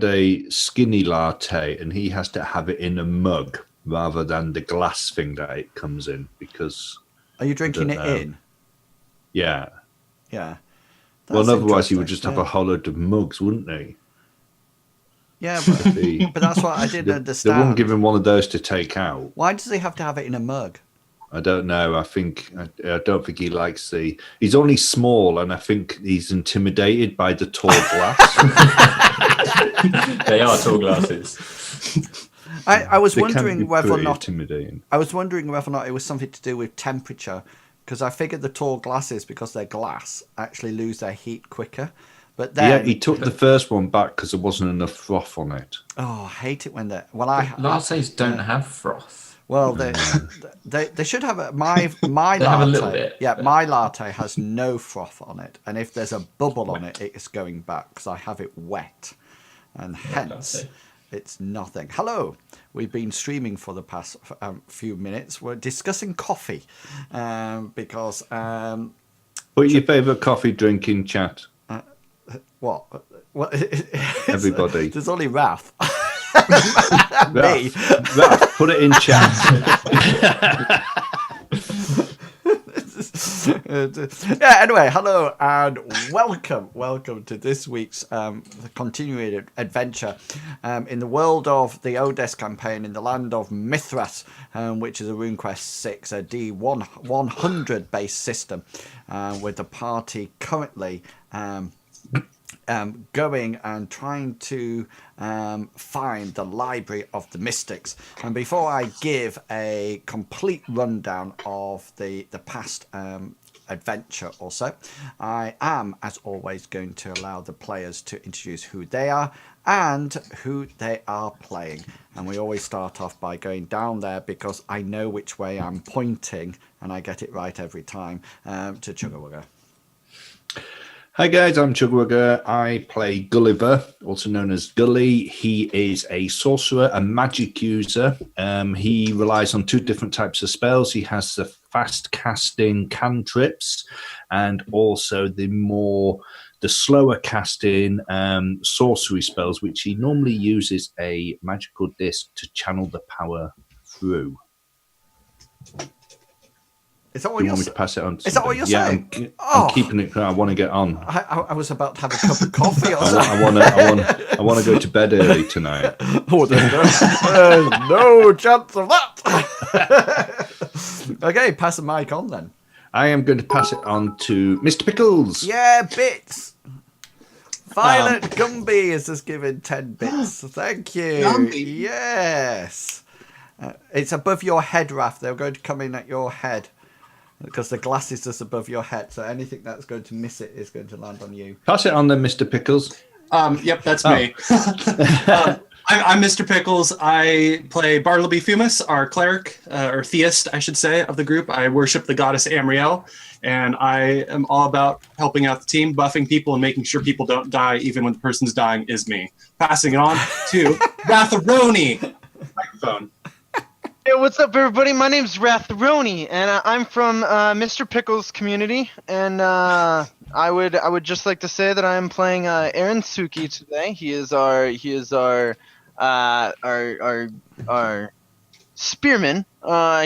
a skinny latte, and he has to have it in a mug rather than the glass thing that it comes in. Because are you drinking it in? Yeah. Yeah. Well, otherwise he would just have a whole load of mugs, wouldn't he? Yeah, but that's what I didn't understand. They wouldn't give him one of those to take out. Why does he have to have it in a mug? I don't know. I don't think he likes he's only small, and I think he's intimidated by the tall glass. They are tall glasses. I was wondering whether or not intimidating. I was wondering whether or not it was something to do with temperature, because I figured the tall glasses, because they're glass, actually lose their heat quicker. But then he took the first one back because there wasn't enough froth on it. Oh, I hate it when they're lattes don't have froth. Well, they should have my latte. Have a little bit. Yeah, my latte has no froth on it, and if there's a bubble on it, it's going back because I have it wet, and hence it's nothing. Hello, we've been streaming for the past few minutes. We're discussing coffee because. Put your favourite coffee drink in chat. What? Everybody. There's only Raph. Me. Raph, put it in chat. Anyway, hello and welcome to this week's continuing adventure in the world of the Odes campaign in the land of Mithras, which is a RuneQuest 6, a D100 based system, with the party currently going and trying to find the Library of the Mystics. And before I give a complete rundown of the past adventure also, I am, as always, going to allow the players to introduce who they are and who they are playing. And we always start off by going down there because I know which way I'm pointing and I get it right every time, to Chugawugga. Hi guys, I'm Chugawugga. I play Gulliver, also known as Gully. He is a sorcerer, a magic user. He relies on two different types of spells. He has the fast casting cantrips and also the slower casting sorcery spells, which he normally uses a magical disc to channel the power through. Is that what you want me to pass it on? Is that what you're saying? I'm keeping it. I want to get on. I was about to have a cup of coffee. Or I want to go to bed early tonight. Oh, there's no chance of that. Okay, pass the mic on then. I am going to pass it on to Mr. Pickles. Yeah, bits. Violet Gumby has just given 10 bits. Thank you. Gumby. Yes. It's above your head, Raph. They're going to come in at your head. Because the glass is just above your head, so anything that's going to miss it is going to land on you. Pass it on then, Mr. Pickles. Yep, that's me. I'm Mr. Pickles. I play Bartleby Fumus, our cleric, or theist, I should say, of the group. I worship the goddess Amriel, and I am all about helping out the team, buffing people, and making sure people don't die, even when the person's dying is me. Passing it on to Ratharoni. Microphone. Hey, what's up, everybody? My name's Ratharoni, and I'm from Mr. Pickles' community. And I would just like to say that I am playing Aaron Suki today. He is our spearman.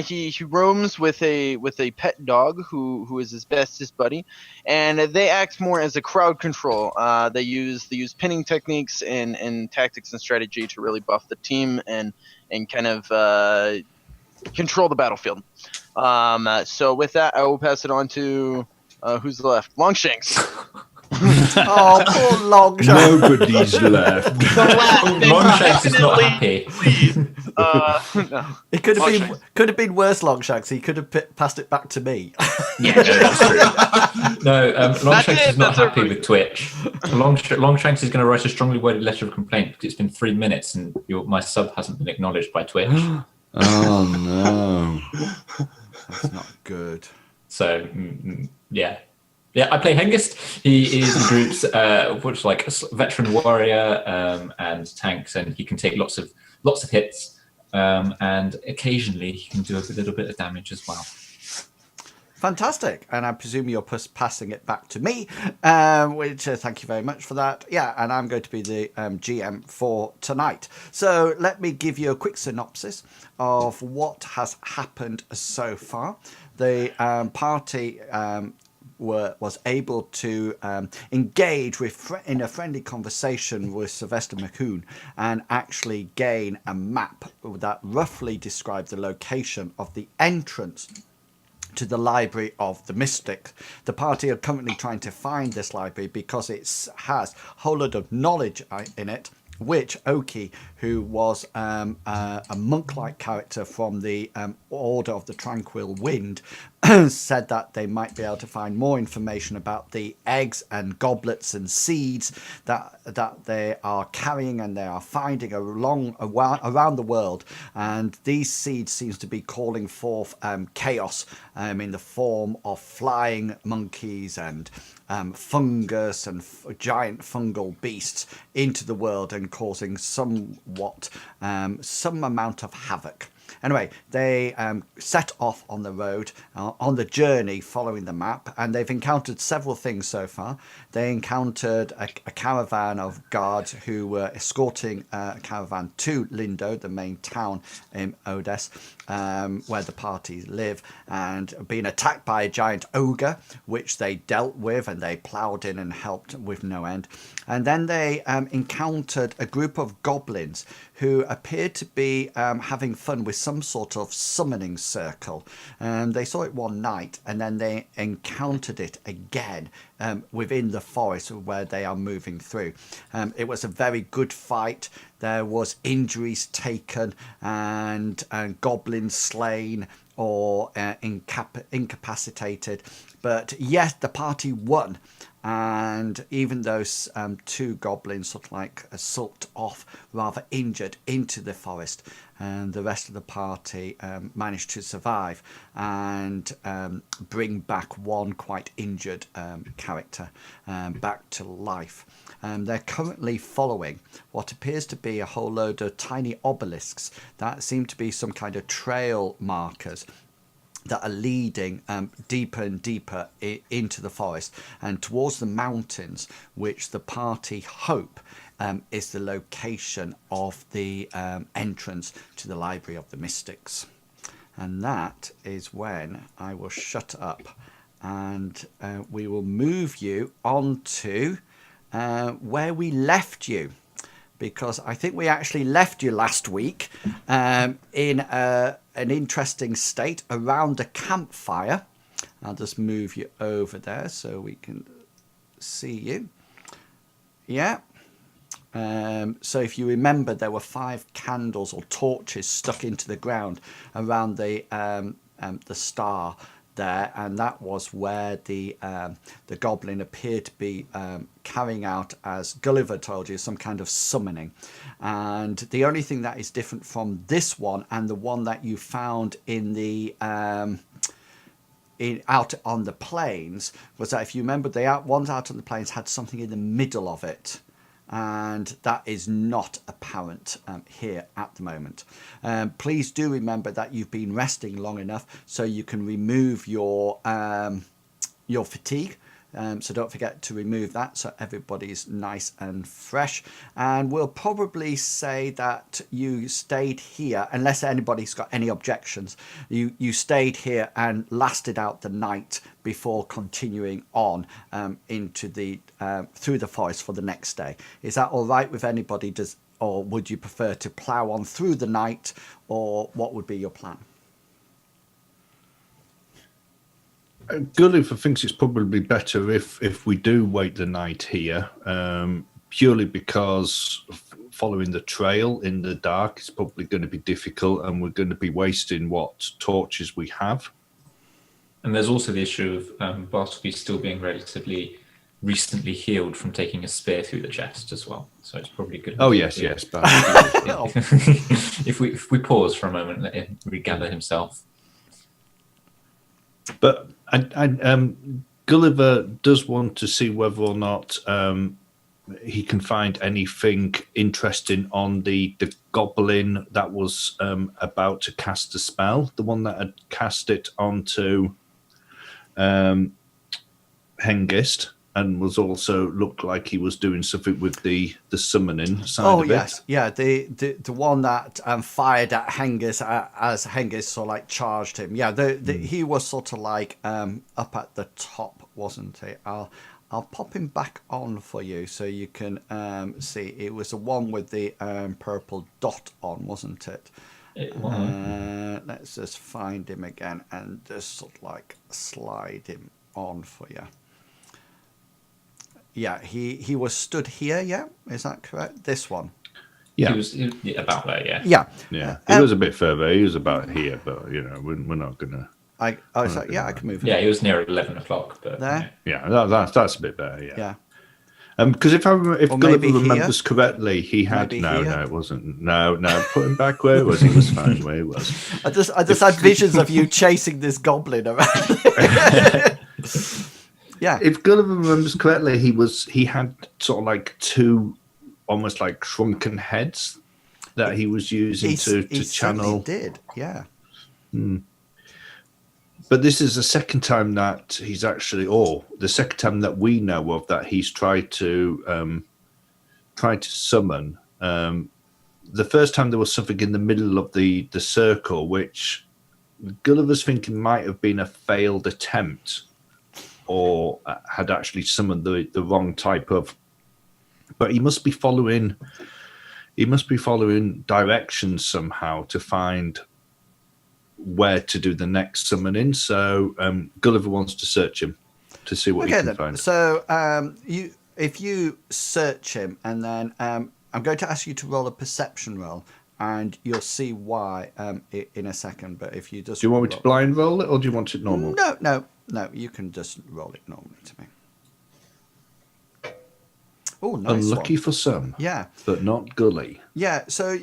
He roams with a pet dog who is his bestest buddy, and they act more as a crowd control. They use pinning techniques and tactics and strategy to really buff the team and kind of control the battlefield. So with that, I will pass it on to who's left? Longshanks. Oh, poor Longshanks. Nobody's left. Longshanks is not happy. No. It could have been worse, Longshanks. He could have passed it back to me. Yeah, that's true. No, Longshanks is not happy with Twitch. Longshanks is going to write a strongly worded letter of complaint because it's been 3 minutes and my sub hasn't been acknowledged by Twitch. Oh no, that's not good. So yeah, I play Hengist. He is the group's which like a veteran warrior and tanks, and he can take lots of hits, and occasionally he can do a little bit of damage as well. Fantastic. And I presume you're passing it back to me, which thank you very much for that. Yeah, and I'm going to be the GM for tonight. So let me give you a quick synopsis of what has happened so far. The party was able to engage in a friendly conversation with Sylvester McCoon and actually gain a map that roughly described the location of the entrance to the Library of the Mystic. The party are currently trying to find this library because it has a whole lot of knowledge in it, which Oki, who was a monk-like character from the Order of the Tranquil Wind, said that they might be able to find more information about the eggs and goblets and seeds that they are carrying and they are finding around the world. And these seeds seems to be calling forth chaos in the form of flying monkeys and fungus and giant fungal beasts into the world and causing some amount of havoc. Anyway, they set off on the road, on the journey following the map, and they've encountered several things so far. They encountered a caravan of guards who were escorting a caravan to Lindo, the main town in Odes, where the parties live, and being attacked by a giant ogre, which they dealt with, and they ploughed in and helped with no end. And then they encountered a group of goblins who appeared to be having fun with some sort of summoning circle. They saw it one night, and then they encountered it again within the forest where they are moving through. It was a very good fight. There was injuries taken and goblins slain or incapacitated. But yes, the party won. And even those two goblins sort of like sulked off, rather injured, into the forest, and the rest of the party managed to survive and bring back one quite injured character back to life. They're currently following what appears to be a whole load of tiny obelisks that seem to be some kind of trail markers that are leading deeper and deeper into the forest and towards the mountains, which the party hope is the location of the entrance to the Library of the Mystics. And that is when I will shut up and we will move you on to where we left you. Because I think we actually left you last week in an interesting state around a campfire. I'll just move you over there so we can see you. Yeah. So if you remember, there were 5 candles or torches stuck into the ground around the star there, and that was where the goblin appeared to be carrying out, as Gulliver told you, some kind of summoning. And the only thing that is different from this one and the one that you found in the out on the plains was that, if you remember, the ones out on the plains had something in the middle of it. And that is not apparent here at the moment. Please do remember that you've been resting long enough so you can remove your fatigue. So don't forget to remove that so everybody's nice and fresh. And we'll probably say that you stayed here, unless anybody's got any objections. You stayed here and lasted out the night before continuing on into the through the forest for the next day. Is that all right with anybody? Or would you prefer to plough on through the night, or what would be your plan? Gulliver thinks it's probably better if we do wait the night here, purely because following the trail in the dark is probably going to be difficult, and we're going to be wasting what torches we have. And there's also the issue of Bartleby still being relatively recently healed from taking a spear through the chest as well. So it's probably good. Oh yes, yes. But if we pause for a moment, let him regather himself. But Gulliver does want to see whether or not he can find anything interesting on the goblin that was about to cast a spell, the one that had cast it onto Hengist, and was also looked like he was doing something with the summoning side of yes, it. yeah, the one that fired at Hengist as Hengist sort of like charged him. Yeah, he was sort of like up at the top, wasn't he? I'll pop him back on for you so you can see. It was the one with the purple dot on, wasn't it? Let's just find him again and just sort of like slide him on for you. Yeah, he was stood here. Yeah, is that correct? This one. Yeah, he was about there. Yeah. Yeah, yeah. He was a bit further. He was about here, but we're not gonna. I can move him. Yeah, he was near 11 o'clock. But There. Yeah, that's a bit better. Yeah. Yeah. Because if Gulliver maybe remembers correctly, he had Maybe no, here. it wasn't. No, put him back where it was. He was fine where he was. I just had visions of you chasing this goblin around. Yeah. If Gulliver remembers correctly, he had sort of like two, almost like shrunken heads that he was using to channel. He did, yeah. But this is the second time that he's actually, or the second time that we know of that he's tried to summon. The first time there was something in the middle of the circle, which Gulliver's thinking might have been a failed attempt, or had actually summoned the wrong type of. But he must be following directions somehow to find where to do the next summoning. So Gulliver wants to search him to see what he can find. So if you search him, and then I'm going to ask you to roll a perception roll, and you'll see why in a second. But if you just do you want me to blind roll it, or do you want it normal? No. You can just roll it normally to me. Oh, nice. Unlucky one. for some, Yeah, but not Gully. yeah. So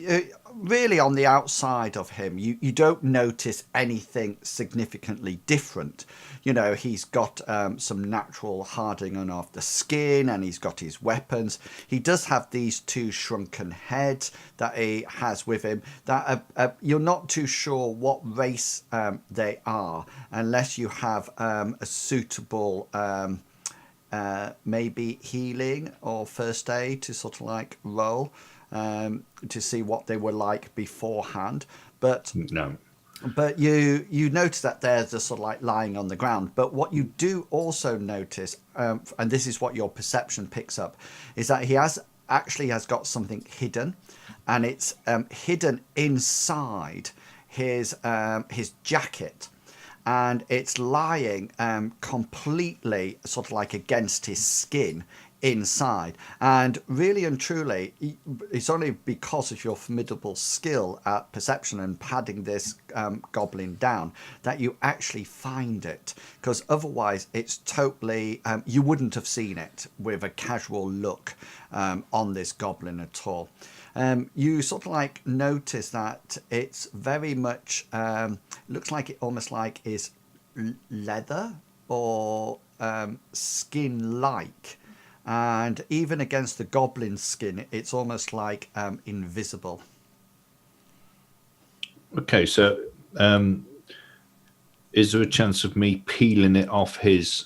really, on the outside of him, you don't notice anything significantly different. He's got some natural hardening of the skin, and he's got his weapons. He does have these two shrunken heads that he has with him that you're not too sure what race they are unless you have a suitable maybe healing or first aid to sort of like roll to see what they were like beforehand. But No. But you notice that they're just sort of like lying on the ground. But what you do also notice, and this is what your perception picks up, is that he has got something hidden, and it's hidden inside his jacket, and it's lying completely sort of like against his skin inside. And really and truly, it's only because of your formidable skill at perception and padding this goblin down that you actually find it, because otherwise it's totally you wouldn't have seen it with a casual look on this goblin at all. You sort of like notice that it's very much looks like it almost like is leather or skin like. And even against the goblin skin, it's almost like invisible. Okay, so is there a chance of me peeling it off his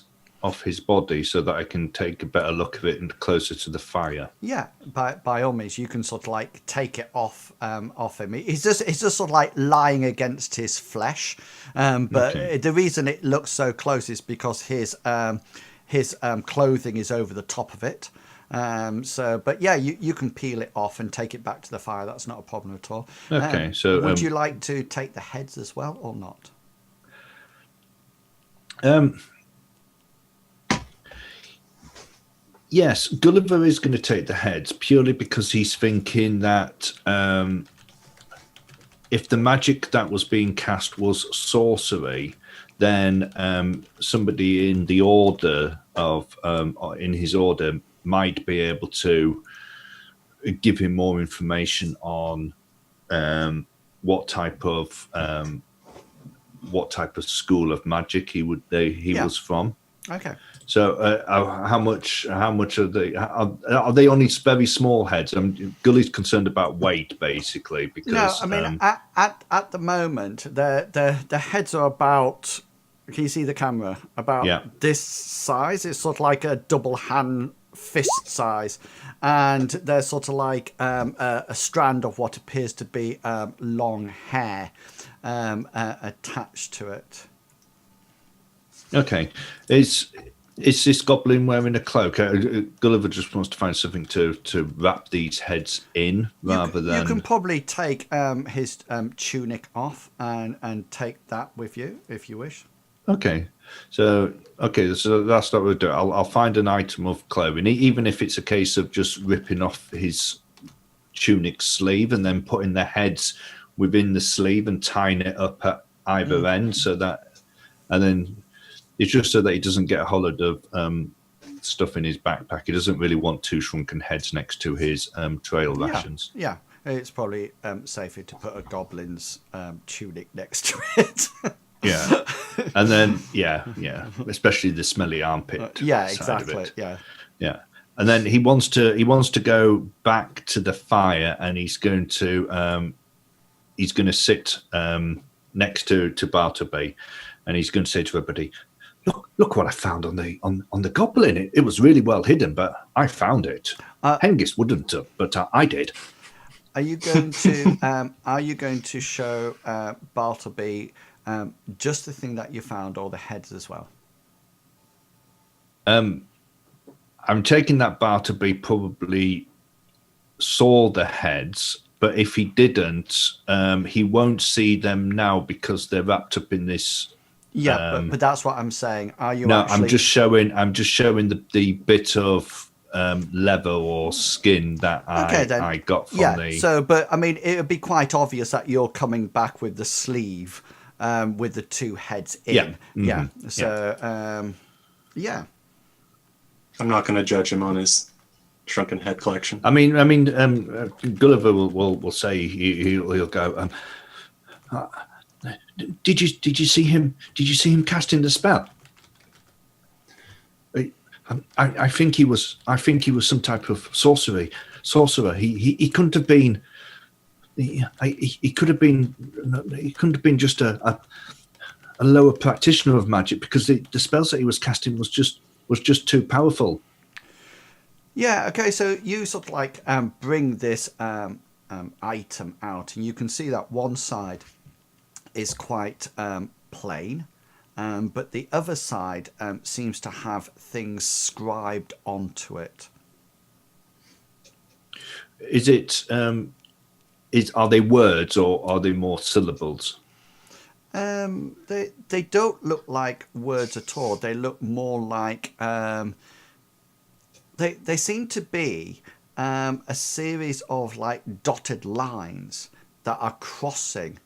body so that I can take a better look of it and closer to the fire? Yeah, by all means, you can sort of like take it off him. It's just sort of like lying against his flesh. But Okay. The reason it looks so close is because his clothing is over the top of it. But yeah, you can peel it off and take it back to the fire. That's not a problem at all. Okay, so would you like to take the heads as well or not? Yes, Gulliver is going to take the heads purely because he's thinking that if the magic that was being cast was sorcery, then somebody in the order of in his order might be able to give him more information on what type of school of magic he was from. Okay. So how much are they only very small heads? Gully's concerned about weight basically because No, I mean at the moment the heads are about Can you see the camera? About Yeah. this size. It's sort of like a double hand fist size, and there's sort of like a strand of what appears to be long hair attached to it. Okay. Is this goblin wearing a cloak? Gulliver just wants to find something to wrap these heads in rather than. You can probably take his tunic off and take that with you if you wish. Okay. So that's what we'll do. I'll find an item of clothing, even if it's a case of just ripping off his tunic sleeve and then putting the heads within the sleeve and tying it up at either end, so that, and then it's just so that he doesn't get a whole load of stuff in his backpack. He doesn't really want two shrunken heads next to his trail rations. Yeah, it's probably safer to put a goblin's tunic next to it. Yeah, and then especially the smelly armpit. Yeah, side of exactly. it. Yeah. And then he wants to go back to the fire, and he's going to sit next to Bartleby, and he's going to say to everybody, "Look what I found on the goblin. It was really well hidden, but I found it. Hengist wouldn't have, but I did." Are you going to show Bartleby just the thing that you found, or the heads as well? I'm taking that Bartleby probably saw the heads, but if he didn't, he won't see them now because they're wrapped up in this. Yeah, but that's what I'm saying. Are you? No, actually... I'm just showing the bit of leather or skin that I got from the. So, but I mean, it would be quite obvious that you're coming back with the sleeve, with the two heads in. Yeah. Mm-hmm. Yeah. So, yeah. I'm not going to judge him on his shrunken head collection. I mean, Gulliver will say he'll go. Did you see him? Did you see him casting the spell? I think he was some type of sorcerer. He couldn't have been. He couldn't have been just a lower practitioner of magic, because the spells that he was casting was just too powerful. Yeah. Okay. So you sort of like bring this item out, and you can see that one side is quite plain, but the other side seems to have things scribed onto it. Is it? Are they words or are they more syllables? They don't look like words at all. They look more like they seem to be a series of like dotted lines that are crossing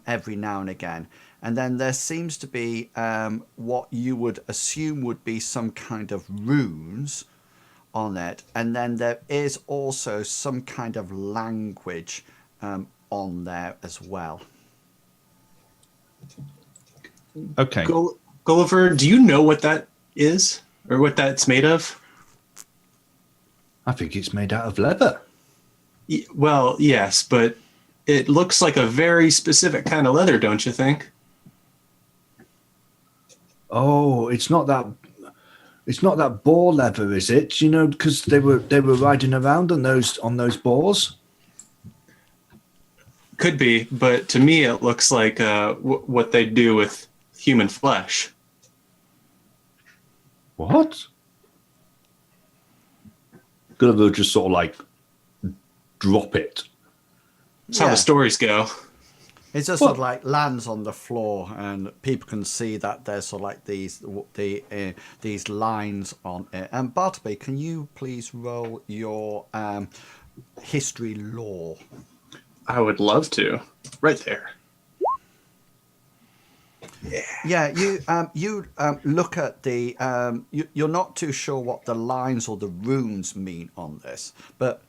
every now and again, and then there seems to be what you would assume would be some kind of runes on it, and then there is also some kind of language on there as well. Okay. Gulliver, do you know what that is, or what that's made of? I think it's made out of leather. Well, yes, but it looks like a very specific kind of leather, don't you think? Oh, it's not that boar leather, is it? You know, because they were riding around on those boars. Could be, but to me it looks like what they do with human flesh. What? Gulliver just sort of like drop it. That's how the stories go. It just sort of like lands on the floor, and people can see that there's sort of like these lines on it. And Bartleby, can you please roll your history lore? I would love to. Right there. Yeah, you look at the you're not too sure what the lines or the runes mean on this, but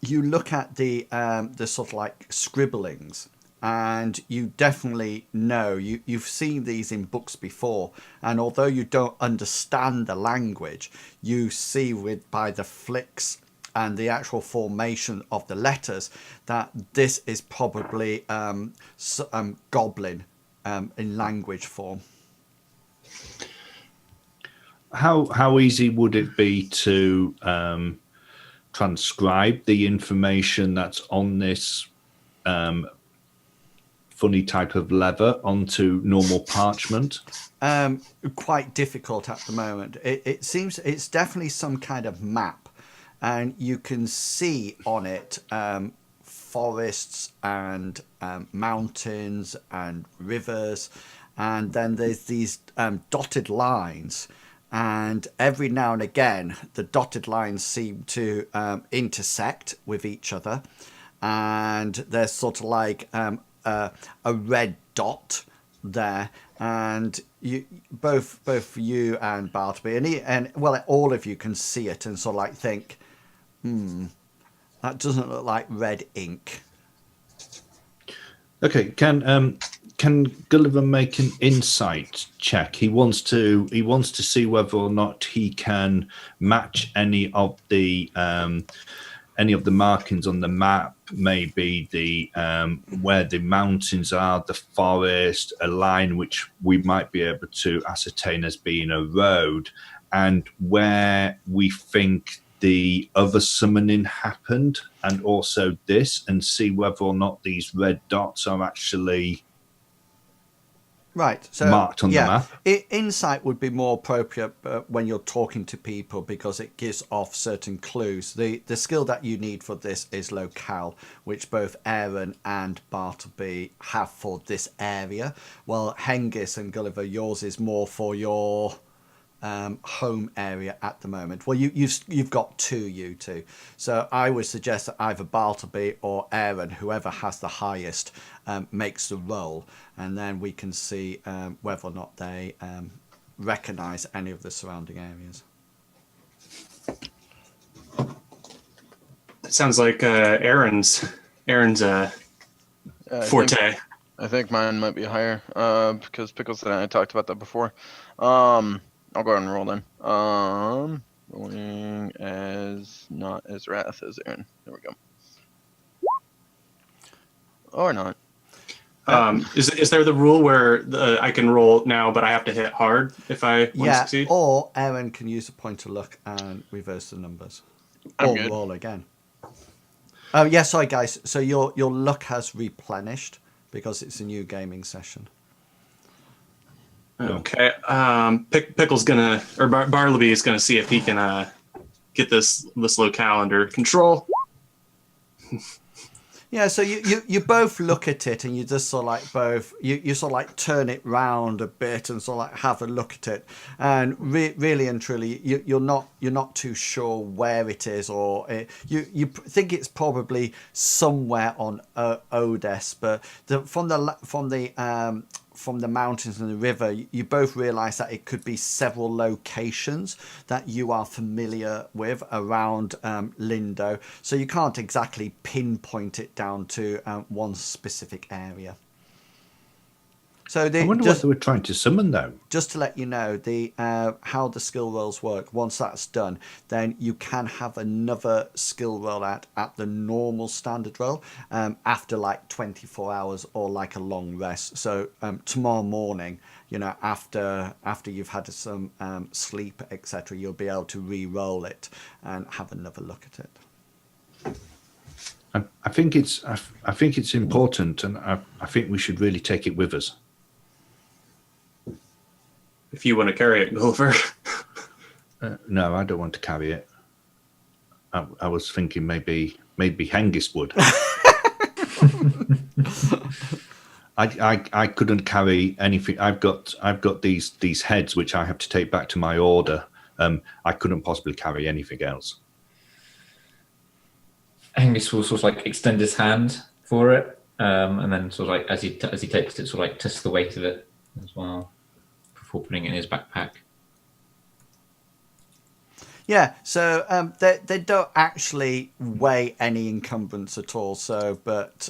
you look at the sort of like scribblings, and you definitely know you've seen these in books before, and although you don't understand the language, you see by the flicks and the actual formation of the letters that this is probably goblin in language form. how easy would it be to transcribe the information that's on this funny type of leather onto normal parchment? Quite difficult at the moment. It seems it's definitely some kind of map, and you can see on it forests and mountains and rivers, and then there's these dotted lines, and every now and again the dotted lines seem to intersect with each other, and there's sort of like a red dot there, and you both you and Bartleby and well, all of you can see it and sort of like think, that doesn't look like red ink. Okay, can Gulliver make an insight check? He wants to see whether or not he can match any of the markings on the map, maybe the where the mountains are, the forest, a line which we might be able to ascertain as being a road, and where we think the other summoning happened, and also this, and see whether or not these red dots are actually Right, so marked on the map. Insight would be more appropriate when you're talking to people, because it gives off certain clues. The skill that you need for this is locale, which both Aaron and Bartleby have for this area. Well, Hengist and Gulliver, yours is more for your home area at the moment. Well, you've got you two. So I would suggest that either Bartleby or Aaron, whoever has the highest, makes the roll, and then we can see whether or not they recognise any of the surrounding areas. It sounds like Aaron's forte. I think mine might be higher because Pickles and I talked about that before. I'll go ahead and roll then. Rolling as not as Wrath as Aaron. There we go. Or not. Is there the rule where I can roll now, but I have to hit hard if I want to succeed? Or Aaron can use a point of luck and reverse the numbers. Or roll again. Oh, yeah, sorry, guys. So your luck has replenished because it's a new gaming session. Okay. Pickle's Bartleby is gonna see if he can get this locale under control. Yeah, so you both look at it and you just sort of like you sort of like turn it round a bit and sort of like have a look at it, and really and truly you're not too sure where it is, or you think it's probably somewhere on Odes, but from the mountains and the river, you both realise that it could be several locations that you are familiar with around Lindo. So you can't exactly pinpoint it down to one specific area. So I wonder what they were trying to summon, though. Just to let you know, how the skill rolls work. Once that's done, then you can have another skill roll at the normal standard roll after like 24 hours or like a long rest. So tomorrow morning, after you've had some sleep, etc., you'll be able to re-roll it and have another look at it. I think it's important, and I think we should really take it with us. If you want to carry it, Gulliver. No, I don't want to carry it. I was thinking maybe Hengist would. I couldn't carry anything. I've got these heads which I have to take back to my order. I couldn't possibly carry anything else. Hengist will sort of like extend his hand for it, and then sort of like as he takes it, sort of like tests the weight of it as well before putting it in his backpack. Yeah, so they don't actually weigh any encumbrance at all. So, but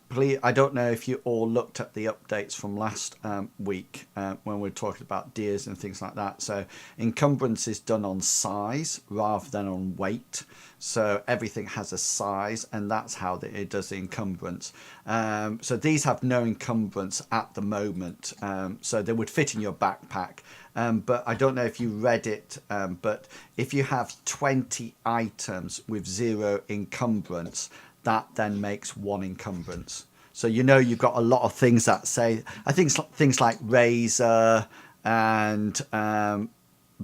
please, I don't know if you all looked at the updates from last week when we were talking about deers and things like that. So encumbrance is done on size rather than on weight. So everything has a size, and that's how it does the encumbrance. So these have no encumbrance at the moment. So they would fit in your backpack. but I don't know if you read it. But if you have 20 items with 0 encumbrance, that then makes 1 encumbrance. So you've got a lot of things that say, I think things like razor and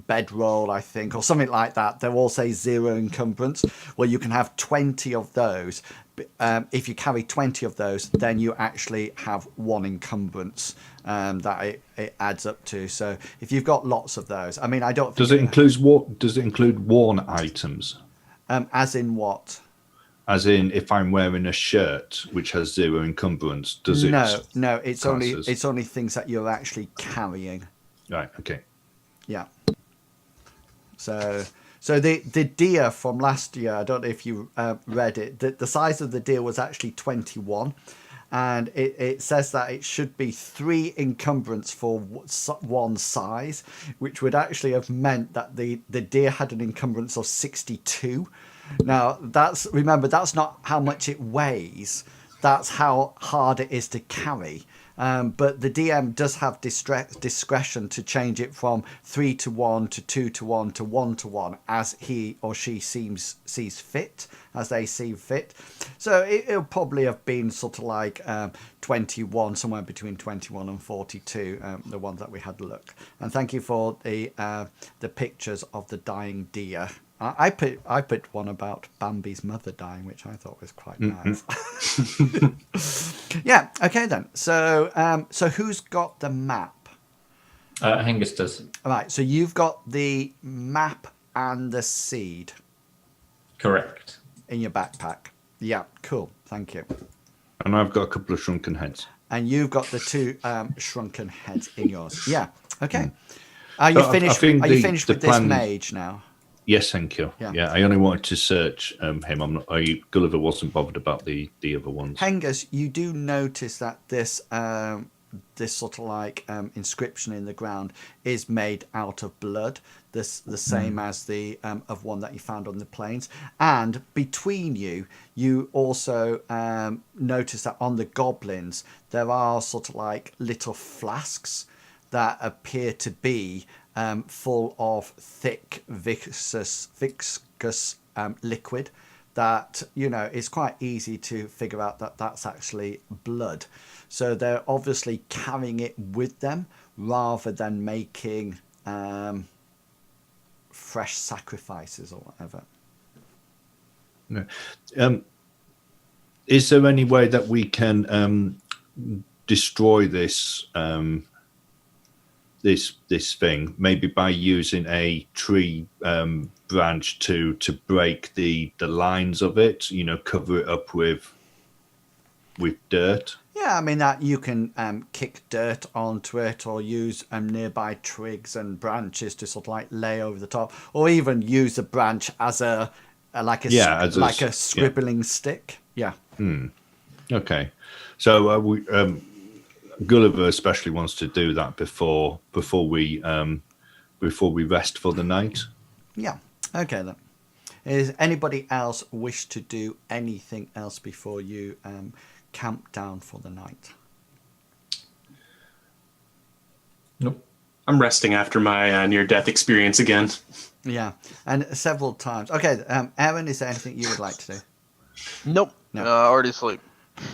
bedroll, I think, or something like that. They all say 0 encumbrance. Well, you can have 20 of those. If you carry 20 of those, then you actually have 1 encumbrance that it adds up to. So if you've got lots of those, I mean, I don't. Does it include worn items? As in what? As in, if I'm wearing a shirt which has 0 encumbrance, does it? No. It's only things that you're actually carrying. Right. Okay. Yeah. So the deer from last year, I don't know if you read it. The size of the deer was actually 21, and it says that it should be 3 encumbrance for 1 size, which would actually have meant that the deer had an encumbrance of 62. Now remember that's not how much it weighs. That's how hard it is to carry. But the DM does have discretion to change it from 3 to 1 to 2 to 1 to 1 to 1 as he or she sees fit, as they see fit. So it'll probably have been sort of like 21, somewhere between 21 and 42, the ones that we had a look. And thank you for the pictures of the dying deer. I put one about Bambi's mother dying, which I thought was quite nice. Yeah. Okay then. So who's got the map? Hengist does. All right. So you've got the map and the seed. Correct. In your backpack. Yeah. Cool. Thank you. And I've got a couple of shrunken heads. And you've got the 2 shrunken heads in yours. Yeah. Okay. Are you finished? Are you finished with this mage now? Yes, thank you. Yeah, I only wanted to search him. Gulliver wasn't bothered about the other ones. Hengist, you do notice that this sort of like inscription in the ground is made out of blood, the same as the of one that you found on the plains. And between you also notice that on the goblins there are sort of like little flasks that appear to be full of thick, viscous liquid that, it's quite easy to figure out that that's actually blood. So they're obviously carrying it with them rather than making fresh sacrifices or whatever. No. Is there any way that we can destroy this this thing, maybe by using a tree branch to break the lines of it, cover it up with dirt? Yeah, I mean that you can kick dirt onto it, or use nearby twigs and branches to sort of like lay over the top, or even use a branch as a scribbling stick. Yeah. Okay, so Gulliver especially wants to do that before we rest for the night. Yeah. Okay then. Is anybody else wish to do anything else before you camp down for the night? Nope. I'm resting after my near-death experience again. Yeah, and several times. Okay, Aaron, is there anything you would like to do? Nope. No. Already asleep.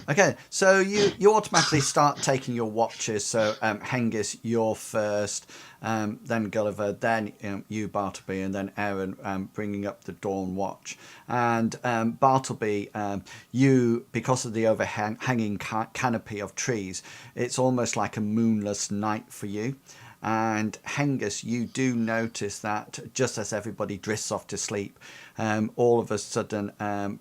Okay, so you automatically start taking your watches. So Hengist, you're first, then Gulliver, then you, Bartleby, and then Aaron bringing up the dawn watch. And Bartleby, you, because of the overhanging canopy of trees, it's almost like a moonless night for you. And Hengist, you do notice that just as everybody drifts off to sleep, all of a sudden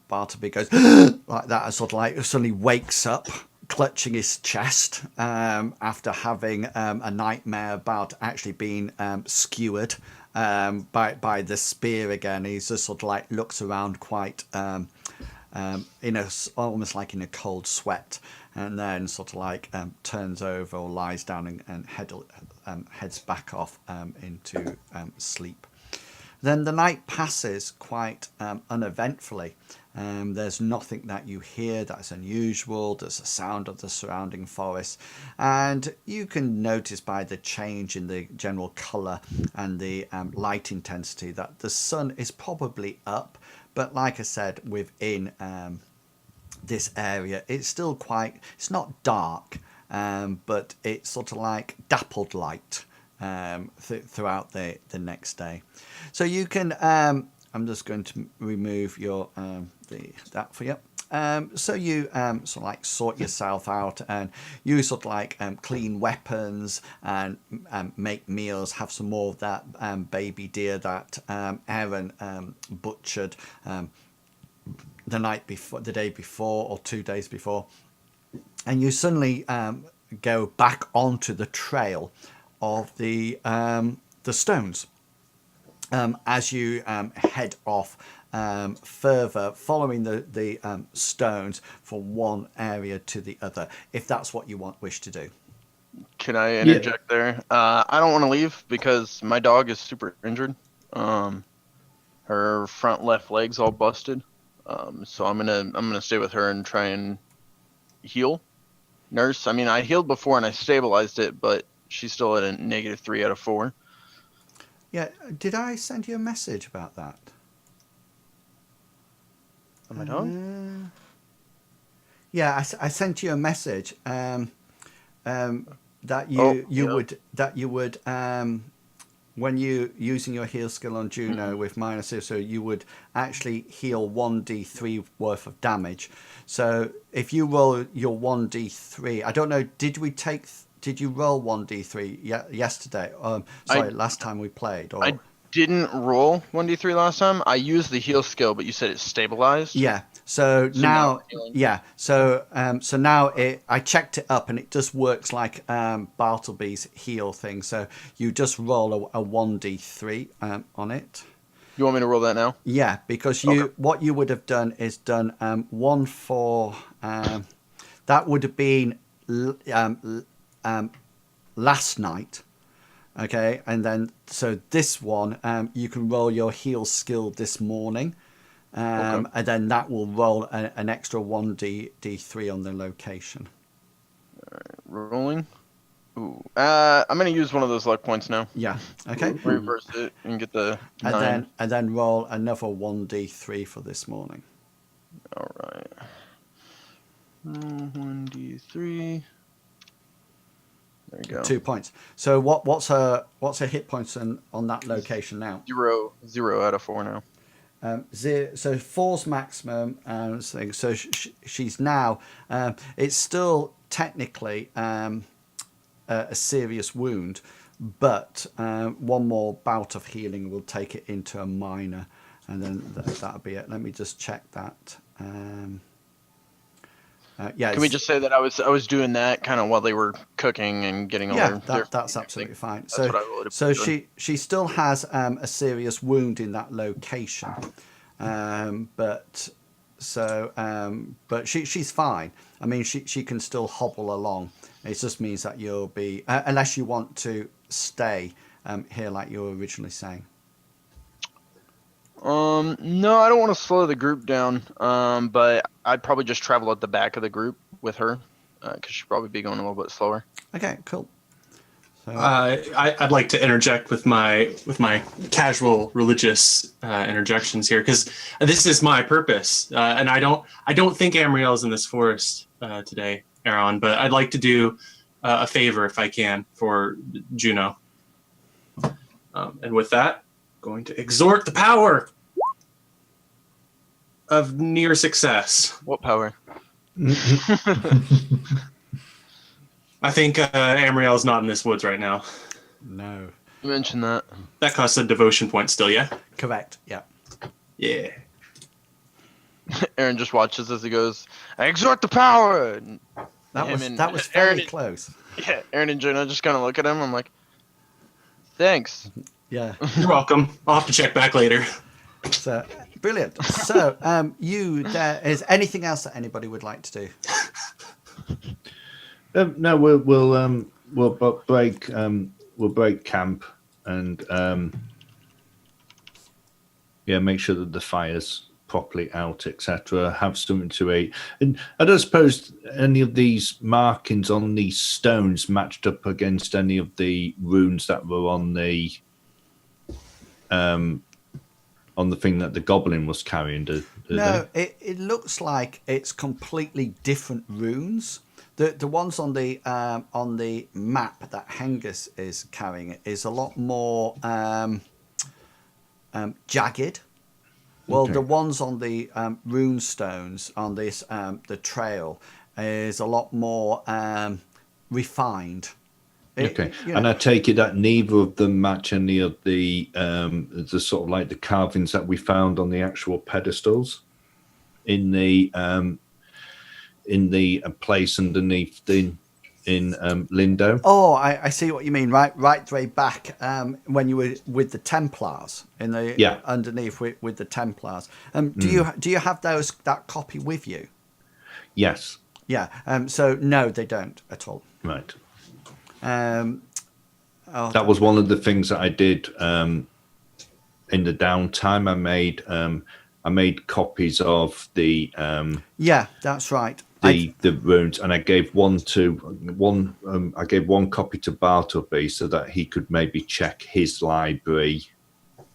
Bartleby goes like that, and sort of like suddenly wakes up, clutching his chest after having a nightmare about actually being skewered by the spear again. He's just sort of like looks around quite almost like in a cold sweat, and then sort of like turns over or lies down and heads back off into sleep. Then the night passes quite uneventfully. There's nothing that you hear that's unusual. There's a sound of the surrounding forest, and you can notice by the change in the general colour and the light intensity that the sun is probably up. But like I said, within this area, it's still it's not dark, but it's sort of like dappled light throughout the next day. So you can I'm just going to remove your that for you. So you sort of like sort yourself out, and you sort of like clean weapons and make meals. Have some more of that baby deer that Aaron butchered the day before, or 2 days before, and you suddenly go back onto the trail of the stones. As you head off further, following the stones from one area to the other, if that's what you wish to do. Can I interject there? I don't want to leave because my dog is super injured. Her front left leg's all busted. So I'm gonna stay with her and try and heal, nurse. I mean, I healed before and I stabilized it, but she's still at a -3 out of 4. Yeah, did I send you a message about that? Am I done? Yeah, I sent you a message that you would when you using your heal skill on Juno with -0, so you would actually heal 1d3 worth of damage. So if you roll your 1d3, I don't know, did you roll 1d3 yesterday? Last time we played. Or... I didn't roll 1d3 last time. I used the heal skill, but you said it's stabilized. Yeah. So now I checked it up, and it just works like Bartleby's heal thing. So you just roll a 1d3 on it. You want me to roll that now? Yeah, because what you would have done is done 1 for that would have been last night, okay, and then so this one you can roll your heal skill this morning, and then that will roll an extra 1d3 on the location. All right, rolling. Ooh, I'm gonna use one of those luck points now. Yeah. Okay. Reverse it and get the 9. And then roll another 1d3 for this morning. All right. 1d3. There you go. 2 points. So what's her hit points on that location now? 0 out of 4 now. 0, so 4's maximum. So she's now. It's still technically a serious wound, but one more bout of healing will take it into a minor, and then that'll be it. Let me just check that. Can we just say that I was doing that kind of while they were cooking and getting all that's absolutely fine. That's what I would so she still has a serious wound in that location, but she's fine. I mean, she can still hobble along. It just means that you'll be unless you want to stay here like you were originally saying. No, I don't want to slow the group down. But I'd probably just travel at the back of the group with her, because she'd probably be going a little bit slower. Okay, cool. So, I'd like to interject with my casual religious interjections here, because this is my purpose, and I don't think Amriel's in this forest today, Aaron, but I'd like to do a favor if I can for Juno, and with that, going to exhort the power of near success. What power? I think Amriel's not in this woods right now. no. You mentioned that. That costs a devotion point still, yeah? Correct. Yeah. Yeah. Aaron just watches as he goes, "I exhort the power." That was fairly close. Yeah, Aaron and Jonah just kind of look at him. I'm like, thanks. Yeah. You're welcome. I'll have to check back later. So brilliant. So is anything else that anybody would like to do? No, we'll break camp and Yeah, make sure that the fire's properly out, etc. Have something to eat. And I don't suppose any of these markings on these stones matched up against any of the runes that were on the thing that the goblin was carrying. No, it looks like it's completely different runes. The ones on the map that Hengist is carrying is a lot more jagged. Well, Okay. the ones on the rune stones on this the trail is a lot more refined. Okay, You and know, I take it that neither of them match any of the sort of like the carvings that we found on the actual pedestals in the place underneath in Lindo. oh, I see what you mean. Right way back when you were with the Templars in the Yeah. underneath with the Templars. Do you have that copy with you? Yes, Yeah. So no, they don't at all. right. Oh, That was one of the things that I did in the downtime. I made copies of the yeah, that's right. the runes, and I gave one copy to Bartleby so that he could maybe check his library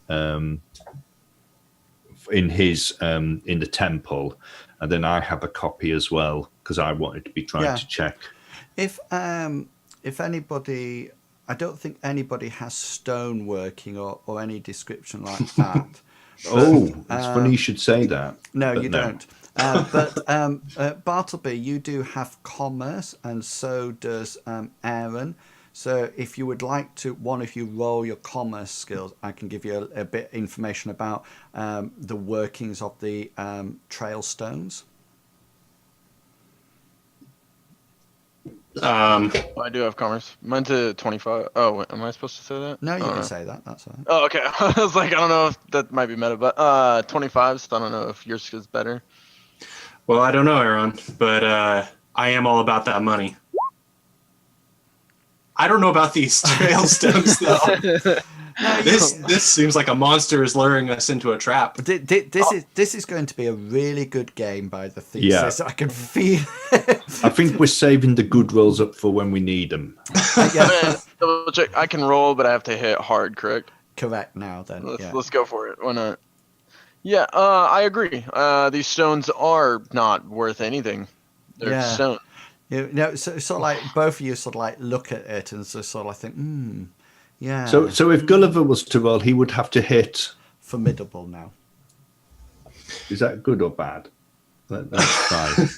in the temple, and then I have a copy as well because I wanted to be trying to check. If anybody, I don't think anybody has stone working or any description like that. Oh, it's funny you should say that. No, but you don't. But Bartleby, you do have commerce, and so does Aaron. So if you would like to, one of you roll your commerce skills, I can give you a bit of information about the workings of the trail stones. I do have commerce. Mine's a 25. Oh, wait, am I supposed to say that? No, you Oh, can no. say that. That's all right. Oh, okay. I was like, I don't know if that might be meta, but 25. So I don't know if yours is better. Well, I don't know, Aaron, but I am all about that money. I don't know about these trail stones though. This seems like a monster is luring us into a trap. This is going to be a really good game by the thesis. Yeah. I can feel. I think we're saving the good rolls up for when we need them. Yeah, Double check. I can roll, but I have to hit hard, correct? correct now then. Let's go for it. Why not? Yeah, I agree. These stones are not worth anything. They're Yeah. stone. You know, so sort of like both of you sort of like look at it and sort of like think, yeah. So if Gulliver was to roll, he would have to hit. Formidable now. Is that good or bad? Let's try.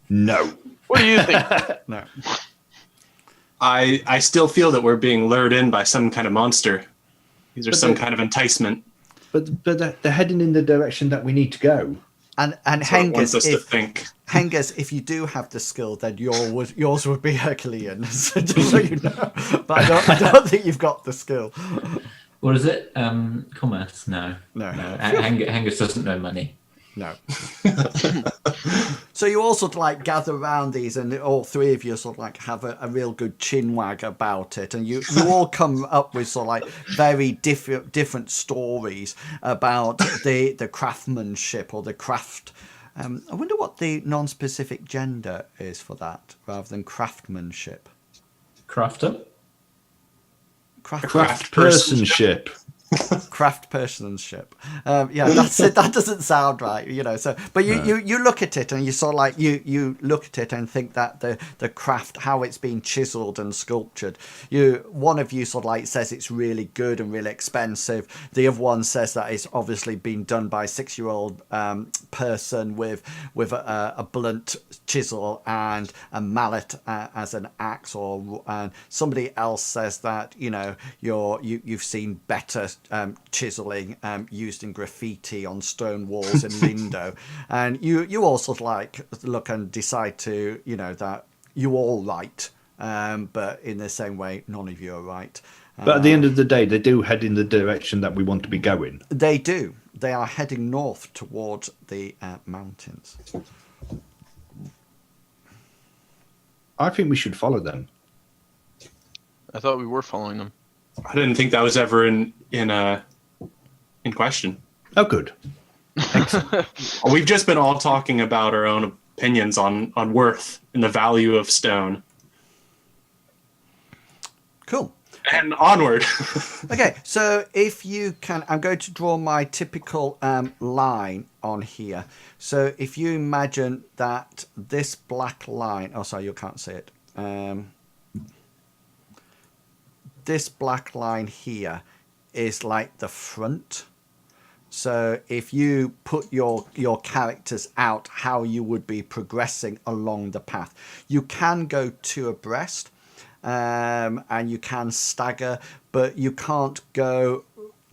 No. What do you think? No. I still feel that we're being lured in by some kind of monster. These are some kind of enticement. But they're heading in the direction that we need to go. And So it wants us to Hengist, think. if you do have the skill, then yours would be Herculean. So just so you know, but I don't think you've got the skill. What is it? Commerce? No. Hengist doesn't know money. No. So you all sort of like gather around these, and all three of you sort of like have a real good chin wag about it, and you all come up with sort of like very different stories about the craftsmanship or the craft. I wonder what the non-specific gender is for that, rather than craftsmanship. Crafter? Craft personship. Craft personship. Yeah, that's it. That doesn't sound right, you know. So, but you look at it and you sort of like you look at it and think that the craft, how it's been chiseled and sculptured. One of you sort of like says it's really good and really expensive. The other one says that it's obviously been done by a 6-year-old person with a blunt chisel and a mallet as an axe. Or somebody else says that you've seen better chiseling used in graffiti on stone walls in Lindo, and you all sort of like look and decide to that you all right, but in the same way none of you are right. But at the end of the day, they do head in the direction that we want to be going. They do. They are heading north towards the mountains. I think we should follow them. I thought we were following them. I didn't think that was ever in in question. Oh, good. We've just been all talking about our own opinions on worth and the value of stone. Cool. And onward. Okay, so if you can, I'm going to draw my typical line on here. So if you imagine that this black line, oh, sorry, you can't see it. This black line here is like the front. So if you put your characters out, how you would be progressing along the path. You can go two abreast. And you can stagger, but you can't go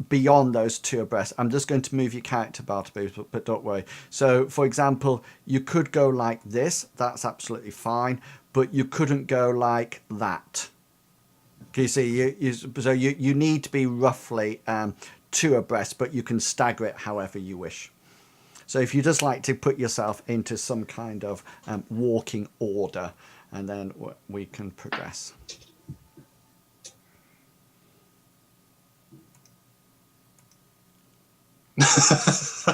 beyond those two abreast. I'm just going to move your character bar to be, but don't worry. So, for example, you could go like this. That's absolutely fine, but you couldn't go like that. Can you see? So you need to be roughly two abreast, but you can stagger it however you wish. So if you just like to put yourself into some kind of walking order, and then we can progress. It's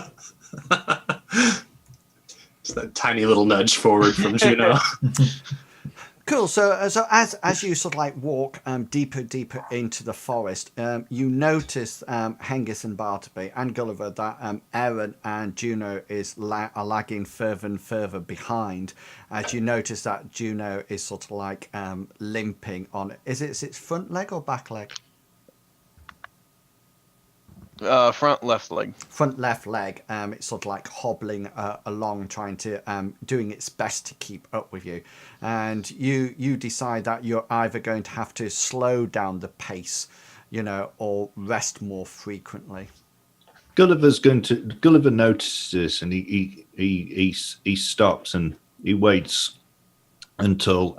that tiny little nudge forward from Juno. Cool. So as you sort of like walk deeper into the forest, you notice Hengist and Bartleby and Gulliver that Aaron and Juno are lagging further and further behind. As you notice that Juno is sort of like limping on. Is it its front leg or back leg? Front left leg. Front left leg. It's sort of like hobbling along, trying to doing its best to keep up with you, and you decide that you're either going to have to slow down the pace, or rest more frequently. Gulliver notices this, and he stops and he waits until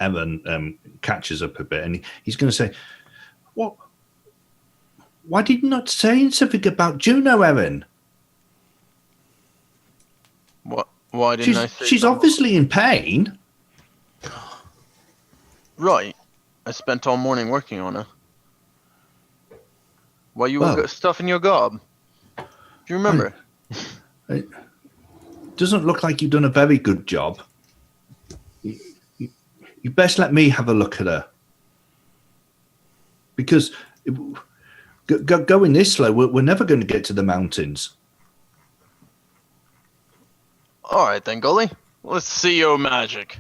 Evan catches up a bit, and he's going to say, "What? Why did you not say something about Juno, Erin? What? Why didn't I say she's something? obviously in pain." Right. I spent all morning working on her. While you were stuffing your gob. Do you remember? It doesn't look like you've done a very good job. You best let me have a look at her. Because going this slow, we're never going to get to the mountains. All right then, Gully. Let's see your magic.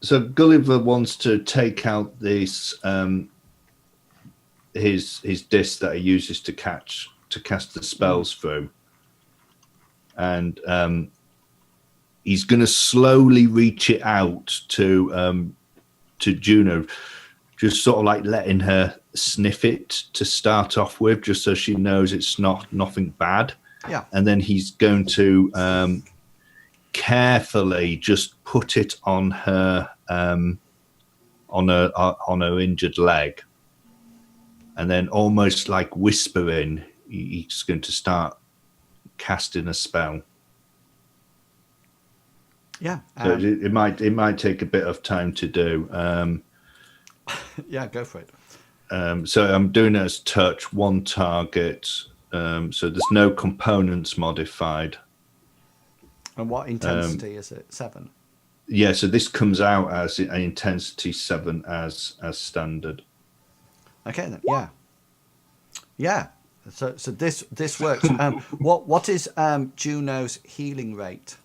So Gulliver wants to take out this his disc that he uses to cast the spells through, and he's going to slowly reach it out to Juno, just sort of like letting her sniff it to start off with, just so she knows it's nothing bad. Yeah. And then he's going to carefully just put it on her injured leg, and then almost like whispering, he's going to start casting a spell. Yeah. So it might take a bit of time to do. Yeah, go for it. So I'm doing it as touch, one target. So there's no components modified. And what intensity is it? 7? Yeah, so this comes out as an intensity 7 as standard. Okay then. Yeah. So this works. What is Juno's healing rate?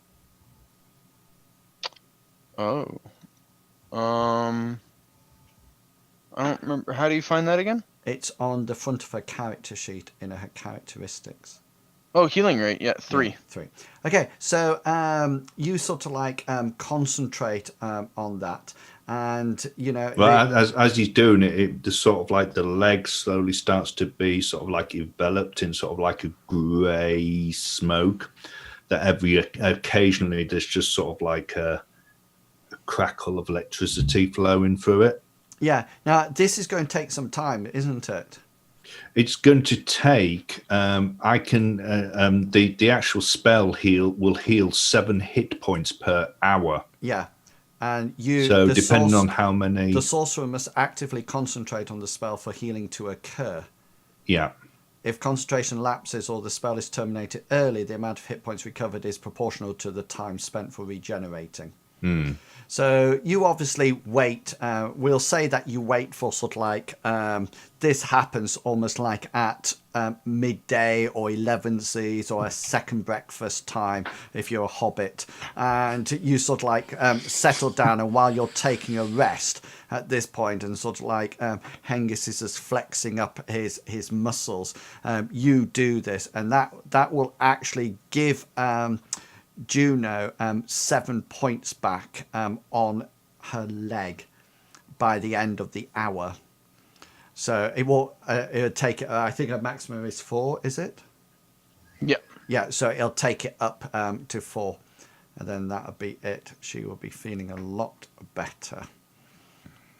Oh. I don't remember. How do you find that again? It's on the front of her character sheet in her characteristics. Oh, healing rate. Yeah, 3. Yeah, 3. Okay, so you sort of like concentrate on that, and Well, as he's doing it, the sort of like the leg slowly starts to be sort of like enveloped in sort of like a grey smoke. That occasionally there's just sort of like a crackle of electricity flowing through it. Yeah. Now this is going to take some time, isn't it? It's going to take. I can. The actual spell will heal 7 hit points per hour. Yeah. And you. So depending on how many. The sorcerer must actively concentrate on the spell for healing to occur. Yeah. if concentration lapses or the spell is terminated early, the amount of hit points recovered is proportional to the time spent for regenerating. So you obviously wait. We'll say that you wait for sort of like this happens almost like at midday or 11's or a second breakfast time if you're a hobbit, and you sort of like settle down, and while you're taking a rest at this point and sort of like Hengist is just flexing up his muscles, you do this, and that will actually give Juno 7 points back on her leg by the end of the hour. So it will it'll take it. I think a maximum is 4. Is it? Yeah. Yeah. So it'll take it up to 4, and then that'll be it. She will be feeling a lot better.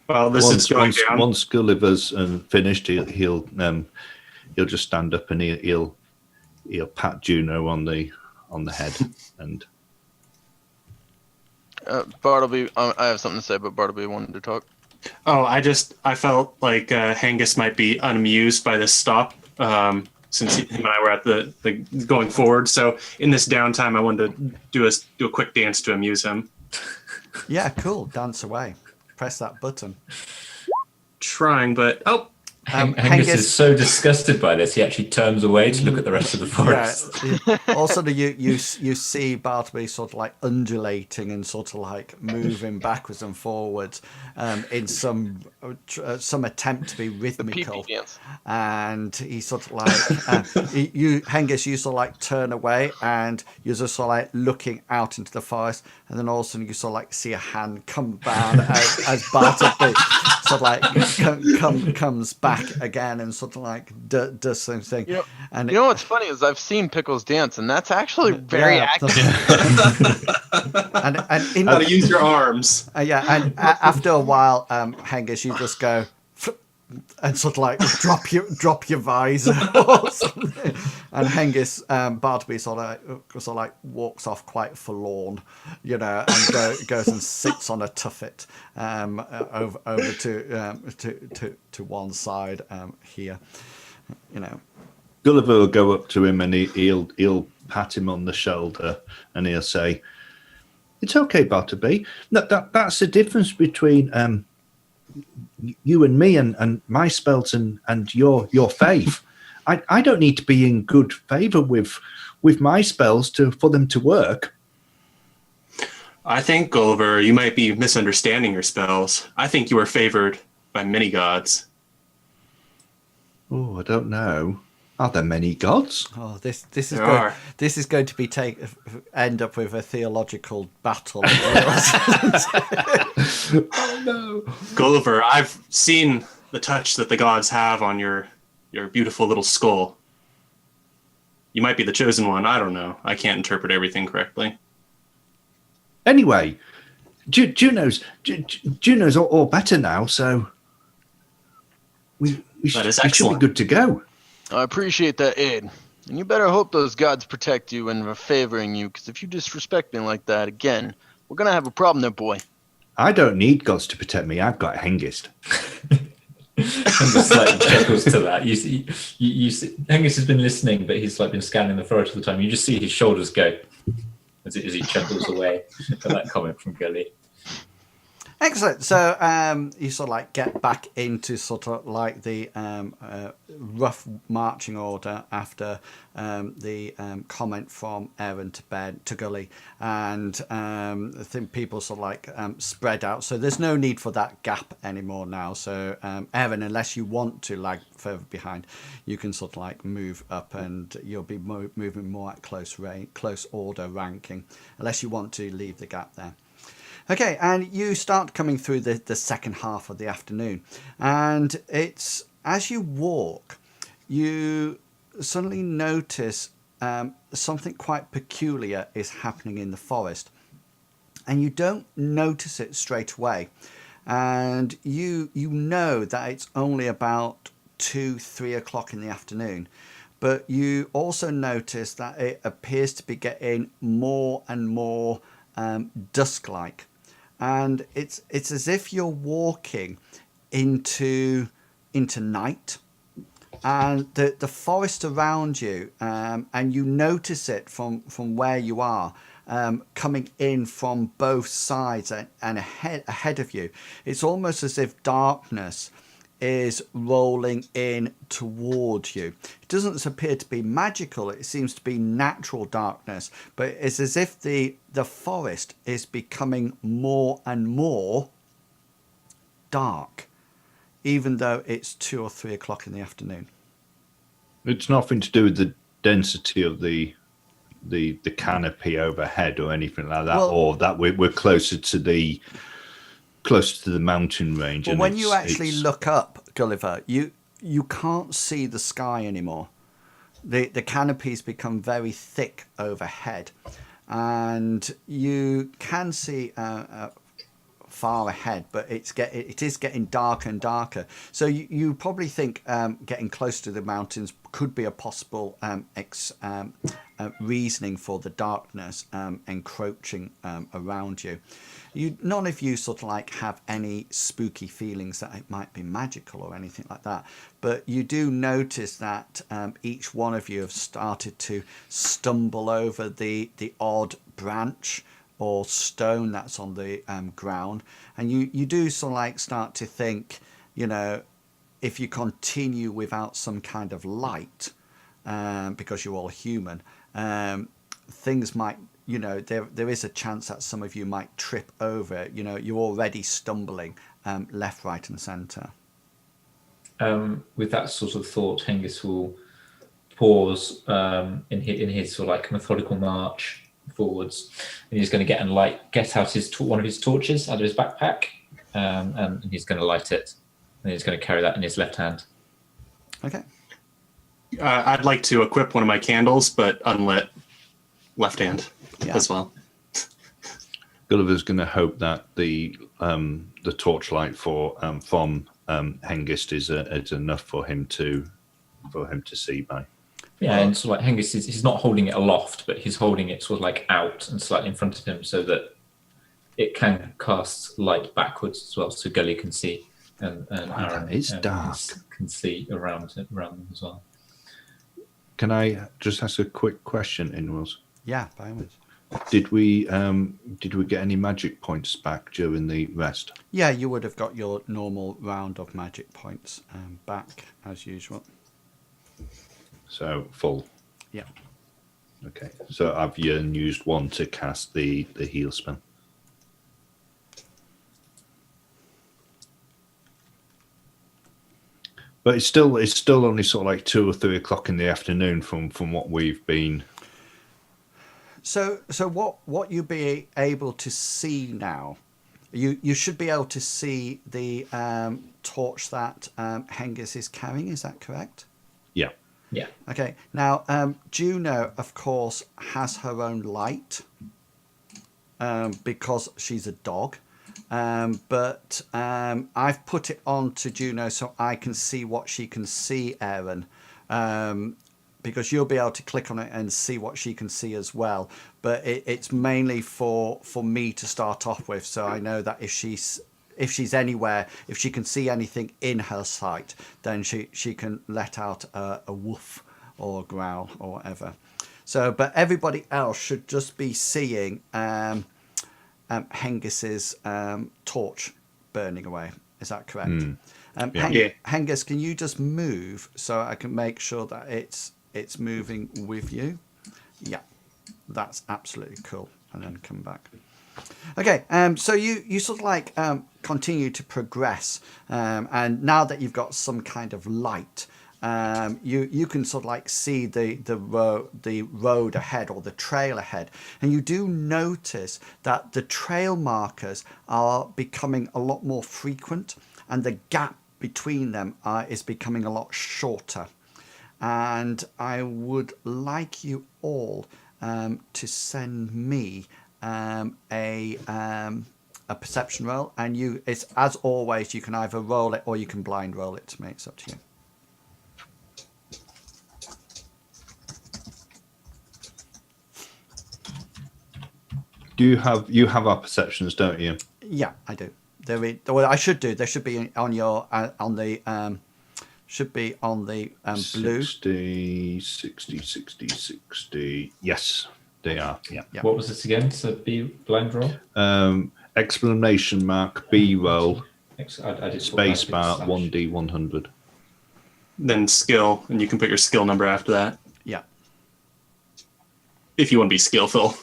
Well, this is going down. Once Gulliver's finished, he'll just stand up and he'll pat Juno on the head and. Bartleby, I have something to say, but Bartleby wanted to talk. Oh, I felt like Hengist might be unamused by this stop, since him and I were at the going forward. So in this downtime, I wanted to do a quick dance to amuse him. Yeah, cool. Dance away. Press that button. Trying, but Hengist is so disgusted by this, he actually turns away to look at the rest of the forest. Yeah. Also, you see Bartleby sort of like undulating and sort of like moving backwards and forwards in some attempt to be rhythmical. The pee-pee dance. And he sort of like Hengist, you sort of like turn away, and you're just sort of like looking out into the forest, and then all of a sudden you sort of like see a hand come down as Bartleby sort of like comes back again and sort of like does something. Yep. And you know what's funny is I've seen Pickles dance, and that's actually very active. and in how to use your arms. And after a while, Hengist, you just go and sort of like drop your visor or something. And Hengist, Bartleby sort of like walks off quite forlorn, and goes and sits on a tuffet over to one side here, Gulliver will go up to him and he'll pat him on the shoulder and he'll say, "It's okay, Bartleby. That's the difference between you and me and my spells and your fave. I don't need to be in good favour with my spells for them to work." I think, Gulliver, you might be misunderstanding your spells. I think you are favoured by many gods. Oh, I don't know. Are there many gods? Oh, this is going to be end up with a theological battle. Oh no, Gulliver, I've seen the touch that the gods have on your beautiful little skull. You might be the chosen one. I don't know. I can't interpret everything correctly. Anyway, Juno's all better now, so we should be good to go. I appreciate that aid. And you better hope those gods protect you and are favoring you, because if you disrespect me like that again, we're going to have a problem there, boy. I don't need gods to protect me. I've got Hengist. Hengist slightly chuckles to that. You see, Hengist has been listening, but he's like been scanning the forest all the time. You just see his shoulders go as he chuckles away at that comment from Gully. Excellent. So you sort of like get back into sort of like the rough marching order after the comment from Aaron to Gully, and I think people sort of like spread out. So there's no need for that gap anymore now. So Aaron, unless you want to lag further behind, you can sort of like move up, and you'll be moving more at close order ranking, unless you want to leave the gap there. Okay, and you start coming through the second half of the afternoon, and it's as you walk, you suddenly notice something quite peculiar is happening in the forest, and you don't notice it straight away, and you know that it's only about 2-3 o'clock in the afternoon, but you also notice that it appears to be getting more and more dusk-like. And it's as if you're walking into night, and the forest around you, and you notice it from where you are, coming in from both sides and ahead of you. It's almost as if darkness is rolling in towards you. It doesn't appear to be magical. It seems to be natural darkness, but it's as if the forest is becoming more and more dark, even though it's 2 or 3 o'clock in the afternoon. It's nothing to do with the density of the canopy overhead or anything like that, Well, or that we're closer to the mountain range. Well, and when you actually look up, Gulliver, you can't see the sky anymore. The canopies become very thick overhead, and you can see far ahead, but it is getting darker and darker. So you probably think getting close to the mountains could be a possible reasoning for the darkness encroaching around you. None of you sort of like have any spooky feelings that it might be magical or anything like that, but you do notice that each one of you have started to stumble over the odd branch or stone that's on the ground, and you do sort of like start to think, if you continue without some kind of light, because you're all human, things might, there is a chance that some of you might trip over it. You're already stumbling left, right and centre. With that sort of thought, Hengist will pause in his sort of like methodical march forwards, and he's going to get out one of his torches out of his backpack, and he's going to light it, and he's going to carry that in his left hand. Okay. I'd like to equip one of my candles, but unlit left hand as well. Gulliver's going to hope that the torchlight from Hengist is enough for him to see by. Yeah, and sort of like Hengist he's not holding it aloft, but he's holding it sort of like out and slightly in front of him, so that it can cast light backwards as well, so Gully can see, and Aaron it's dark. Can see around them as well. Can I just ask a quick question, Inwells? Yeah, by all means. Did we get any magic points back during the rest? Yeah, you would have got your normal round of magic points back as usual. So full. Yeah. Okay. So I've used one to cast the heal spell. But it's still only sort of like 2 or 3 o'clock in the afternoon from what we've been. So what you'll be able to see now, you should be able to see the torch that Hengist is carrying. Is that correct? Yeah. Yeah. Okay. Now Juno, of course, has her own light because she's a dog. But I've put it on to Juno so I can see what she can see, Aaron, because you'll be able to click on it and see what she can see as well. But it's mainly for me to start off with, so I know that if she's anywhere, if she can see anything in her sight, then she can let out a woof or a growl or whatever. So, but everybody else should just be seeing Hengist's torch burning away. Is that correct? Yeah. Hengist, can you just move so I can make sure that it's moving with you? Yeah, that's absolutely cool. And then come back. Okay, so you sort of like continue to progress, and now that you've got some kind of light, you can sort of like see the road ahead or the trail ahead, and you do notice that the trail markers are becoming a lot more frequent, and the gap between them is becoming a lot shorter. And I would like you all to send me a perception roll, and it's as always, you can either roll it or you can blind roll it to me. It's up to you. You have our perceptions, don't you? Yeah, I do. Well, I should do. There should be on your on the should be on the blue. 60, 60, 60, 60. Yes, they are. Yeah. Yeah. What was this again? So B blind roll. Exclamation mark B roll I did space bar slash. 1D100. Then skill, and you can put your skill number after that Yeah. if you want to be skillful.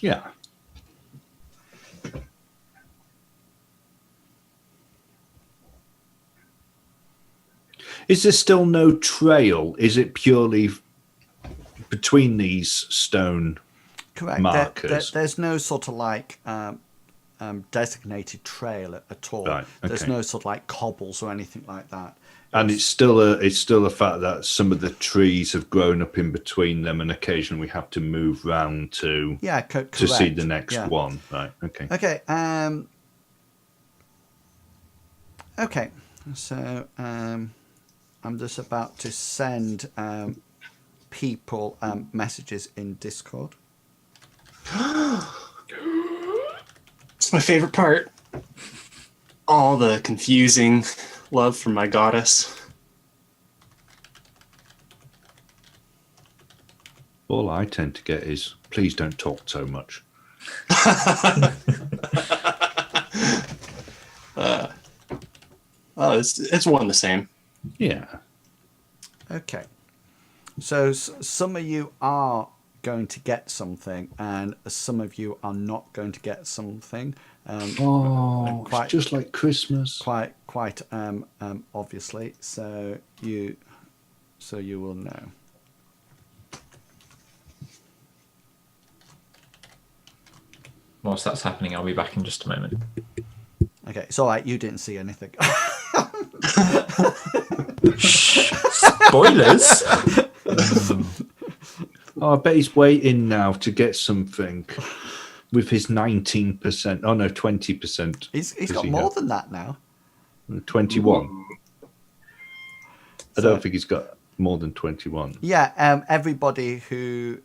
Yeah. Is there still no trail? Is it purely between these stone Correct. markers? There's no sort of like designated trail at all. Right, There's okay. no sort of like cobbles or anything like that. And it's still a fact that some of the trees have grown up in between them, and occasionally we have to move round to Correct. see the next Yeah. one. Right. Okay. Okay. Okay. So I'm just about to send people messages in Discord. It's my favorite part. All the confusing love from my goddess. All I tend to get is, please don't talk so much. It's one the same. Yeah. Okay. So some of you are going to get something, and some of you are not going to get something. Oh, quite- it's just like Christmas. Quite obviously. So you will know. Whilst that's happening, I'll be back in just a moment. Okay, it's all right. You didn't see anything. Spoilers. Oh, I bet he's waiting now to get something with his 19%. Oh, no, 20%. He's got more than that now. 21. I So- don't think he's got more than 21. Yeah. Everybody who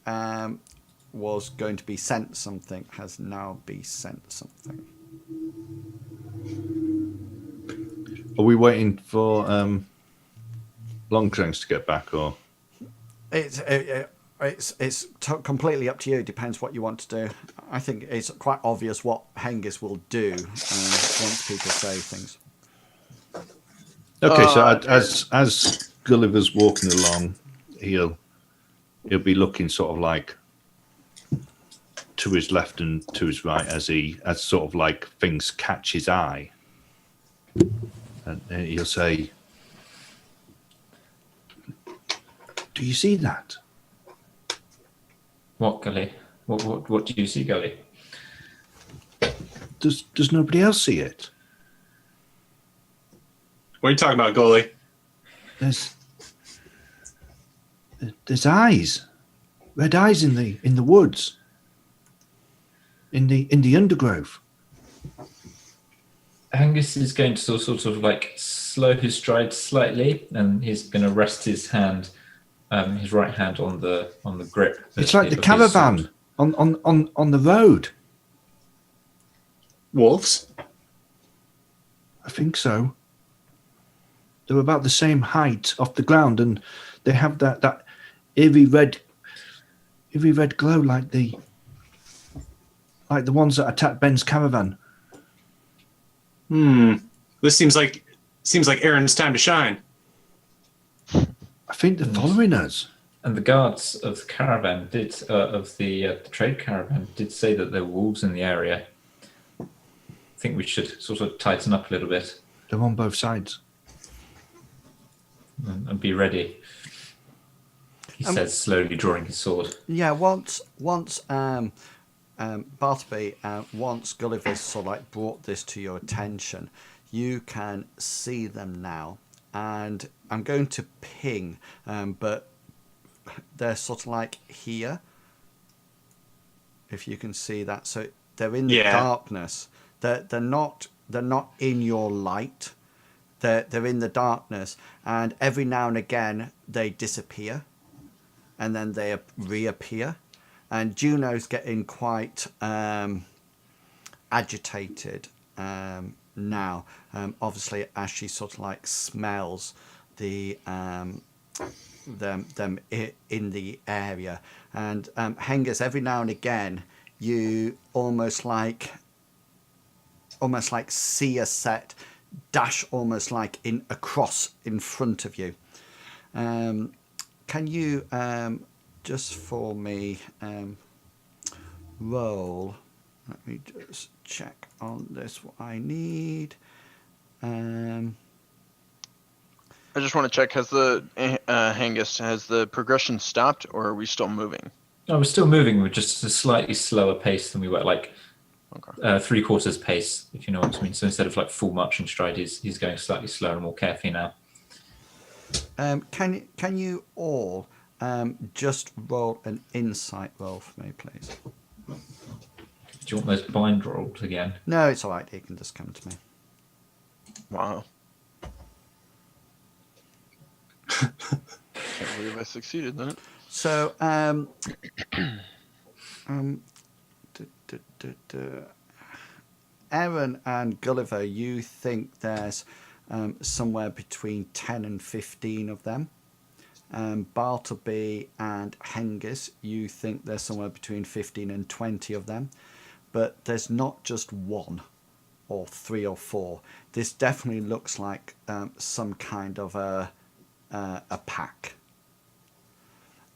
was going to be sent something has now been sent something. Are we waiting for Longshanks to get back, or? It's completely up to you. Depends what you want to do. I think it's quite obvious what Hengist will do once people say things. Okay, so as Gulliver's walking along, he'll be looking sort of like to his left and to his right as sort of like things catch his eye, and he'll say, "Do you see that? What, Gully? What do you see, Gully? Does nobody else see it? What are you talking about, goalie? There's eyes, red eyes in the woods, in the undergrowth." Hengist is going to sort of like slow his stride slightly, and he's going to rest his hand, his right hand on the grip. It's like the of his caravan sword. on the road. Wolves? I think so. They're about the same height off the ground, and they have that eerie red glow like the ones that attacked Ben's caravan. This seems like Aaron's time to shine. I think they're following us. And the guards of the caravan of the trade caravan did say that there were wolves in the area. I think we should sort of tighten up a little bit They're on both sides. and be ready. He says, slowly drawing his sword. Yeah. Once Bartleby, once Gulliver's sort of like brought this to your attention, you can see them now, and I'm going to ping, but they're sort of like here. If you can see that, so they're in the darkness. They're not in your light. They're in the darkness, and every now and again they disappear, and then they reappear. And Juno's getting quite agitated now, obviously, as she sort of like smells them in the area. And Hengist, every now and again, you almost like see a set dash almost like in across in front of you. Can you just for me roll? Let me just check on this what I need. I just want to check, has the Hengist, has the progression stopped, or are we still moving? No, we're still moving with just a slightly slower pace than we were, like 3/4 pace, if you know what I mean. So instead of like full marching stride, he's going slightly slower and more carefully now. Can you all just roll an insight roll for me, please? Do you want those blind rolls again? No, it's all right. You can just come to me. Wow. Can't believe I succeeded then. So, Aaron and Gulliver, you think there's somewhere between 10 and 15 of them. Bartleby and Hengist, you think there's somewhere between 15 and 20 of them. But there's not just one or 3 or 4. This definitely looks like some kind of a pack.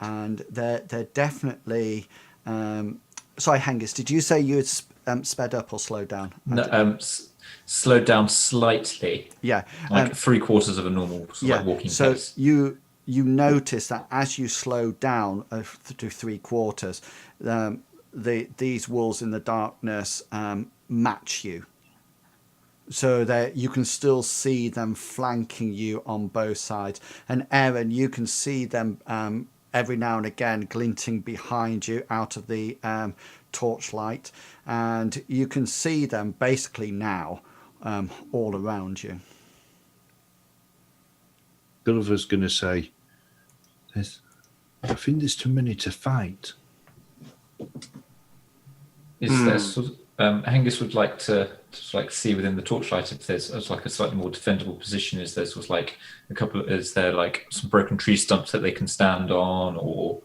And they're definitely... sorry, Hengist, did you say you had sped up or slowed down? No, slowed down slightly. Yeah. Like 3/4 of a normal like walking so pace. you notice that as you slow down to 3/4, these wolves in the darkness match you. So that you can still see them flanking you on both sides. And Aaron, you can see them every now and again glinting behind you out of the torchlight. And you can see them basically now all around you. Gulliver's going to say, I think there's too many to fight. Is there sort of, Hengist would like to like see within the torchlight if there's like a slightly more defendable position. Is there sort of like is there like some broken tree stumps that they can stand on, or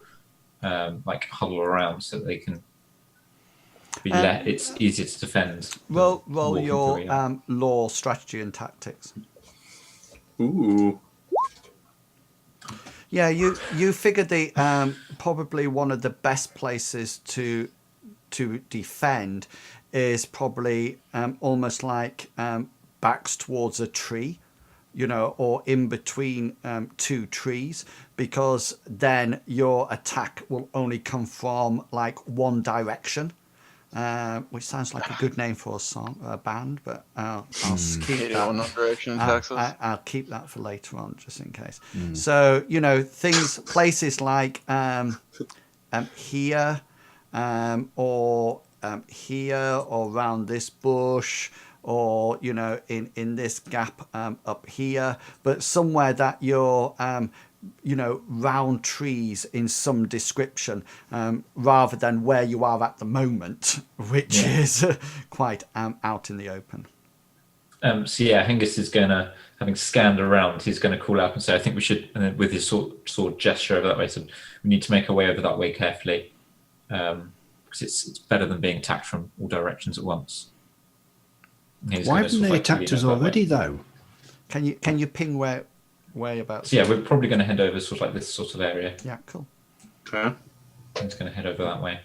like huddle around so that they can be it's easier to defend. Roll your law, strategy, and tactics. Ooh. Yeah, you figured the probably one of the best places to defend is probably almost like backs towards a tree, or in between 2 trees, because then your attack will only come from like one direction. Which sounds like a good name for a band, but I'll keep that. I'll keep that for later on, just in case. So places like here, or here, or around this bush, or in this gap up here, but somewhere that you're round trees in some description, rather than where you are at the moment, which is quite out in the open. So yeah, Hengist is gonna, having scanned around, he's gonna call out and say, I think we should, and then with his sword gesture over that way, so we need to make our way over that way carefully, because it's better than being attacked from all directions at once. Why haven't they attacked us already, though? Can you ping whereabouts? So yeah, we're probably going to head over sort of like this sort of area. Yeah, cool. Okay. He's going to head over that way.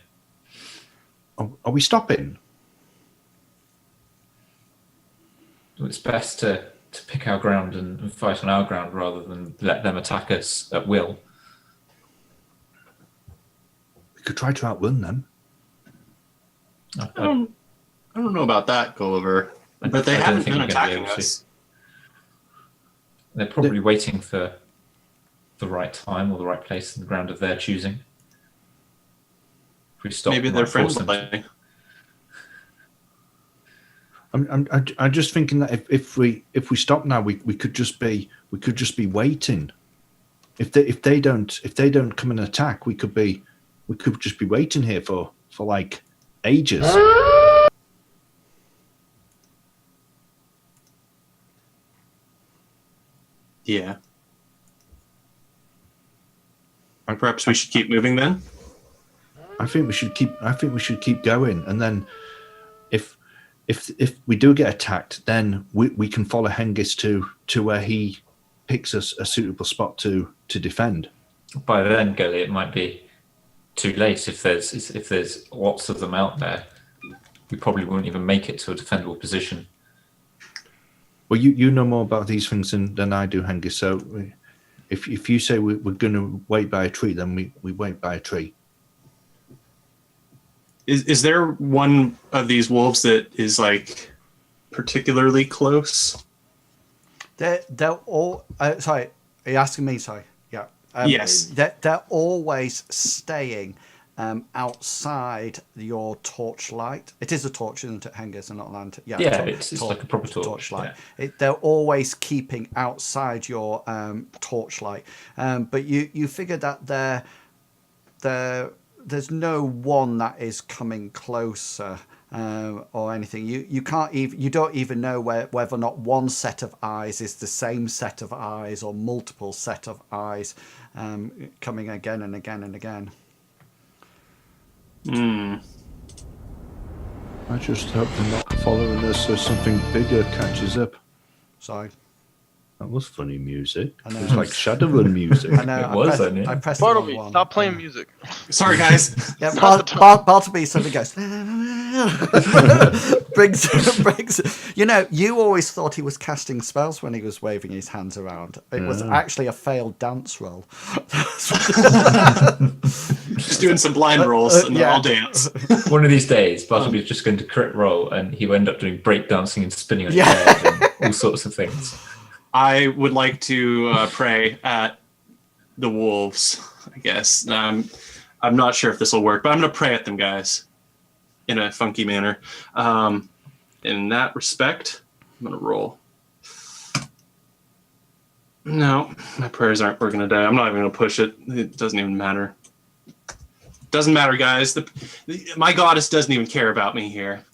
Are we stopping? It's best to pick our ground and fight on our ground rather than let them attack us at will. We could try to outrun them. I don't know about that, Gulliver. But they haven't been attacking us. They're probably waiting for the right time or the right place in the ground of their choosing. If we stop, maybe they're friendly. I'm just thinking that if we stop now, we could just be waiting. If they don't come and attack, we could just be waiting here for like ages. Yeah. Perhaps we should keep moving then. I think we should keep going, and then if we do get attacked, then we can follow Hengist to where he picks us a suitable spot to defend. By then, Gully, it might be too late. If there's lots of them out there, we probably won't even make it to a defendable position. Well, you know more about these things than I do, Hengist. So if you say we're going to wait by a tree, then we wait by a tree. Is there one of these wolves that is like particularly close? They're all. Sorry, are you asking me? Sorry. Yeah. Yes. They're always staying outside your torchlight. It is a torch, isn't it, Hengist, and not a lantern? Yeah. It's like a proper torchlight. Yeah. They're always keeping outside your torchlight. But you figure that there's no one that is coming closer or anything. You can't even, you don't even know whether or not one set of eyes is the same set of eyes or multiple set of eyes coming again and again and again. I just hope they're not following us so something bigger catches up. Sorry. That was funny music. I know. It was like Shadowrun music. I know. It I was, pressed the wrong Bartleby, one. stop playing music. Sorry, guys. Yeah, Not the time. Bartleby suddenly goes, brings. You know, you always thought he was casting spells when he was waving his hands around. It was actually a failed dance roll. Just doing some blind rolls and then yeah. I'll dance. One of these days, Bartleby's just going to crit roll, and he will end up doing break dancing and spinning on his head and all sorts of things. I would like to pray at the wolves, I guess. I'm not sure if this will work, but I'm going to pray at them, guys, in a funky manner. In that respect, I'm going to roll. No, my prayers aren't working today. I'm not even going to push it. It doesn't even matter. Doesn't matter, guys. My goddess doesn't even care about me here.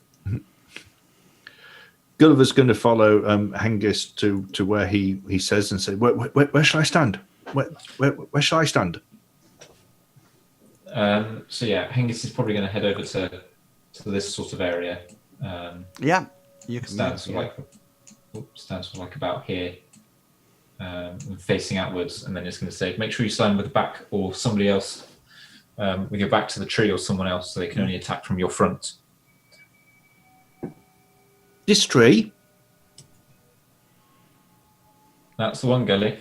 Gulliver's going to follow Hengist to where he says and say, where shall I stand? Where shall I stand? So yeah, Hengist is probably going to head over to this sort of area. Yeah, you can Stands for like about here, facing outwards, and then it's going to say, make sure you stand with the back or somebody else, with your back to the tree or someone else, so they can only attack from your front. This tree? That's the one, Gully.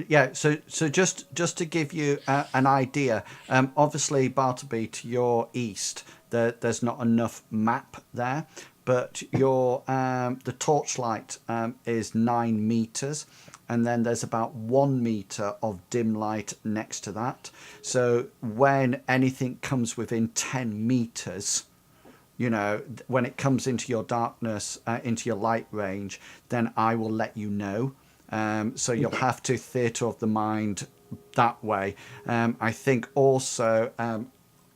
Yeah, so just to give you an idea, obviously Bartleby, to your east, there's not enough map there, but your the torchlight is 9 meters, and then there's about 1 meter of dim light next to that. So when anything comes within 10 meters, you know, when it comes into your darkness, into your light range, then I will let you know. So you'll have to theatre of the mind that way. I think also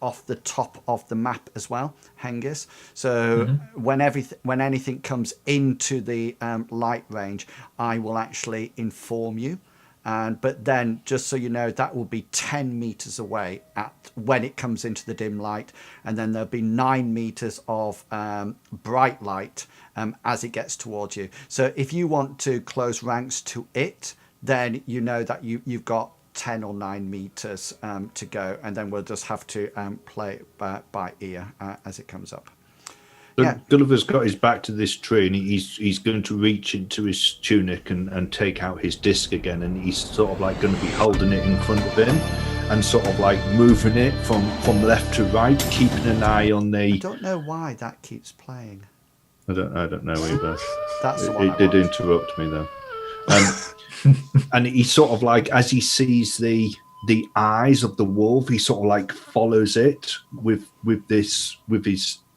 off the top of the map as well, Hengist. So when anything comes into the light range, I will actually inform you. But then, just so you know, that will be 10 meters away when it comes into the dim light, and then there'll be 9 meters of bright light as it gets towards you. So if you want to close ranks to it, then you know that you've got 10 or 9 meters to go, and then we'll just have to play it by ear as it comes up. So Yeah. Gulliver's got his back to this tree, and he's going to reach into his tunic and take out his disc again, and he's sort of like going to be holding it in front of him and sort of like moving it from left to right, keeping an eye on I the. don't know why that keeps playing. I don't know either. That's the one It I did want. interrupt me though. And he sort of like, as he sees the eyes of the wolf, he sort of like follows it with his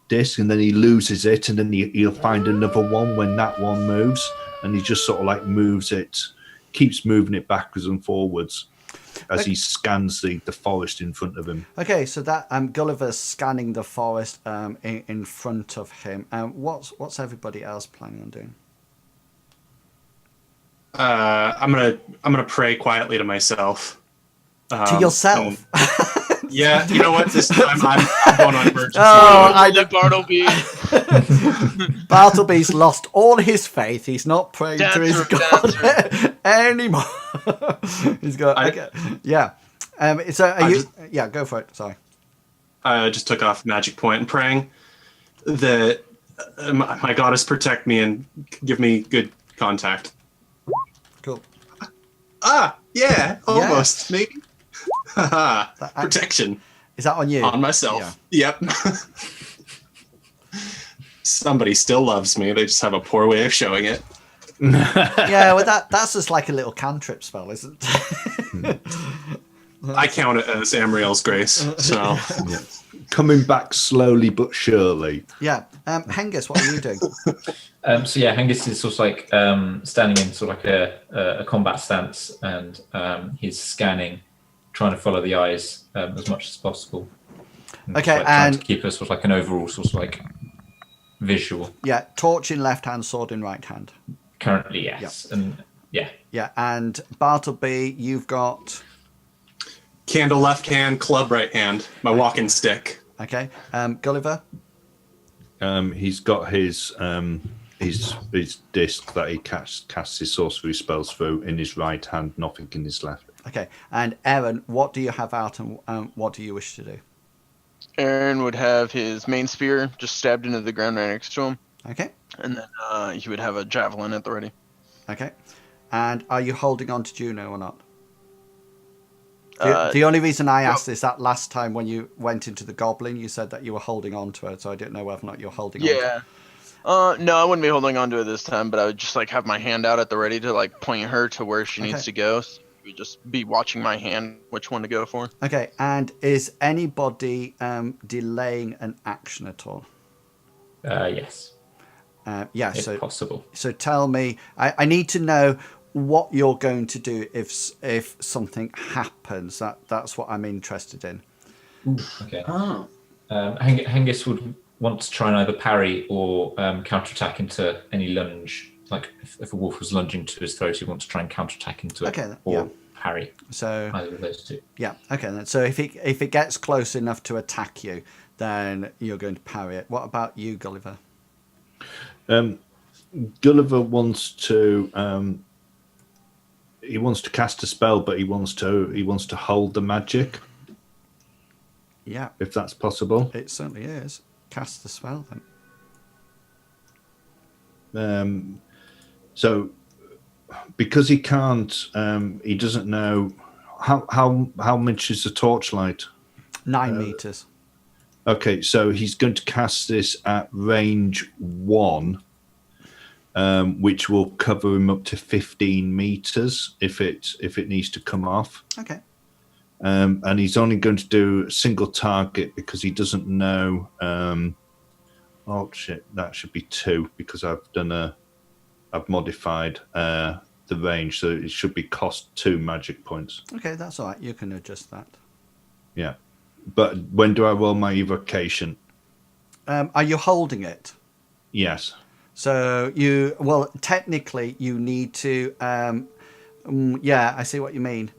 disc, and then he loses it, and then he'll find another one when that one moves, and he just sort of like moves it, keeps moving it backwards and forwards as he scans the forest in front of him. Okay, so that Gulliver's scanning the forest in front of him. What's everybody else planning on doing? I'm gonna pray quietly to myself. To yourself. Yeah, you know what? This time I'm going on emergency. I Holy Bartleby. Bartleby's lost all his faith. He's not praying to his Dancer. God anymore. He's got okay. Yeah. So are you? Yeah, go for it. Sorry. I just took off magic point and praying that my goddess protect me and give me good contact. Cool. Yeah, almost maybe. Protection. Is that on you? On myself. Yeah. Yep. Somebody still loves me. They just have a poor way of showing it. Yeah, well, that's just like a little cantrip spell, isn't it? I count it as Amriel's grace. So coming back slowly but surely. Yeah. Hengist, what are you doing? Hengist is sort of like standing in sort of like a combat stance, and he's scanning, trying to follow the eyes as much as possible. Okay, trying to keep us sort of like an overall sort of like visual. Yeah, torch in left hand, sword in right hand. Currently, yes, and yeah. Yeah, and Bartleby, you've got candle left hand, club right hand. My walking stick. Okay, Gulliver. He's got his disc that he casts his sorcery spells through in his right hand, nothing in his left. Okay, and Aaron, what do you have out, and what do you wish to do? Aaron would have his main spear just stabbed into the ground right next to him. Okay. And then he would have a javelin at the ready. Okay. And are you holding on to Juno or not? The only reason I asked is that last time when you went into the goblin, you said that you were holding on to her, so I didn't know whether or not you're holding on to her. No, I wouldn't be holding on to it this time, but I would just like have my hand out at the ready to like point her to where she needs to go. So you would just be watching my hand, which one to go for. Okay, and is anybody delaying an action at all? Yes. If possible. So tell me, I need to know what you're going to do if something happens. That's what I'm interested in. Okay. Hengist would want to try and either parry or counterattack into any lunge. Like if a wolf was lunging to his throat, he wants to try and counterattack into it or parry. So either of those two. Yeah. Okay. Then. So if it gets close enough to attack you, then you're going to parry it. What about you, Gulliver? Gulliver wants to cast a spell, but he wants to hold the magic. Yeah, if that's possible. It certainly is. Cast the spell then. So because he can't, he doesn't know how much is the torchlight. 9 meters. Okay, so he's going to cast this at range 1, which will cover him up to 15 meters if it needs to come off. Okay. And he's only going to do a single target because he doesn't know. Oh shit! That should be 2 because I've modified the range, so it should be cost 2 magic points. Okay, that's all right. You can adjust that. Yeah. But when do I roll my evocation? Are you holding it? Yes. So technically you need to. I see what you mean.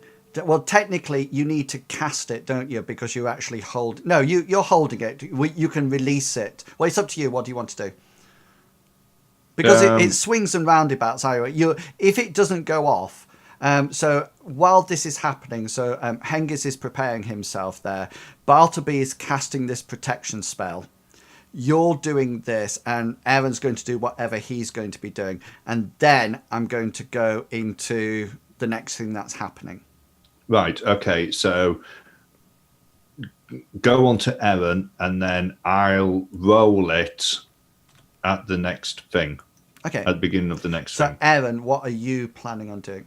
Well, technically you need to cast it, don't you? Because you actually hold. No, you're holding it. You can release it. Well, it's up to you. What do you want to do? Because it swings and roundabouts. If it doesn't go off. So while this is happening, Hengist is preparing himself there. Bartleby is casting this protection spell. You're doing this, and Aaron's going to do whatever he's going to be doing. And then I'm going to go into the next thing that's happening. Right, okay. So go on to Aaron, and then I'll roll it at the next thing. Okay. At the beginning of the next thing. So Aaron, what are you planning on doing?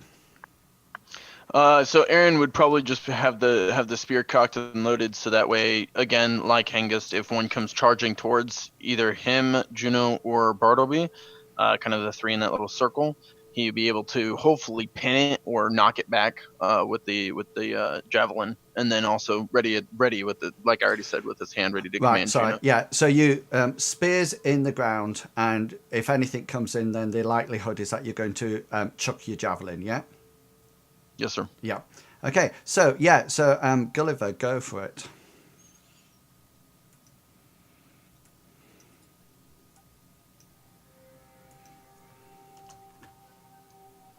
So Aaron would probably just have the spear cocked and loaded, so that way, again, like Hengist, if one comes charging towards either him, Juno, or Bartleby, kind of the 3 in that little circle, he'd be able to hopefully pin it or knock it back with the javelin, and then also ready with the, like I already said, with his hand ready to command. Juno. Yeah. So you spears in the ground, and if anything comes in, then the likelihood is that you're going to chuck your javelin. Yeah. Yes, sir. Yeah. Okay, so yeah, so Gulliver, go for it.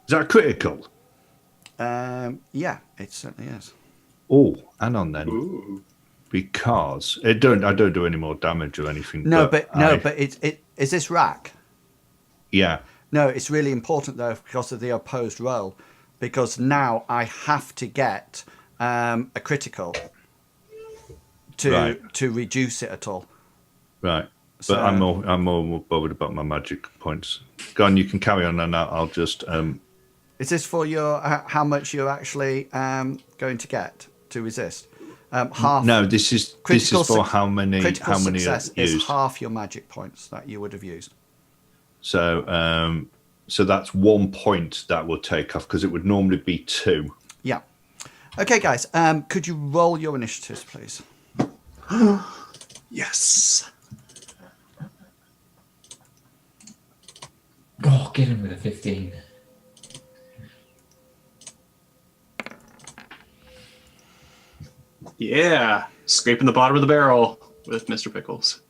Is that critical? Yeah, it certainly is. Oh, hang on then. Ooh. Because I don't do any more damage or anything. No, but it is this rack? yeah. No, it's really important though because of the opposed roll, because now I have to get a critical to reduce it at all. Right. But So- I'm more bothered about my magic points. Go on, you can carry on, and I'll just. Is this for your how much you're actually going to get to resist? Half. No, this is for how many success are is used. half your magic points that you would have used. So so that's 1 point that will take off because it would normally be 2. Yeah. Okay, guys. Could you roll your initiatives, please? Yes. Oh, get him with a 15. Yeah. Scraping the bottom of the barrel with Mr. Pickles.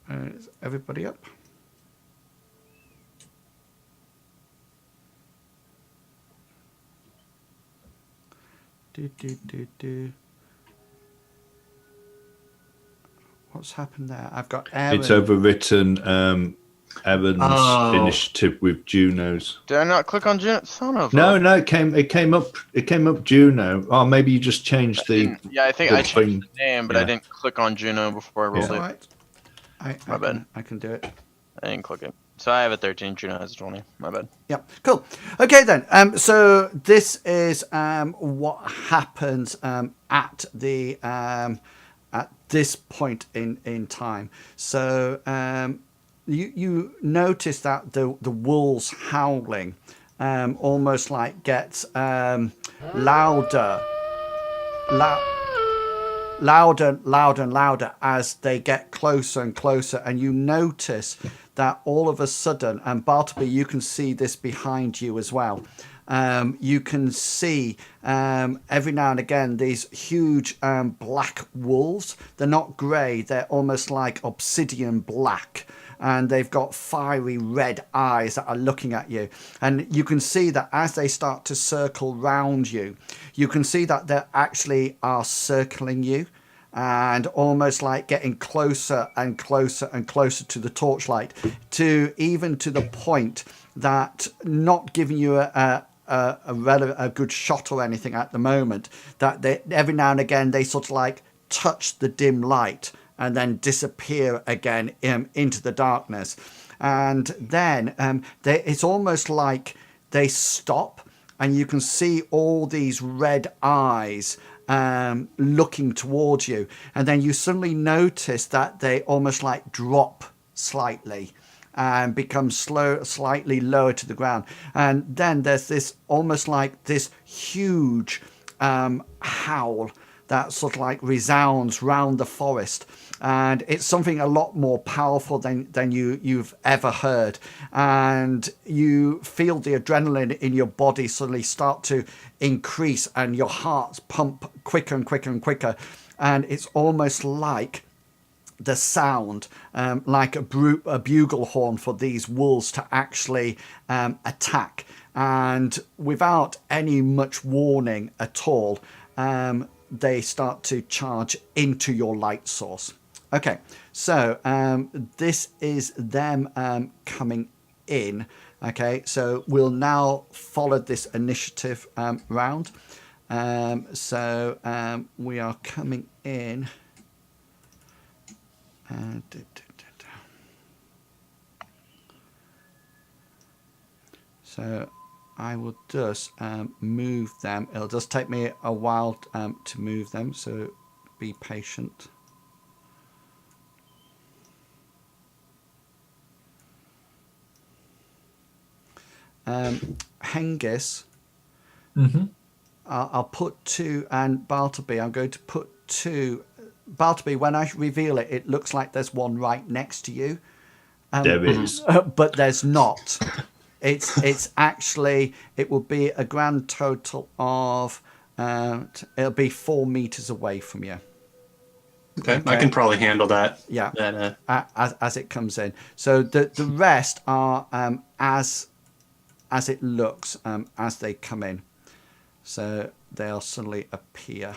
Is everybody up? Do. What's happened there? I've got Aaron. It's overwritten Evan's initiative with Juno's. Did I not click on Juno? Son of No, a... no, it came up Juno. Oh, maybe you just changed the. Yeah, I think the I changed thing. the name, but Yeah. I didn't click on Juno before I rolled It's it. all right. My bad. I can do it. I didn't click it. So I have a 13, Juno has a 20. My bad. Yep, cool. Okay then. So this is what happens at the at this point in time. So you notice that the wolves howling almost like gets louder and louder as they get closer and closer, and you notice that all of a sudden, and Bartleby, you can see this behind you as well. You can see every now and again these huge black wolves. They're not grey, they're almost like obsidian black, and they've got fiery red eyes that are looking at you. And you can see that as they start to circle round you, you can see that they actually are circling you and almost like getting closer and closer and closer to the torchlight, to the point that not giving you a good shot or anything at the moment, that they every now and again they sort of like touch the dim light and then disappear again into the darkness. And then it's almost like they stop, and you can see all these red eyes looking towards you. And then you suddenly notice that they almost like drop slightly and become slightly lower to the ground. And then there's this almost like this huge howl that sort of like resounds round the forest, and it's something a lot more powerful than you've ever heard. And you feel the adrenaline in your body suddenly start to increase, and your hearts pump quicker and quicker and quicker, and it's almost like the sound like a bugle horn for these wolves to actually attack, and without any much warning at all, they start to charge into your light source. Okay, so this is them coming in. Okay, so we'll now follow this initiative round. So we are coming in. So I will just move them. It'll just take me a while to move them, so be patient. Hengist, I'll put 2, and Bartleby, I'm going to put 2. Bartleby, when I reveal it, it looks like there's one right next to you. There is. But there's not. it's actually, it will be a grand total of, it'll be 4 meters away from you. Okay, I can probably handle that. Yeah, That, as it comes in. So the rest are as it looks as they come in. So they'll suddenly appear.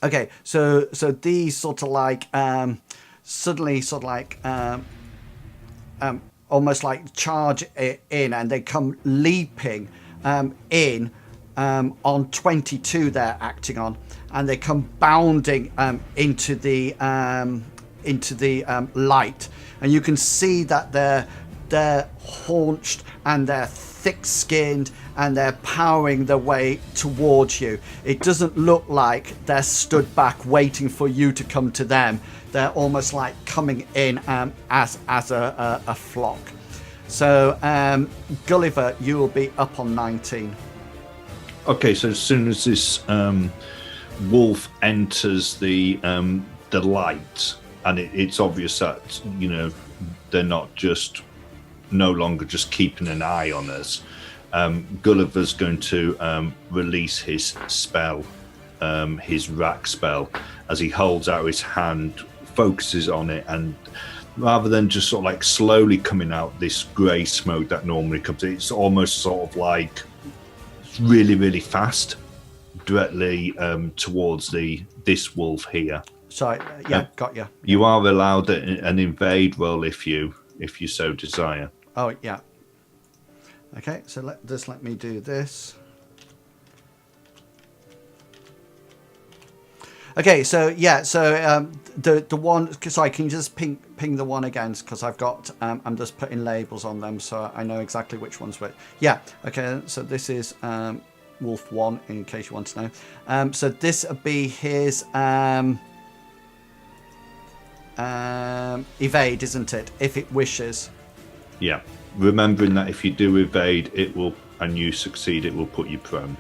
Okay, so these sort of like suddenly sort of like almost like charge in, and they come leaping in on 22 they're acting on, and they come bounding into the light, and you can see that they're haunched and they're thick-skinned and they're powering their way towards you. It doesn't look like they're stood back waiting for you to come to them. They're almost like coming in as a flock. So Gulliver, you will be up on 19. Okay, so as soon as this wolf enters the light, and it's obvious that, you know, they're not just no longer just keeping an eye on us. Gulliver's going to release his spell, his rack spell, as he holds out his hand, focuses on it, and rather than just sort of like slowly coming out this grey smoke that normally comes, it's almost sort of like really, really fast, directly towards this wolf here. Sorry, yeah, got you. You are allowed an invade roll if you so desire. Oh, yeah. Okay, so let me do this. Okay, so yeah, so the one, sorry, can you just ping the one again, because I've got I'm just putting labels on them so I know exactly which one's which. Yeah, okay, so this is Wolf 1 in case you want to know. So this would be his evade, isn't it? If it wishes. Yeah, remembering that if you do evade, it will, and you succeed, it will put you prone.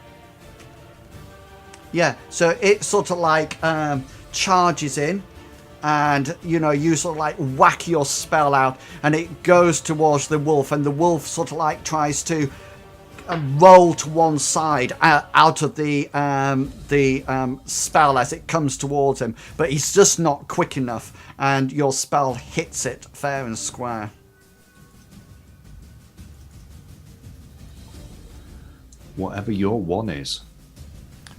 Yeah, so it sort of like charges in, and you know, you sort of like whack your spell out, and it goes towards the wolf, and the wolf sort of like tries to roll to one side out of the spell as it comes towards him, but he's just not quick enough, and your spell hits it fair and square. Whatever your one is.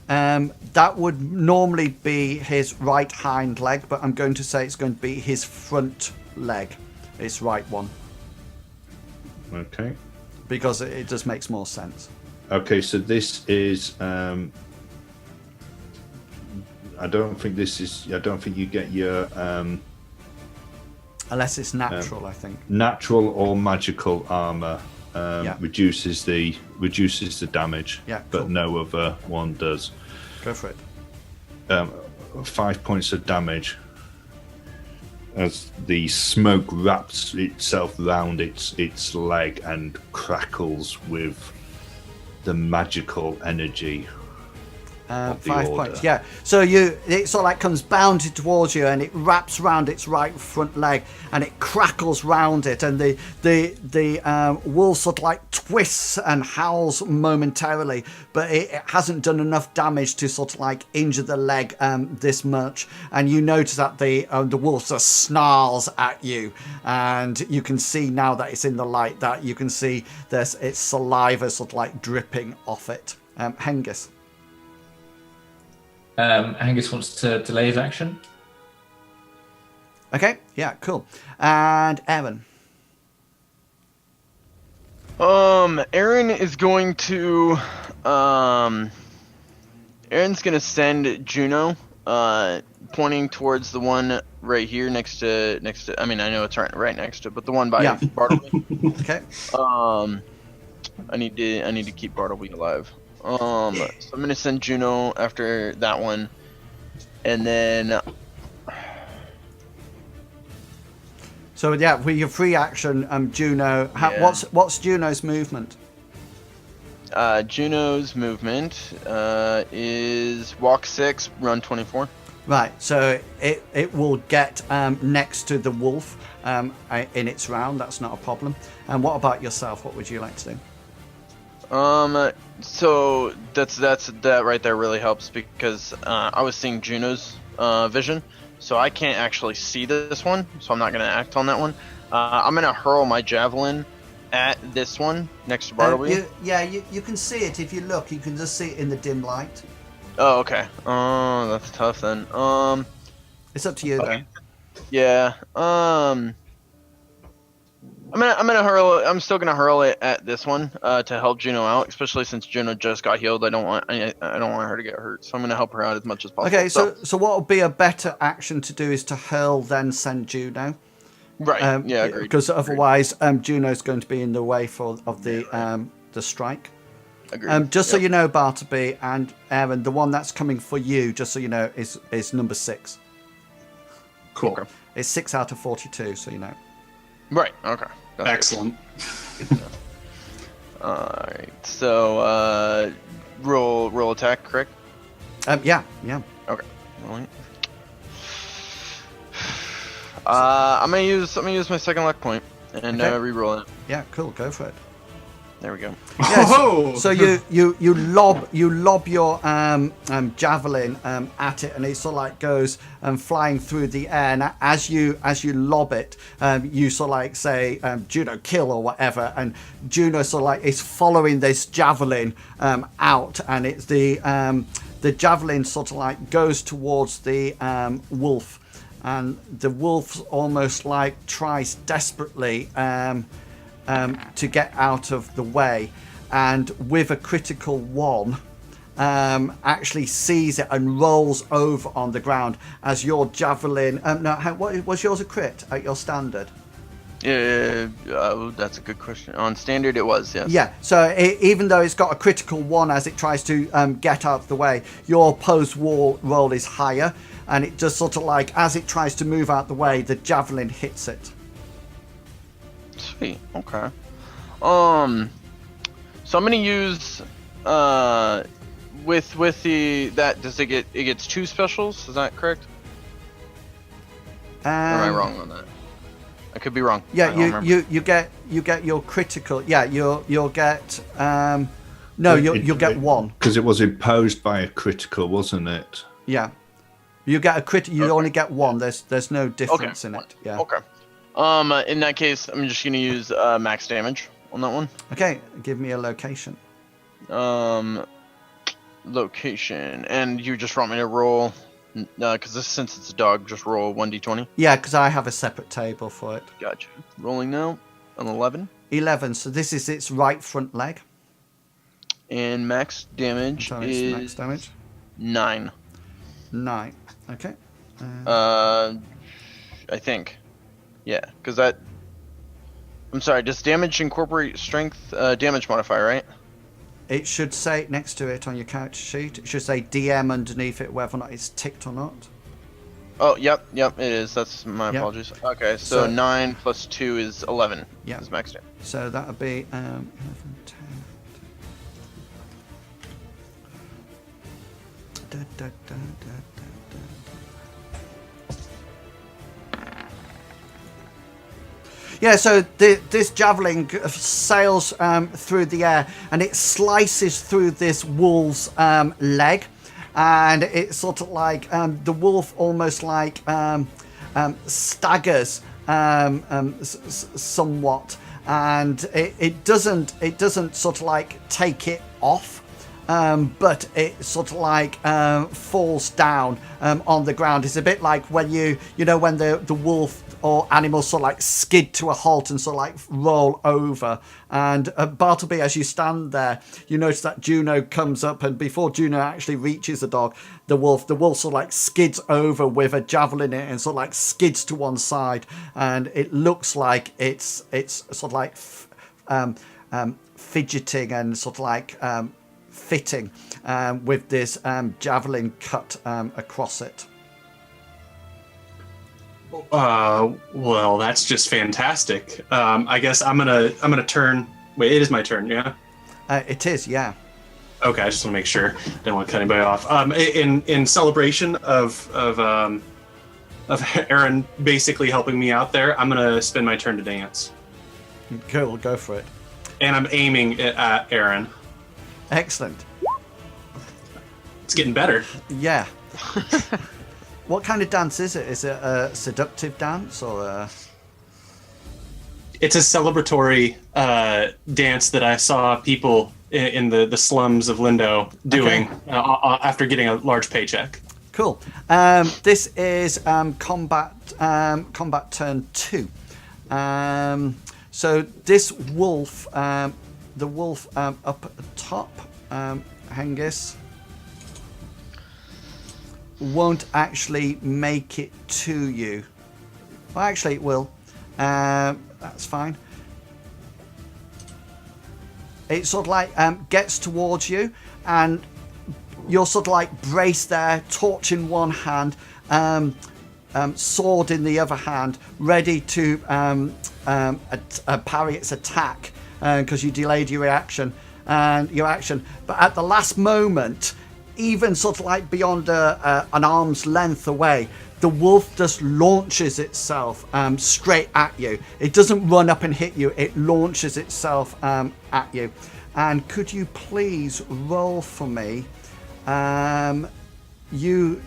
That would normally be his right hind leg, but I'm going to say it's going to be his front leg, his right one. Okay. Because it just makes more sense. Okay, so this is. I don't think you get your. Unless it's natural, I think. Natural or magical armor Yeah. reduces the damage. Yeah, but cool. no other one does. Go for it. 5 points of damage as the smoke wraps itself round its leg and crackles with the magical energy. 5 order. points, yeah. So it sort of like comes bounding towards you, and it wraps round its right front leg, and it crackles round it, and the wolf sort of like twists and howls momentarily, but it hasn't done enough damage to sort of like injure the leg this much. And you notice that the wolf just snarls at you, and you can see now that it's in the light that you can see there's its saliva sort of like dripping off it. Hengist. Hengist wants to delay his action. Okay, yeah, cool. And Aaron. Aaron is going to Aaron's gonna send Juno pointing towards the one right here next to I mean, I know it's right next to, but the one by Bartleby. Okay. I need to keep Bartleby alive. So I'm gonna send Juno after that one, and then. So yeah, with your free action, Juno. Yeah. What's Juno's movement? Juno's movement is walk 6, run 24. Right, so it will get next to the wolf in its round. That's not a problem. And what about yourself? What would you like to do? So that right there really helps because I was seeing Juno's vision, so I can't actually see this one, so I'm not going to act on that one. I'm going to hurl my javelin at this one next to Bartleby. You can see it if you look. You can just see it in the dim light. Oh, okay. Oh, that's tough then. It's up to you though. Yeah. I'm gonna hurl it. I'm still gonna hurl it at this one to help Juno out, especially since Juno just got healed. I don't want her to get hurt, so I'm gonna help her out as much as possible. Okay, so what would be a better action to do is to hurl, then send Juno. Right. Yeah, agreed. Because otherwise, Juno's going to be in the way of the strike. Agreed. Just so you know, Bartleby and Aaron, the one that's coming for you, just so you know, is number 6. Cool. Okay. It's 6 out of 42, so you know. Right. Okay. That's Excellent. All right. So roll attack, correct? Yeah. Okay. Rolling. I'm gonna use my second luck point and re-roll it. Yeah, cool. Go for it. There we go. Yeah, so you lob your javelin at it, and it sort of like goes flying through the air. And as you lob it, you sort of like say Juno kill or whatever, and Juno sort of like is following this javelin out, and it's the javelin sort of like goes towards the wolf, and the wolf almost like tries desperately to get out of the way, and with a critical 1 actually sees it and rolls over on the ground as your javelin what was yours a crit at your standard? Yeah, that's a good question. On standard it was, yes. Yeah, so even though it's got a critical 1 as it tries to get out of the way, your post-war roll is higher, and it just sort of like, as it tries to move out the way, the javelin hits it. Sweet. Okay. So I'm gonna use with does it gets 2 specials? Is that correct? Or am I wrong on that? I could be wrong. Yeah, you get your critical. Yeah, you'll get you'll get 1 because it was imposed by a critical, wasn't it? Yeah, you get a crit. You only get 1. There's no difference in it. Yeah. Okay. In that case, I'm just gonna use max damage on that one. Okay, give me a location. Location, and you just want me to roll, because since it's a dog, just roll 1d20. Yeah, because I have a separate table for it. Gotcha. Rolling now, an 11. 11. So this is its right front leg. And max damage is max damage. 9. 9. Okay. I think. Yeah, because that... I'm sorry, does damage incorporate strength damage modifier, right? It should say next to it on your character sheet. It should say DM underneath it, whether or not it's ticked or not. Oh, yep, it is. That's my apologies. Okay, so 9 plus 2 is 11. Yeah. Is max damage. So that would be 11, 10. Yeah, so this javelin sails through the air, and it slices through this wolf's leg, and it's sort of like the wolf almost like staggers somewhat, and it doesn't sort of like take it off. But it sort of like falls down on the ground. It's a bit like when you know when the wolf or animals sort of like skid to a halt and sort of like roll over. And Bartleby, as you stand there, you notice that Juno comes up, and before Juno actually reaches the dog, the wolf sort of like skids over with a javelin in it and sort of like skids to one side, and it looks like it's sort of like fidgeting and sort of like fitting with this javelin cut across it. Well, that's just fantastic. I guess I'm gonna turn. Wait, it is my turn, yeah. It is, yeah. Okay, I just want to make sure. Didn't want to cut anybody off. In celebration of Aaron basically helping me out there, I'm gonna spend my turn to dance, Cool, go for it. and I'm aiming it at Aaron. Excellent. It's getting better. Yeah. What kind of dance is it? Is it a seductive dance or a... It's a celebratory dance that I saw people in the slums of Lindo doing after getting a large paycheck. Cool. This is combat turn 2. So this wolf, the wolf up at the top, Hengist, won't actually make it to you. Well, actually it will. That's fine. It sort of like gets towards you, and you're sort of like braced there, torch in one hand, sword in the other hand, ready to parry its attack because you delayed your reaction and your action. But at the last moment, even sort of like beyond an arm's length away, the wolf just launches itself straight at you. It doesn't run up and hit you. It launches itself at you. And could you please roll for me? You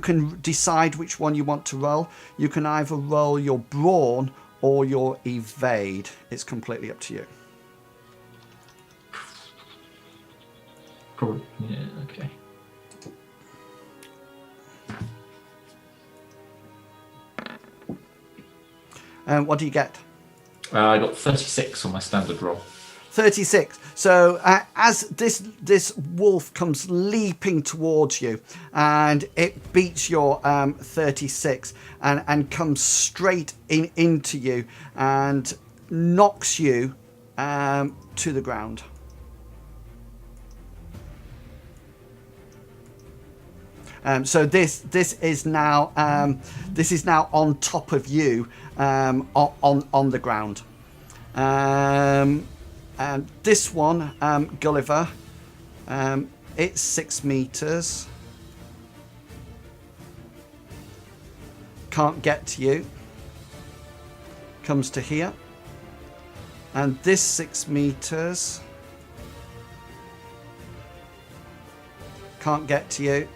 can decide which one you want to roll. You can either roll your brawn or your evade. It's completely up to you. Probably, yeah, okay. What do you get? I got 36 on my standard roll. 36. So as this wolf comes leaping towards you, and it beats your 36 and comes straight into you and knocks you to the ground. So this is now on top of you on the ground. And this one, Gulliver, it's 6 meters. Can't get to you. Comes to here. And this 6 meters. Can't get to you.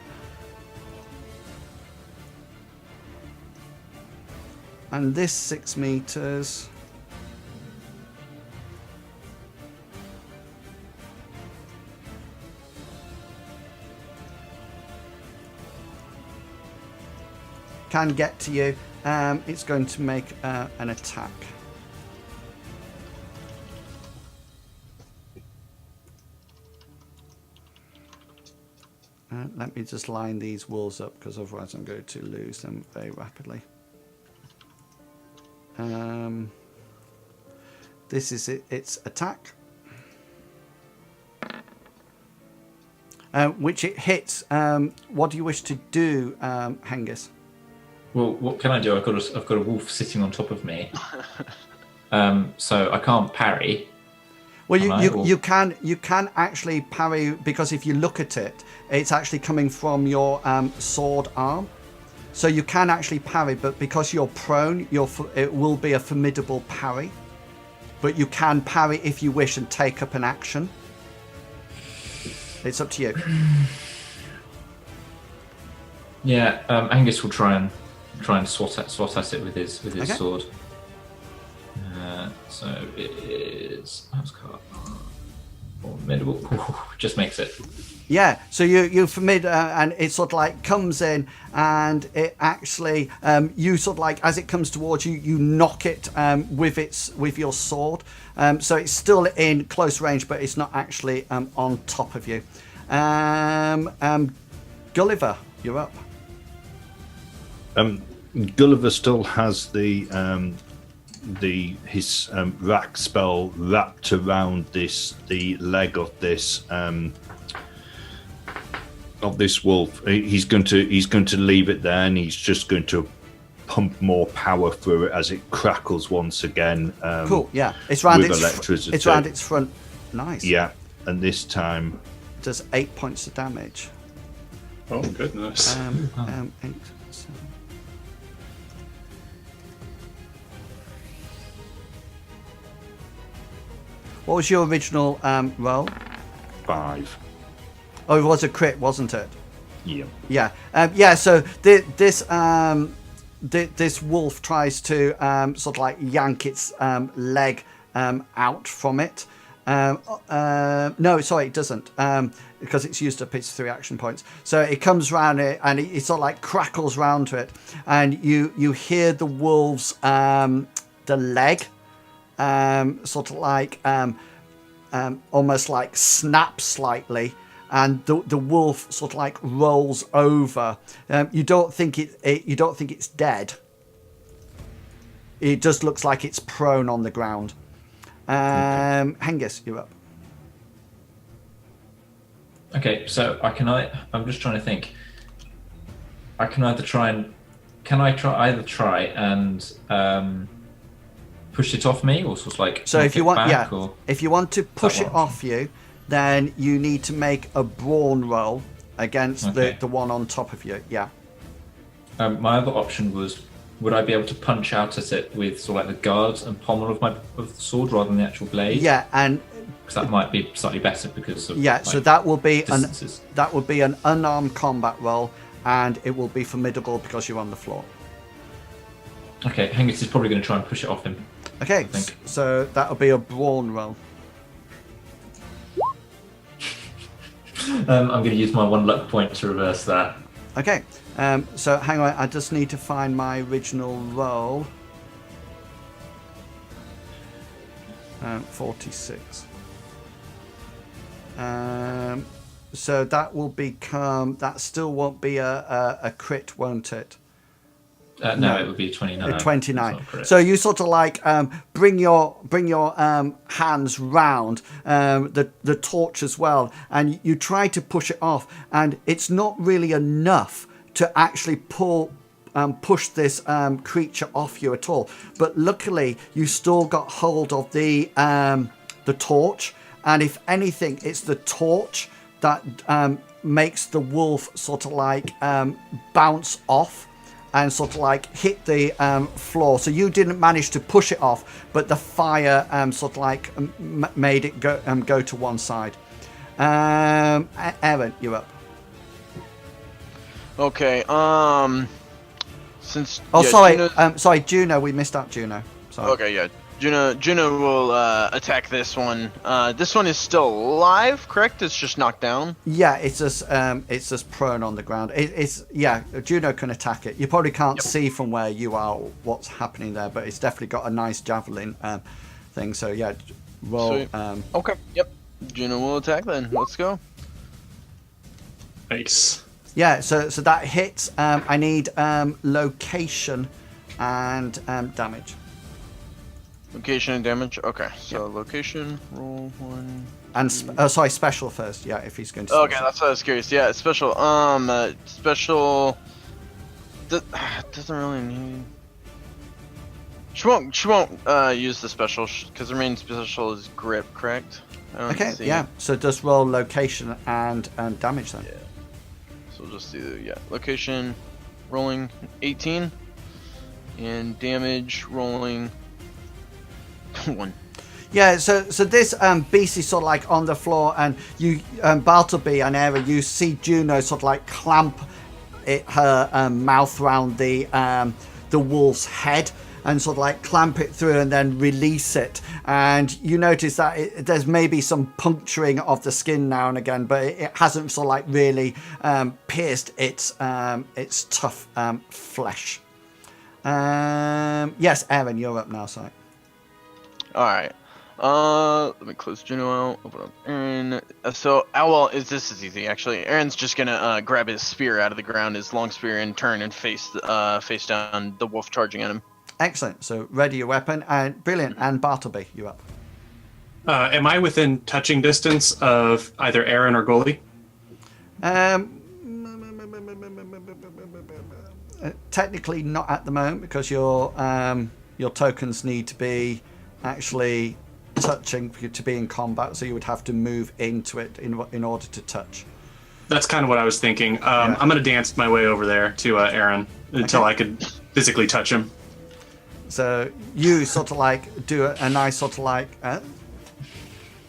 And this 6 meters. Can get to you. It's going to make an attack. Let me just line these walls up, because otherwise I'm going to lose them very rapidly. This is its attack, which it hits. What do you wish to do, Hengist? Well, what can I do? I've got a wolf sitting on top of me, so I can't parry. Well, you can actually parry, because if you look at it, it's actually coming from your sword arm. So you can actually parry, but because you're prone, it will be a formidable parry. But you can parry if you wish and take up an action. It's up to you. Yeah, Angus will try and swat at it with his okay. Sword. So it is formidable. Just makes it. Yeah, so you formidable, and it sort of like comes in, and it actually you sort of like, as it comes towards you, you knock it with your sword. So it's still in close range, but it's not actually on top of you. Gulliver, you're up. Gulliver still has his rack spell wrapped around the leg of this wolf. He's going to leave it there, and he's just going to pump more power through it as it crackles once again. Cool. Yeah, it's round its it's round its front. Nice. Yeah, and this time does 8 points of damage. Oh goodness. 8, 7. What was your original roll? 5. Oh, it was a crit, wasn't it? Yeah. Yeah. Yeah. So this wolf tries to sort of like yank its leg out from it. No, sorry, it doesn't, because it's used up its 3 action points. So it comes round it, and it sort of like crackles round to it, and you hear the wolf's the leg sort of like almost like snap slightly, and the wolf sort of like rolls over. You don't think it's dead. It just looks like it's prone on the ground. Hengist, you're up. Okay, so I'm just trying to think. I can either try and push it off me, or sort of like. So if you want, back, or... if you want to push it off you, then you need to make a brawn roll against the one on top of you. Yeah. My other option was, would I be able to punch out at it with sort of like the guard and pommel of the sword rather than the actual blade? Yeah, and because that might be slightly better because of so that will be distances. an unarmed combat roll, and it will be formidable because you're on the floor. Okay, Hengist is probably going to try and push it off him. Okay, so that'll be a brawn roll. I'm going to use my 1 luck point to reverse that. Okay, so hang on, I just need to find my original roll. 46. So that will become. That still won't be a crit, won't it? No, it would be 29. 29. So you sort of like bring your hands round the torch as well, and you try to push it off, and it's not really enough to actually push this creature off you at all. But luckily, you still got hold of the torch, and if anything, it's the torch that makes the wolf sort of like bounce off and sort of like hit the floor. So you didn't manage to push it off, but the fire sort of like made it go to one side. Aaron, you're up. Okay. Since sorry, Juno. We missed out Juno. Sorry. Okay, yeah. Juno will attack this one. This one is still alive, correct? It's just knocked down. Yeah, it's just prone on the ground. Juno can attack it. You probably can't see from where you are what's happening there, but it's definitely got a nice javelin thing. So yeah, roll. Okay. Yep. Juno will attack then. Let's go. Nice. Yeah. So that hits. I need location and damage. Location and damage. Okay, so location, roll 1. And special first. Yeah, if he's going to. Okay, that's what I was curious. Yeah, special. Special. Doesn't really need. She won't use the special because her main special is grip, correct? Okay. Yeah. So just roll location and damage then. Yeah. So we'll just do location, rolling 18, and damage rolling. 1. Yeah, so this beast is sort of like on the floor, and you, Bartleby and Era, you see Juno sort of like clamp her mouth around the wolf's head and sort of like clamp it through and then release it. And you notice that there's maybe some puncturing of the skin now and again, but it hasn't sort of like really pierced its tough flesh. Yes, Aaron, you're up now, sorry. Alright. Let me close Juno out. Open up Aaron. This is easy actually. Aaron's just gonna grab his spear out of the ground, his long spear, and turn and face down the wolf charging at him. Excellent. So ready your weapon, and brilliant. And Bartleby, you're up. Am I within touching distance of either Aaron or Goalie? Technically not at the moment because your tokens need to be actually touching to be in combat, so you would have to move into it in order to touch. That's kind of what I was thinking. I'm going to dance my way over there to Aaron until I could physically touch him. So you sort of like do a nice sort of like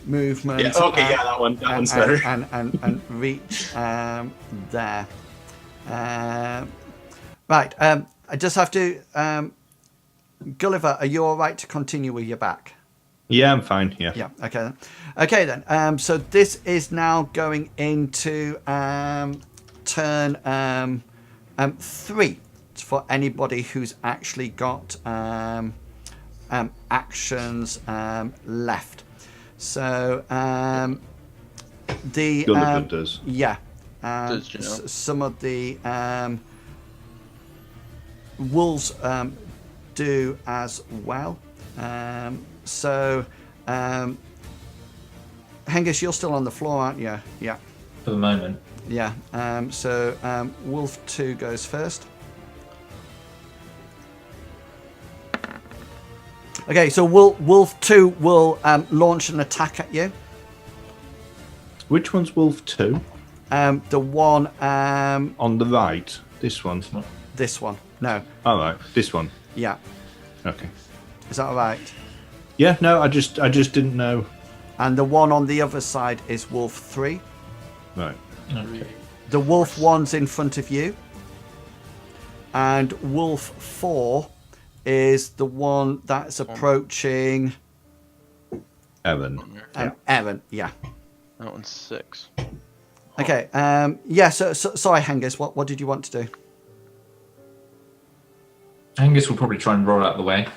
movement. Yeah. Okay. Yeah, that one's better. And reach there. Right. I just have to. Gulliver, are you all right to continue with your back? Yeah, I'm fine. Yeah. Yeah. Okay then. Okay then. So this is now going into turn 3 for anybody who's actually got actions left. So the Gulliver does. Yeah. Does, you know? Some of the wolves do as well. So, Hengist, you're still on the floor, aren't you? Yeah. For the moment. Yeah. So, Wolf 2 goes first. Okay, so Wolf 2 will launch an attack at you. Which one's Wolf 2? The one... On the right. This one. This one. No. All right. This one. Yeah. Okay. Is that all right? Yeah. No, I just didn't know. And the one on the other side is Wolf 3. Right. Okay. The Wolf 1's in front of you. And Wolf 4 is the one that's approaching Evan. Aaron. Yeah. That one's 6. Okay. Yeah. So sorry, Hengist. What did you want to do? Angus will probably try and roll out the way.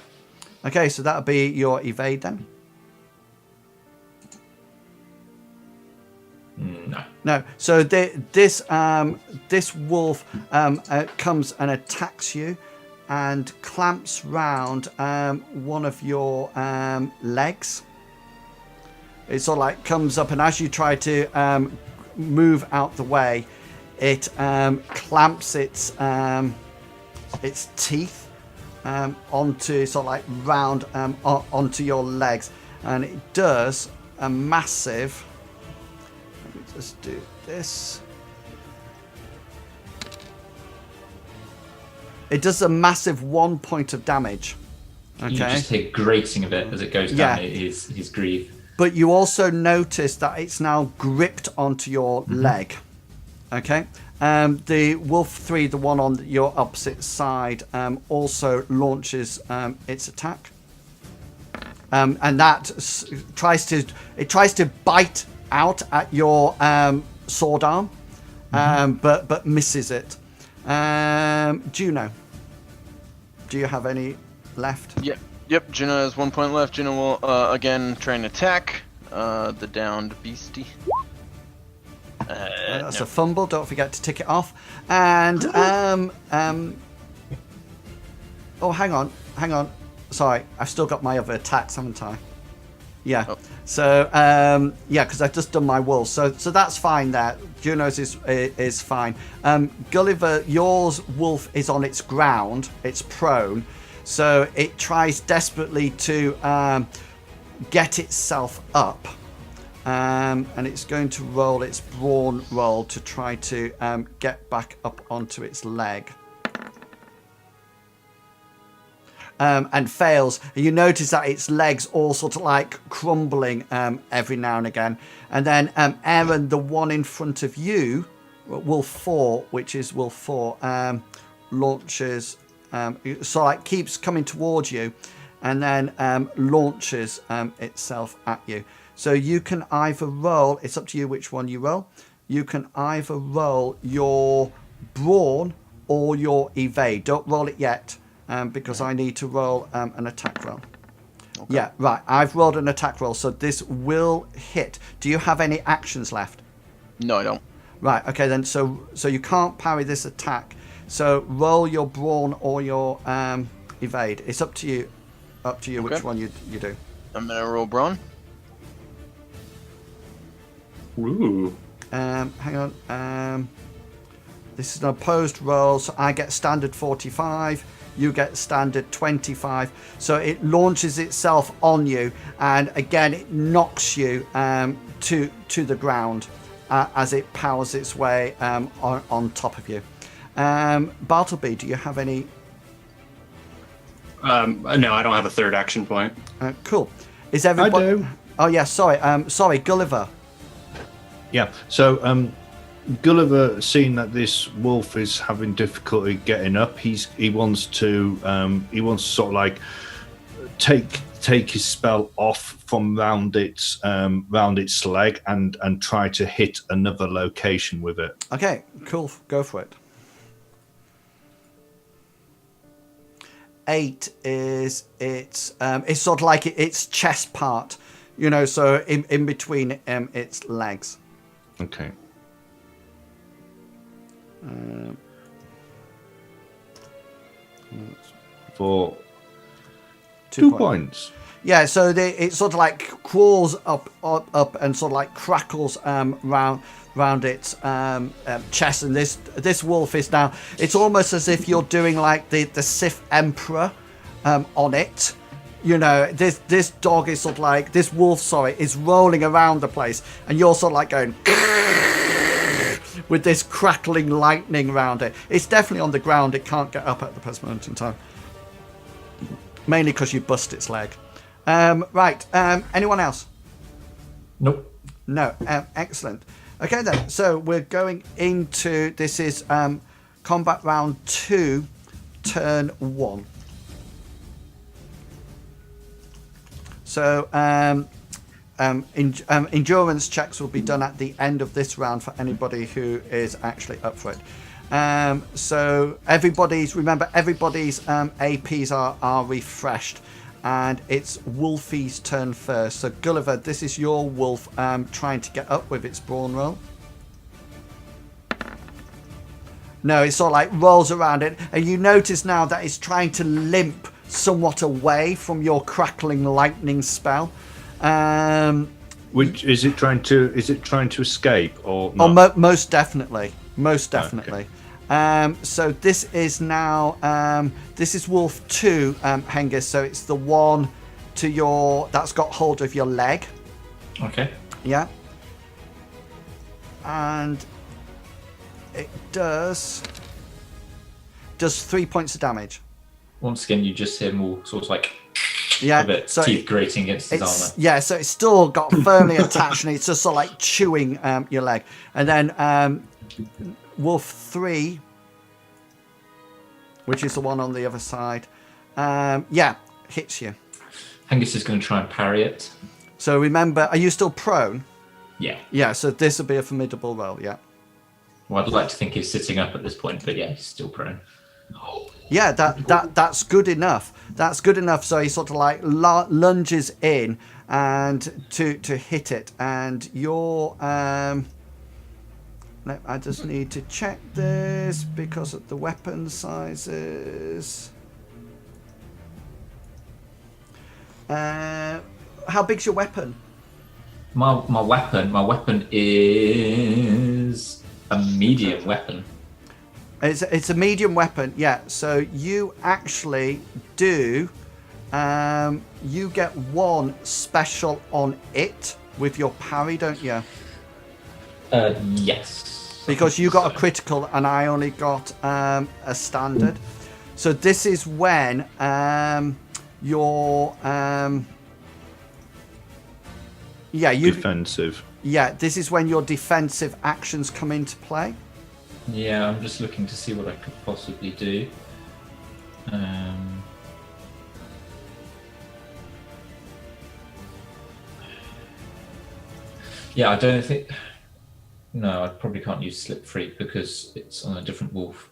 Okay. So that'll be your evade then. No. No. So this wolf comes and attacks you, and clamps round one of your legs. It sort of like comes up, and as you try to move out the way, it clamps its teeth onto sort of like round onto your legs, and it does a massive. Let me just do this. It does a massive 1 point of damage. Okay. You just hear grating of it as it goes down his greave. But you also notice that it's now gripped onto your leg. Okay. The Wolf 3, the one on your opposite side, also launches its attack. And that tries to bite out at your sword arm, but misses it. Juno, do you have any left? Yep, Juno has 1 point left. Juno will again try and attack the downed beastie. That's a fumble. Don't forget to tick it off. And oh, hang on. Sorry, I've still got my other attacks, haven't I? Yeah. Oh. So yeah, because I've just done my wolf. So that's fine. There, Juno's is fine. Gulliver, yours wolf is on its ground. It's prone. So it tries desperately to get itself up, and it's going to roll its brawn roll to try to get back up onto its leg. And fails. You notice that its legs all sort of like crumbling every now and again. And then Aaron, the one in front of you, Wolf 4, which is Wolf 4, launches... so like keeps coming towards you, and then launches itself at you. So you can either roll, it's up to you which one you roll. You can either roll your brawn or your evade. Don't roll it yet, because I need to roll an attack roll. Okay. Yeah, right. I've rolled an attack roll, so this will hit. Do you have any actions left? No, I don't. Right. Okay, then. So you can't parry this attack. So roll your brawn or your evade. It's up to you. Up to you which one you do. I'm gonna roll brawn. Ooh. Hang on. This is an opposed roll, so I get standard 45. you get standard 25. So it launches itself on you, and again it knocks you to the ground as it powers its way on top of you. Bartleby, do you have any? No, I don't have a third action point. Cool. Is everybody? I do. Oh yeah, sorry, Gulliver. Yeah. So Gulliver, seeing that this wolf is having difficulty getting up, he wants to sort of like take his spell off from round its leg and try to hit another location with it. Okay, cool. Go for it. 8 is it's sort of like its chest part, so in between its legs. Okay. For 2 points. Yeah, so it sort of like crawls up and sort of like crackles round its chest, and this wolf is now, it's almost as if you're doing like the Sith Emperor on it. This dog is sort of like, this wolf, is rolling around the place, and you're sort of like going with this crackling lightning around it. It's definitely on the ground. It can't get up at the present moment in time, mainly because you bust its leg. Right. Anyone else? Nope. No. Excellent. Okay then. So we're going into, this is combat round 2, turn 1. So endurance checks will be done at the end of this round for anybody who is actually up for it. So everybody's APs are refreshed. And it's Wolfie's turn first. So Gulliver, this is your wolf trying to get up with its brawn roll. No, it sort of like rolls around it, and you notice now that it's trying to limp somewhat away from your crackling lightning spell. Which is it trying to escape or not? Oh, most definitely. Okay. So this is now this is Wolf 2, Hengist. So it's the one to that's got hold of your leg. Okay. Yeah. And it does 3 points of damage. Once again, you just hear more sort of like Yeah. a bit So teeth grating against his armor. Yeah. So it's still got firmly attached, and it's just sort of like chewing your leg. And then Wolf 3, which is the one on the other side, hits you. Hengist is going to try and parry it. So remember, are you still prone? Yeah. Yeah, so this will be a formidable roll, yeah. Well, I'd like to think he's sitting up at this point, but yeah, he's still prone. Yeah, that's good enough. That's good enough. So he sort of like lunges in and to hit it, and you're I just need to check this because of the weapon sizes. How big's your weapon? My weapon is a medium weapon. It's a medium weapon, yeah. So you actually do. You get 1 special on it with your parry, don't you? Yes. Because you got a critical and I only got a standard. So this is when your defensive. Yeah, this is when your defensive actions come into play. Yeah, I'm just looking to see what I could possibly do. Yeah, I don't think... No, I probably can't use Slip Freak because it's on a different wolf.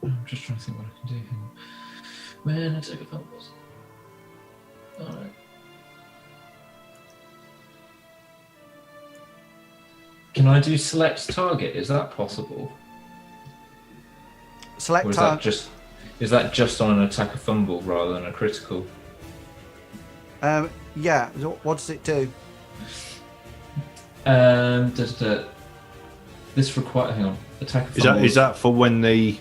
I'm just trying to think what I can do here. When I take a fumbles. Alright. Can I do select target? Is that possible? Select Or is target. that just... Is that just on an attack or fumble rather than a critical? Yeah. What does it do? This require. Hang on. Attack or Is fumble. that for when the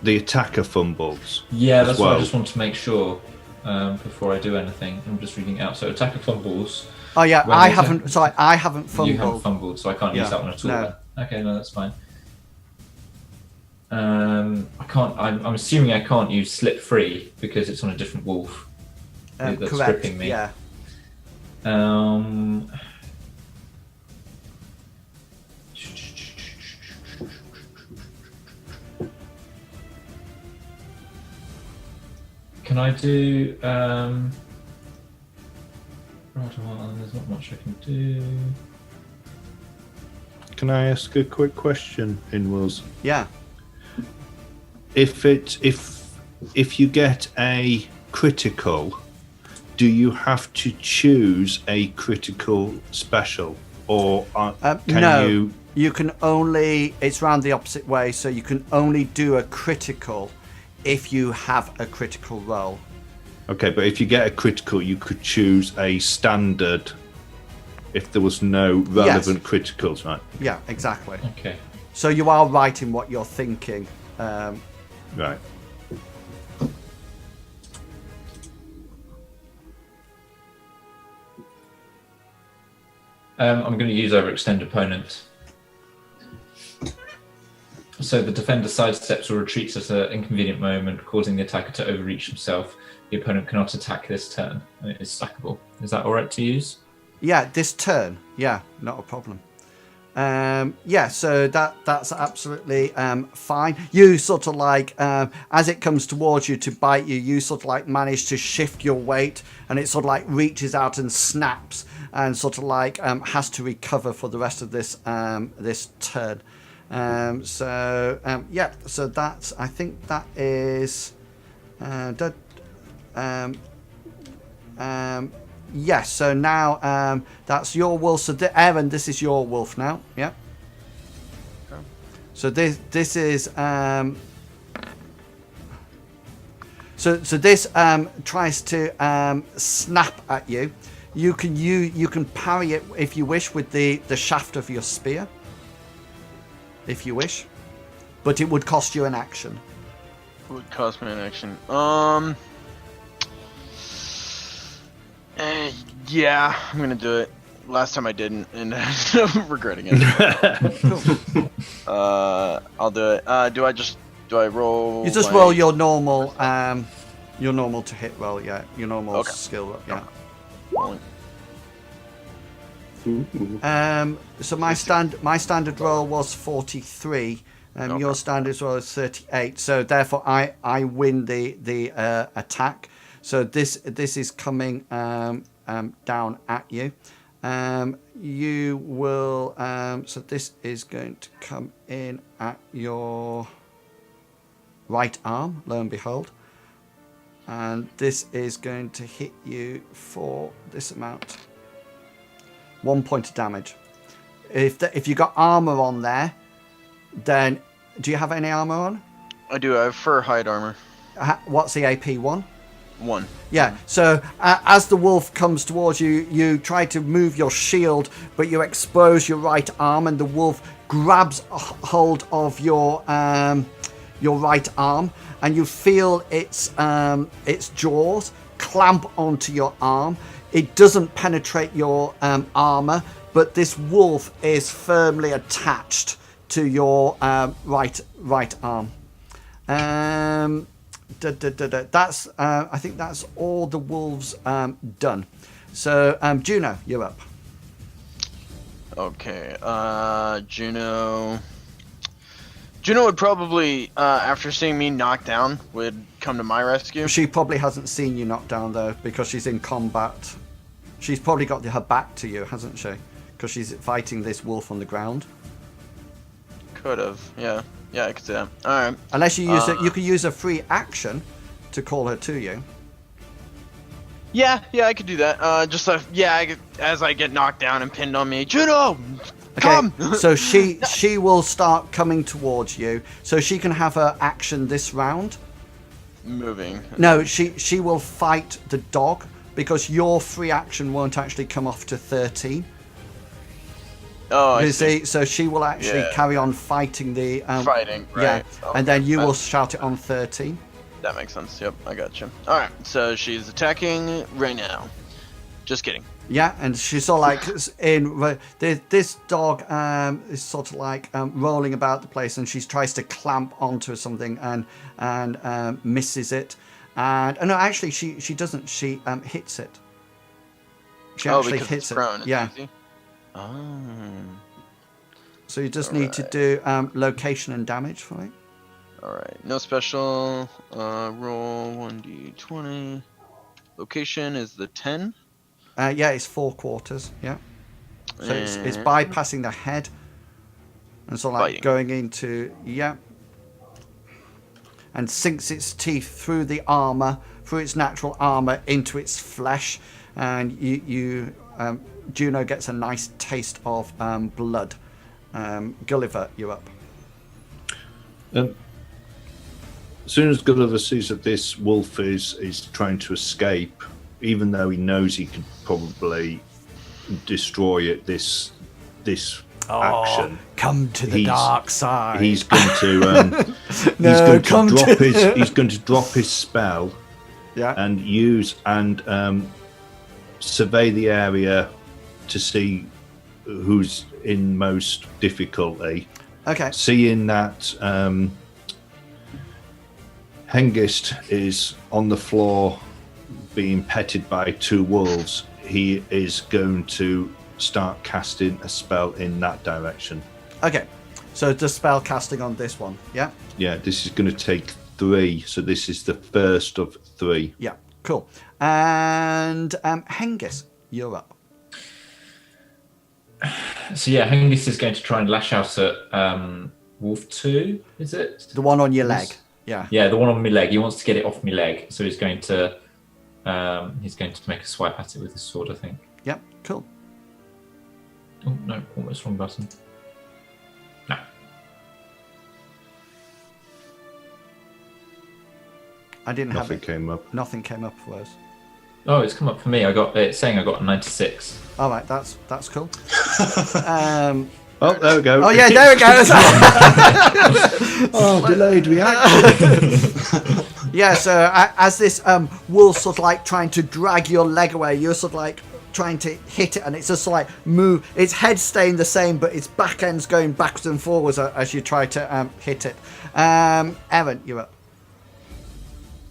attacker fumbles? Yeah, as that's well? what I just want to make sure before I do anything. I'm just reading it out. So attacker fumbles. Oh yeah, When I they haven't. Sorry, I haven't You haven't fumbled. fumbled, so I can't use Yeah, that one at all. no. Then. Okay, no, that's fine. I can't. I'm assuming I can't use slip free because it's on a different wolf. That's Correct. gripping me. Yeah. Can I do? Right, well, there's not much I can do. Can I ask a quick question, Inwills? Yeah. If you get a critical, do you have to choose a critical special, or can no. you? You can only. It's round the opposite way, so you can only do a critical if you have a critical roll. Okay, but if you get a critical, you could choose a standard. If there was no relevant criticals, right? Yeah, exactly. Okay. So you are right in what you're thinking. Right. I'm going to use overextend opponent. So the defender sidesteps or retreats at an inconvenient moment, causing the attacker to overreach himself. The opponent cannot attack this turn, and it is stackable. Is that all right to use? Yeah, this turn. Yeah, not a problem. Yeah, so that's absolutely fine. You sort of like, as it comes towards you to bite you, you sort of like manage to shift your weight, and it sort of like reaches out and snaps, and sort of like has to recover for the rest of this this turn. Yeah, so that's, I think that is. Yes, so now that's your wolf. So Aaron, this is your wolf now. Yeah. Okay. So this is so this tries to snap at you. You can parry it if you wish with the shaft of your spear, if you wish, but it would cost you an action. It would cost me an action. Yeah, I'm gonna do it. Last time I didn't, and I'm regretting it. I'll do it. Do I roll? You just roll your normal to hit roll. Yeah, your normal skill roll. Yeah. So my standard roll was 43. Your standard roll is 38. So therefore, I win the attack. So this is coming down at you. You will. So this is going to come in at your right arm. Lo and behold, and this is going to hit you for this amount. 1 point of damage. If you got armor on there, then do you have any armor on? I do. I have fur hide armor. What's the AP 1? 1. Yeah, so as the wolf comes towards you, you try to move your shield, but you expose your right arm, and the wolf grabs hold of your right arm, and you feel its jaws clamp onto your arm. It doesn't penetrate your armor, but this wolf is firmly attached to your right arm. That's I think that's all the wolves done. So Juno, you're up. Okay. Juno would probably, after seeing me knocked down, would come to my rescue. She probably hasn't seen you knocked down though, because she's in combat. She's probably got her back to you, hasn't she? Because she's fighting this wolf on the ground. Could have, yeah. Yeah, I could see that. All right. Unless you use you could use a free action to call her to you. Yeah, I could do that. As I get knocked down and pinned on me, Juno, Come! So she will start coming towards you. So she can have her action this round. Moving. No, she will fight the dog because your free action won't actually come off to 13. Oh, I You see. see, so she will actually Yeah. carry on fighting the Fighting, Yeah, right. Okay. and then you will shout it on 13. That makes sense. Yep, I got you. All right, so she's attacking right now. Just kidding. Yeah, and she's sort of like this dog is sort of like rolling about the place, and she tries to clamp onto something and misses it. And no, actually, she doesn't. She hits it. She actually because hits it's it. prone. It's Yeah. easy. Oh. So you just need to do location and damage for me. All right. No special. Roll 1d20. Location is the 10. Yeah, it's 4 quarters. Yeah. So it's And- bypassing the head and sort of like Biting. going into and sinks its teeth through the armor, through its natural armor into its flesh, and Juno gets a nice taste of blood. Gulliver, you're up. As soon as Gulliver sees that this wolf is trying to escape, even though he knows he could probably destroy it, this action, Come to the He's- dark side. he's going to No, come to- he's going to drop his spell yeah. and use and survey the area to see who's in most difficulty. Okay. Seeing that Hengist is on the floor being petted by 2 wolves, he is going to start casting a spell in that direction. Okay. So the spell casting on this one. Yeah. Yeah, this is going to take 3, so this is the first of 3. Yeah. Cool. And Hengist, you're up. So yeah, Hengist is going to try and lash out at Wolf 2, is it? The one on your leg. Yeah. Yeah, the one on my leg. He wants to get it off my leg, so he's going to make a swipe at it with his sword, I think. Yep. Cool. Oh no, almost wrong button. No. I didn't have Nothing it. came up. Nothing came up for us. Oh, it's come up for me. It's saying I got a 96. All right, that's cool. Oh, there we go. Oh yeah, there we go. Oh, delayed reaction. Yeah, so as this wolf sort of like trying to drag your leg away, you're sort of like trying to hit it, and it's just like move. Its head staying the same, but its back end's going backwards and forwards as you try to hit it. Aaron, you're up.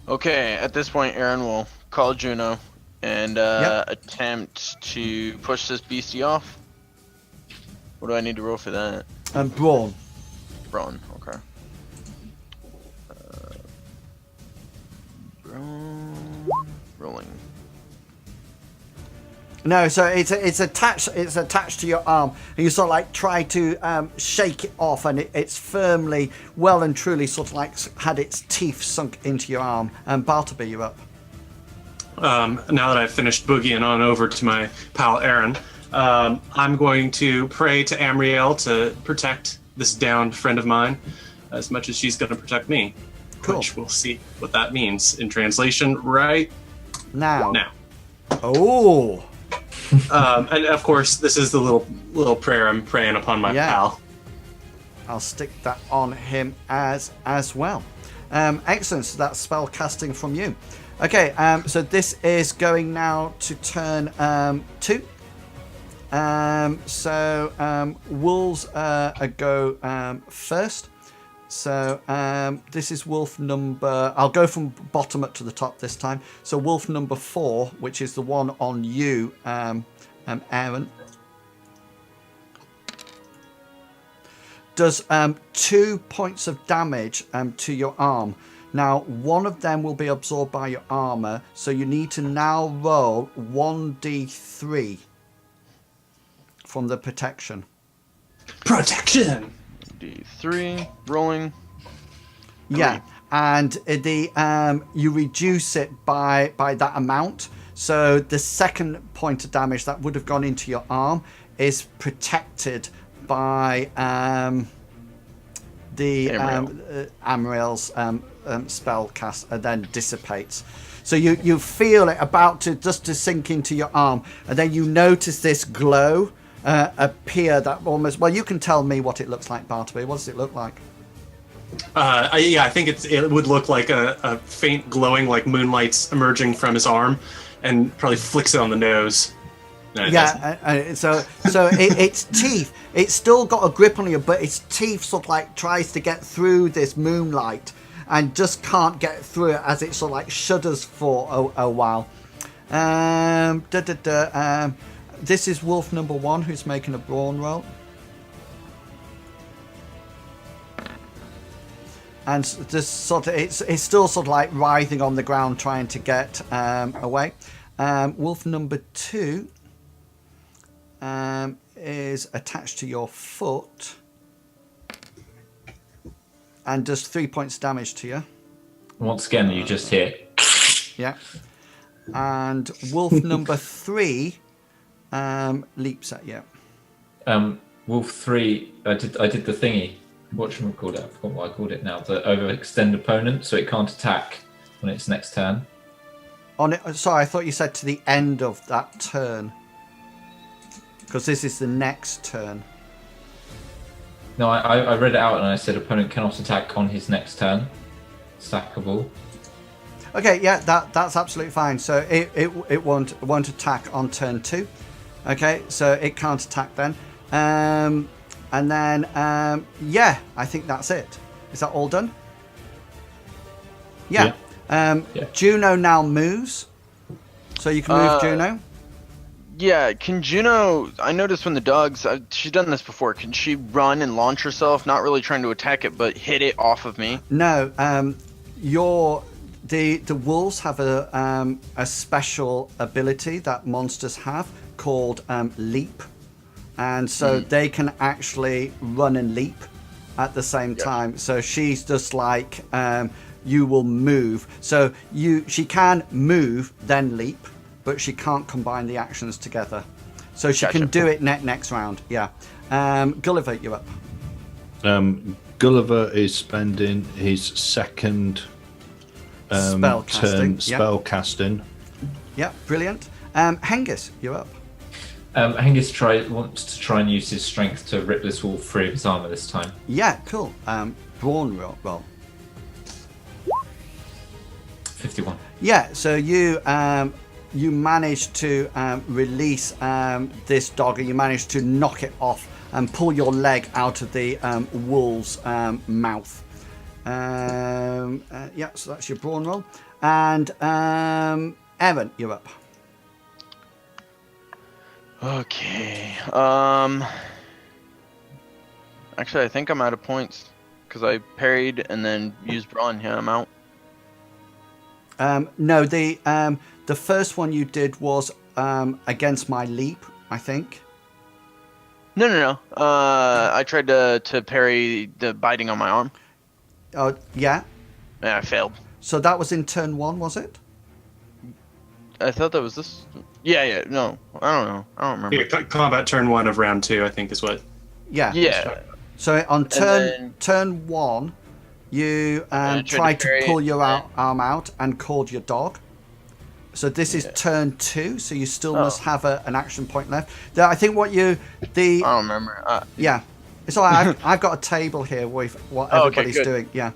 Okay, at this point, Aaron will call Juno and Yep. attempt to push this beastie off. What do I need to roll for that? Brawn. Brawn, okay. Brawn, rolling. No, so it's attached to your arm, and you sort of like try to shake it off, and it's firmly, well and truly, sort of like had its teeth sunk into your arm. And Bartleby, you're up. Now that I've finished boogieing on over to my pal Aaron, I'm going to pray to Amriel to protect this downed friend of mine as much as she's going to protect me. Cool. Which we'll see what that means in translation right Now. now. Oh. And of course, this is the little prayer I'm praying upon my Yeah. pal. I'll stick that on him as well. Excellent. So that's spell casting from you. Okay. So this is going now to turn 2. Wolves go first. So this is wolf number. I'll go from bottom up to the top this time. So wolf number 4, which is the one on you, Aaron, does 2 points of damage to your arm. Now, one of them will be absorbed by your armor, so you need to now roll 1d3 from the protection. Protection! D3, rolling. Yeah, and the you reduce it by that amount. So the second point of damage that would have gone into your arm is protected by the Amriel's spell cast, and then dissipates. So you feel it about to sink into your arm, and then you notice this glow appear that almost... Well, you can tell me what it looks like, Bartleby. What does it look like? I think it would look like a faint glowing, like moonlight's emerging from his arm, and probably flicks it on the nose. No, so its teeth, it's still got a grip on you, but its teeth sort of like tries to get through this moonlight and just can't get through it as it sort of like shudders for a while. This is wolf number 1 who's making a brawn roll. And this sort of, it's still sort of like writhing on the ground trying to get away. Wolf number 2 is attached to your foot and does 3 points damage to you. Once again, you just hit. Yeah. And wolf number 3 leaps at you. Wolf 3, I did the thingy. Whatchamacallit, I forgot what I called it now. The overextend opponent, so it can't attack on its next turn. Sorry, I thought you said to the end of that turn. Because this is the next turn. No, I read it out and I said opponent cannot attack on his next turn. Stackable. Okay, yeah, that's absolutely fine. So it won't attack on turn 2. Okay, so it can't attack then. And then, yeah, I think that's it. Is that all done? Yeah. Juno now moves. So you can move Juno. Yeah, can Juno... I noticed when the dogs... she's done this before. Can she run and launch herself? Not really trying to attack it, but hit it off of me? No. The wolves have a special ability that monsters have called leap. And so they can actually run and leap at the same time. So she's just like, you will move. So she can move, then leap, but she can't combine the actions together. So she can do it next round, yeah. Gulliver, you're up. Gulliver is spending his second spell casting. Yeah, brilliant. Hengist, you're up. Hengist wants to try and use his strength to rip this wolf free of his armor this time. Yeah, cool. Brawn roll. 51. Yeah, so you manage to release this dog, and you manage to knock it off and pull your leg out of the wolf's mouth. Yeah, so that's your brawn roll. And Evan, you're up. Okay. Actually, I think I'm out of points because I parried and then used brawn. Yeah, I'm out. No, the first one you did was against my leap, I think. No. I tried to parry the biting on my arm. Oh, yeah. Yeah, I failed. So that was in turn 1, was it? I thought that was this. Yeah. No, I don't know. I don't remember. Yeah, combat turn 1 of round 2, I think, is what. Yeah. Yeah. So on turn 1, you tried to pull your arm out and called your dog. So this is turn 2, so you still must have an action point left. I think I don't remember. Yeah. It's all right. I've got a table here with what everybody's doing. Yeah.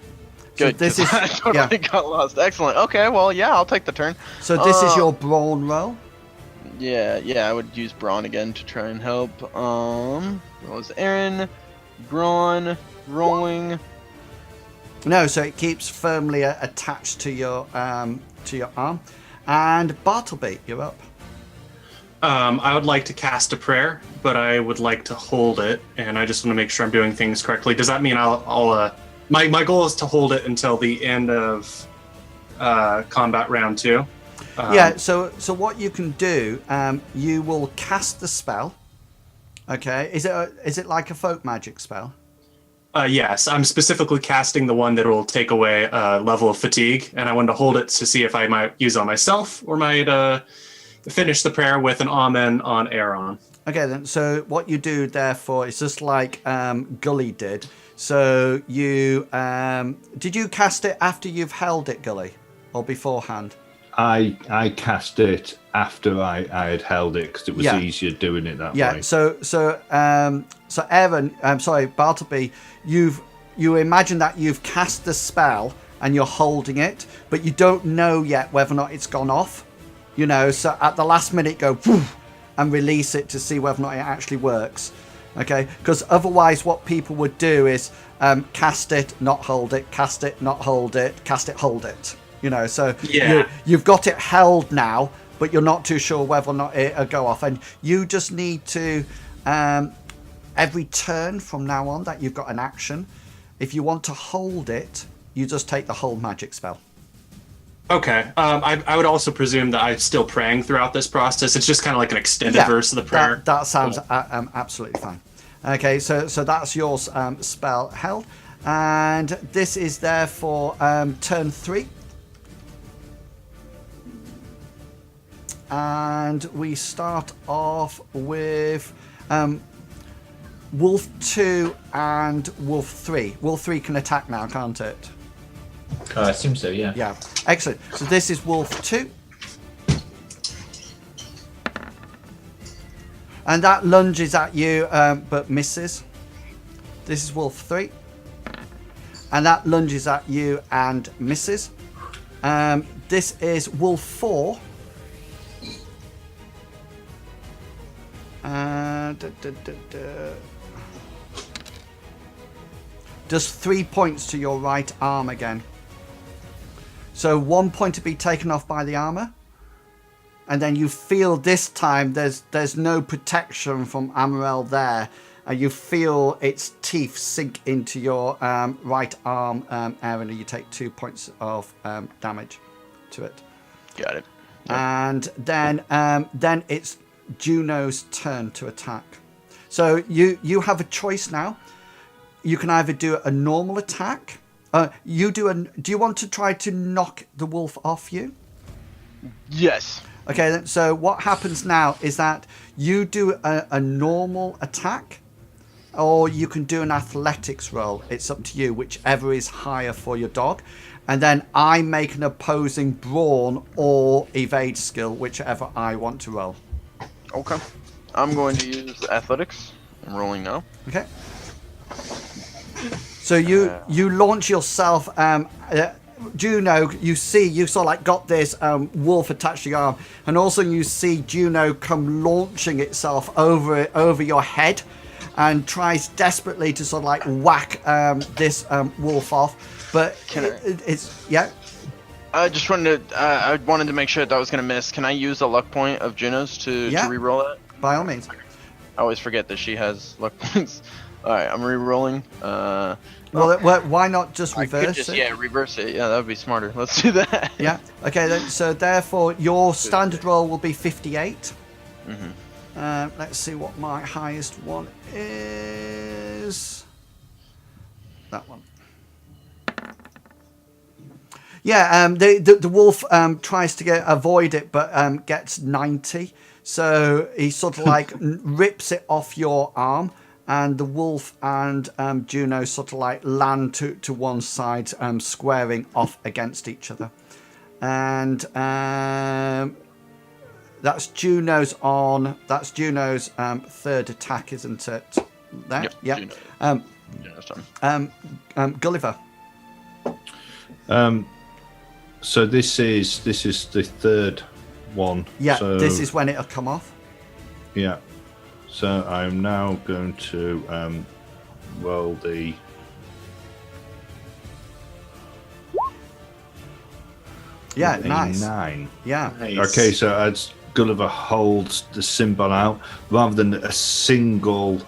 Good. So this is I totally got lost. Excellent. Okay, well, yeah, I'll take the turn. So this is your brawn roll. Yeah, I would use brawn again to try and help. What was Aaron? Brawn, rolling. No, so it keeps firmly attached to your arm. And Bartleby, you're up. I would like to cast a prayer, but I would like to hold it, and I just want to make sure I'm doing things correctly. Does that mean I'll my goal is to hold it until the end of combat round 2? Yeah. So what you can do, you will cast the spell. Okay. Is it like a folk magic spell? Yes, I'm specifically casting the one that will take away a level of fatigue, and I wanted to hold it to see if I might use it on myself or might finish the prayer with an amen on Aaron. Okay, then. So what you do, therefore, is just like Gully did. So you did you cast it after you've held it, Gully, or beforehand? I cast it after I had held it because it was Yeah. easier doing it that Yeah. way. So Aaron, I'm sorry, Bartleby, you imagine that you've cast the spell and you're holding it, but you don't know yet whether or not it's gone off. You know, so at the last minute, go poof, and release it to see whether or not it actually works. Okay, because otherwise, what people would do is cast it, not hold it, cast it, not hold it, cast it, hold it. You know, so you've got it held now, but you're not too sure whether or not it'll go off. And you just need to, every turn from now on that you've got an action, if you want to hold it, you just take the hold magic spell. Okay. I would also presume that I'm still praying throughout this process. It's just kind of like an extended verse of the prayer. That sounds absolutely fine. Okay, so that's your spell held. And this is there for turn 3. And we start off with Wolf 2 and Wolf 3. Wolf 3 can attack now, can't it? I assume so, yeah. Yeah, excellent. So this is Wolf 2. And that lunges at you, but misses. This is Wolf 3. And that lunges at you and misses. This is Wolf 4. Does 3 points to your right arm again. So 1 point to be taken off by the armor. And then you feel this time there's no protection from Amarel there. And you feel its teeth sink into your right arm area. You take 2 points of damage to it. Got it. And then it's Juno's turn to attack. So you have a choice now. You can either do a normal attack. Do you want to try to knock the wolf off you? Yes. Okay, then, so what happens now is that you do a normal attack, or you can do an athletics roll. It's up to you, whichever is higher for your dog. And then I make an opposing brawn or evade skill, whichever I want to roll. Okay. I'm going to use athletics. I'm rolling now. Okay. So you launch yourself. Juno, you sort of like got this wolf attached to your arm, and also you see Juno come launching itself over your head, and tries desperately to sort of like whack this wolf off, but it's yeah. I just wanted to. I wanted to make sure that was gonna miss. Can I use a luck point of Juno's to re-roll it? By all means. I always forget that she has luck points. All right, I'm re-rolling. Well, why not just reverse it? Yeah, reverse it. Yeah, that would be smarter. Let's do that. Yeah. Okay. Then, so therefore, your standard roll will be 58. Mm-hmm. Let's see what my highest one is. That one. Yeah. The wolf tries to avoid it, but gets 90. So he sort of like rips it off your arm. And the wolf and Juno sort of like land to one side, squaring off against each other. And that's Juno's third attack, isn't it? There? Yep. Yeah. Gulliver. So this is the third one. Yeah, so, this is when it'll come off. Yeah. So I'm now going to roll the nice. 9. Yeah. Nice. Okay, so as Gulliver holds the symbol out, rather than a single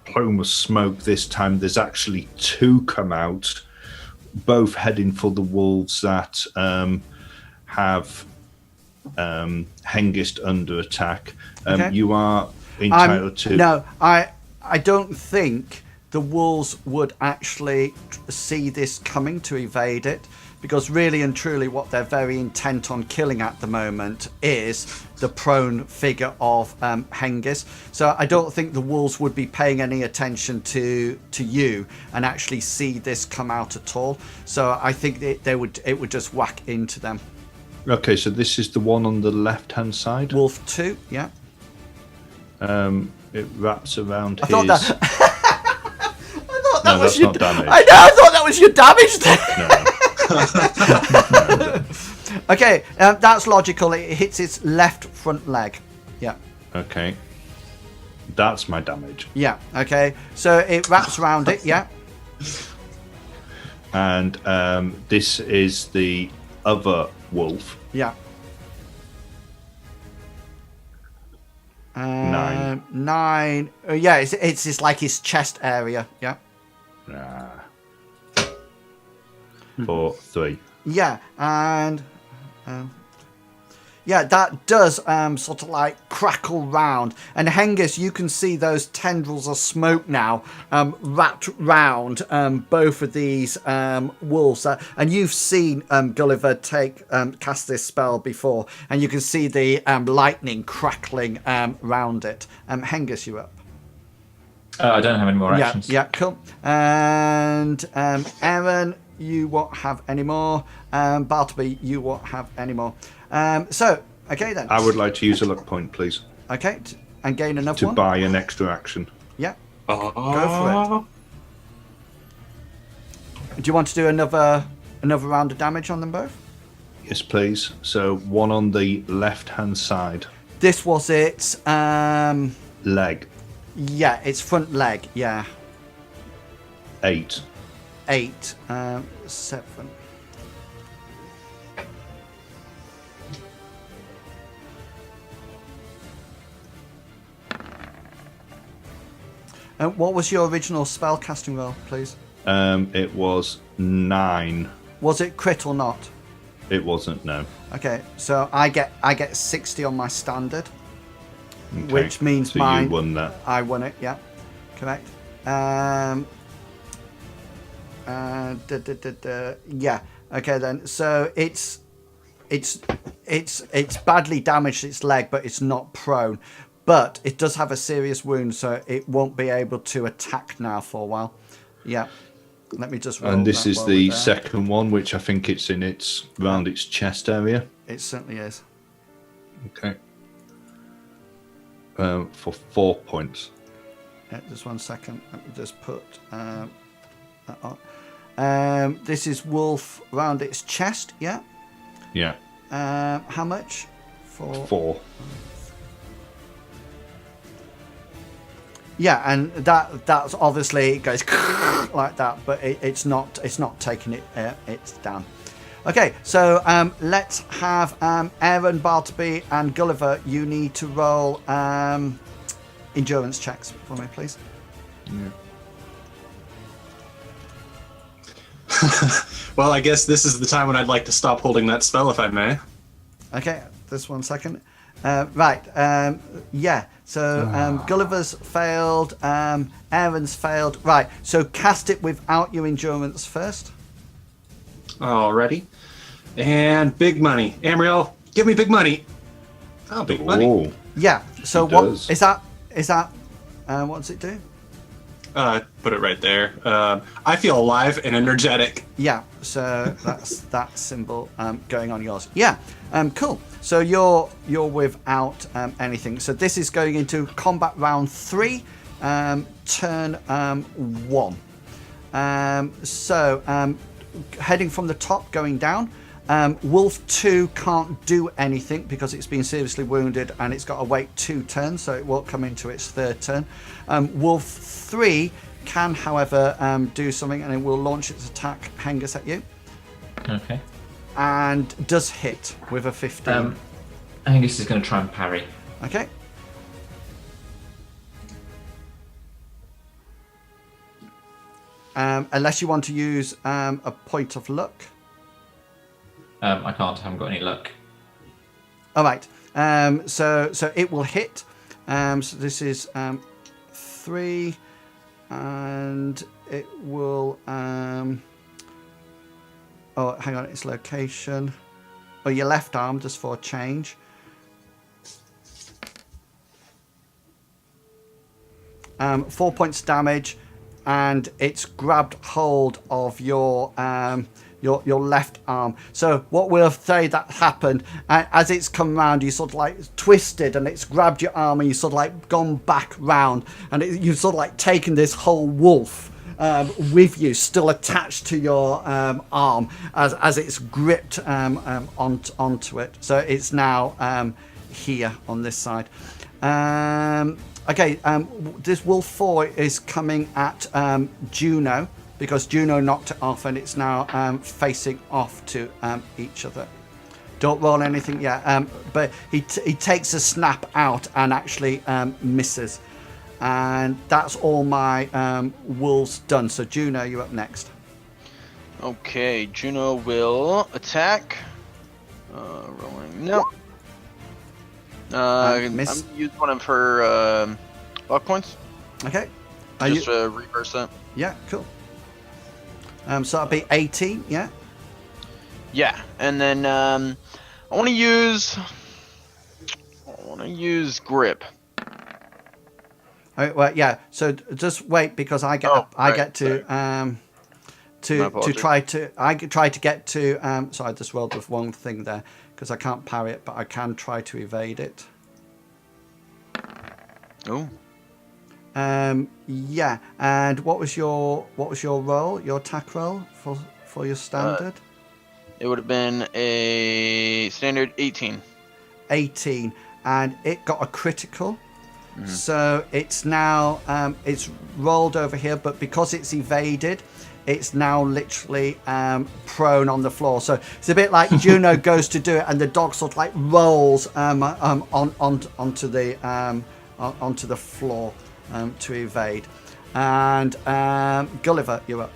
plume of smoke this time, there's actually 2 come out, both heading for the wolves that have Hengist under attack. Okay. You are entitled to... No, I don't think the wolves would actually see this coming to evade it, because really and truly what they're very intent on killing at the moment is the prone figure of Hengist. So I don't think the wolves would be paying any attention to you and actually see this come out at all. So I think it would just whack into them. Okay, so this is the one on the left-hand side. Wolf 2, yeah. It wraps around I his... thought that. I thought that No, was that's your not damage. I know. I thought that was your damage there. No. Okay, that's logical. It hits its left front leg. Yeah. Okay. That's my damage. Yeah. Okay. So it wraps around it. Yeah. And this is the other wolf. Yeah. 9. 9. Yeah. It's like his chest area. Yeah. For 3. Yeah. And. Yeah, that does sort of like crackle round. And Hengist, you can see those tendrils of smoke now wrapped round both of these wolves. And you've seen Gulliver cast this spell before. And you can see the lightning crackling round it. Hengist, you're up. I don't have any more actions. Yeah, cool. And Aaron, you won't have any more. Bartleby, you won't have any more. So, okay then. I would like to use a luck point, please. Okay, and gain another To one. buy an extra action. Yeah, go for it. Do you want to do another round of damage on them both? Yes, please. So, one on the left-hand side. This was its Leg. yeah, its front leg. Yeah, 8. 8, 7. What was your original spell casting roll, please? It was 9. Was it crit or not? It wasn't, no. Okay, so I get 60 on my standard, Okay. which means so mine. you won that. I won it. Yeah, correct. Yeah. Okay then. So it's badly damaged its leg, but it's not prone. But it does have a serious wound, so it won't be able to attack now for a while. Yeah. Let me just roll. And this that is while the we're there. second one, which I think it's in its around its chest area. It certainly is. Okay. For 4 points. Yeah, just 1 second. Let me just put that on. This is wolf round its chest. Yeah. Yeah. How much? 4. Yeah, and that's obviously it goes like that, but it's not taking it. It's down. Okay, so let's have Aaron, Bartleby, and Gulliver. You need to roll endurance checks for me, please. Yeah. Well, I guess this is the time when I'd like to stop holding that spell, if I may. Okay, just 1 second. Right, yeah. So Gulliver's failed. Aaron's failed. Right, so cast it without your endurance first. Alrighty. And big money. Amriel, give me big money. Oh, big money. Oh. Yeah. So It what does. is that? Is that? What does it do? Put it right there. I feel alive and energetic. Yeah, so that's that symbol going on yours. Yeah, cool. So you're without anything. So this is going into combat round 3, turn 1. So heading from the top, going down. Wolf 2 can't do anything because it's been seriously wounded and it's got to wait 2 turns, so it won't come into its 3rd turn. Wolf 3 can, however, do something, and it will launch its attack, Hengist, at you. Okay. And does hit with a 15. Angus is going to try and parry. Okay. Unless you want to use a point of luck. I can't. I haven't got any luck. All right. So it will hit. So this is 3, and it will. Oh, hang on, its location. Oh, your left arm, just for a change. 4 points damage, and it's grabbed hold of your left arm. So what we'll say that happened, as it's come round, you sort of like twisted, and it's grabbed your arm, and you sort of like gone back round, and you've sort of like taken this whole wolf with you, still attached to your arm, as it's gripped onto it. So it's now here on this side. Okay, this wolf 4 is coming at Juno, because Juno knocked it off, and it's now facing off to each other. Don't roll anything yet, but he takes a snap out and actually misses. And that's all my wolves done. So Juno, you're up next. Okay, Juno will attack. Rolling. No. Miss. I'm use one of her luck points. Okay. Just to reverse that. Yeah, cool. So that'll be 18, yeah? Yeah, and then I want to use grip. All right, well, yeah. So just wait, because I get to try to get to. So I just rolled the wrong thing there, because I can't parry it, but I can try to evade it. Oh. Yeah. And what was your roll? Your attack roll for your standard? It would have been a standard 18. 18, and it got a critical. So it's now it's rolled over here, but because it's evaded, it's now literally prone on the floor. So it's a bit like Juno goes to do it, and the dog sort of like rolls onto the floor to evade. And Gulliver, you're up.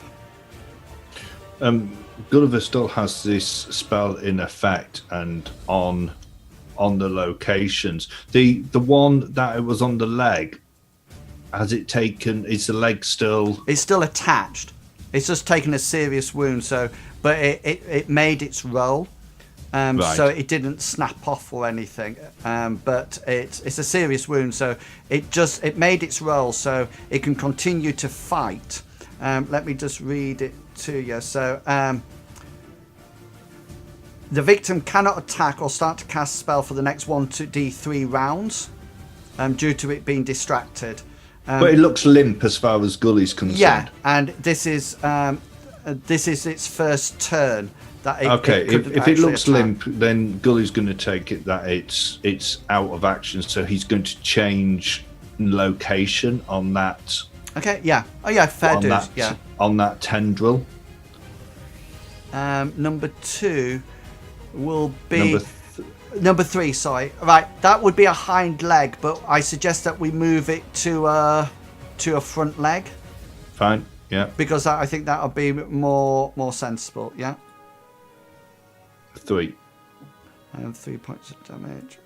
Gulliver still has this spell in effect, and on the locations. The one that it was on the leg, has it taken? Is the leg still? It's still attached. It's just taken a serious wound. So, but it made its roll. Right. So it didn't snap off or anything. But it's a serious wound. So it made its roll. So it can continue to fight. Let me just read it to you. So. The victim cannot attack or start to cast spell for the next 1d3 rounds due to it being distracted. But it looks limp as far as Gully's concerned. Yeah, and this is its first turn. That if it looks attack. limp, then Gully's going to take it that it's out of action, so he's going to change location on that. Okay, yeah. Oh yeah, fair dues. Yeah. On that tendril. Number 2 will be number 3. Sorry, right. That would be a hind leg, but I suggest that we move it to a front leg. Fine. Yeah. Because I think that'll be more sensible. Yeah. 3. And 3 points of damage.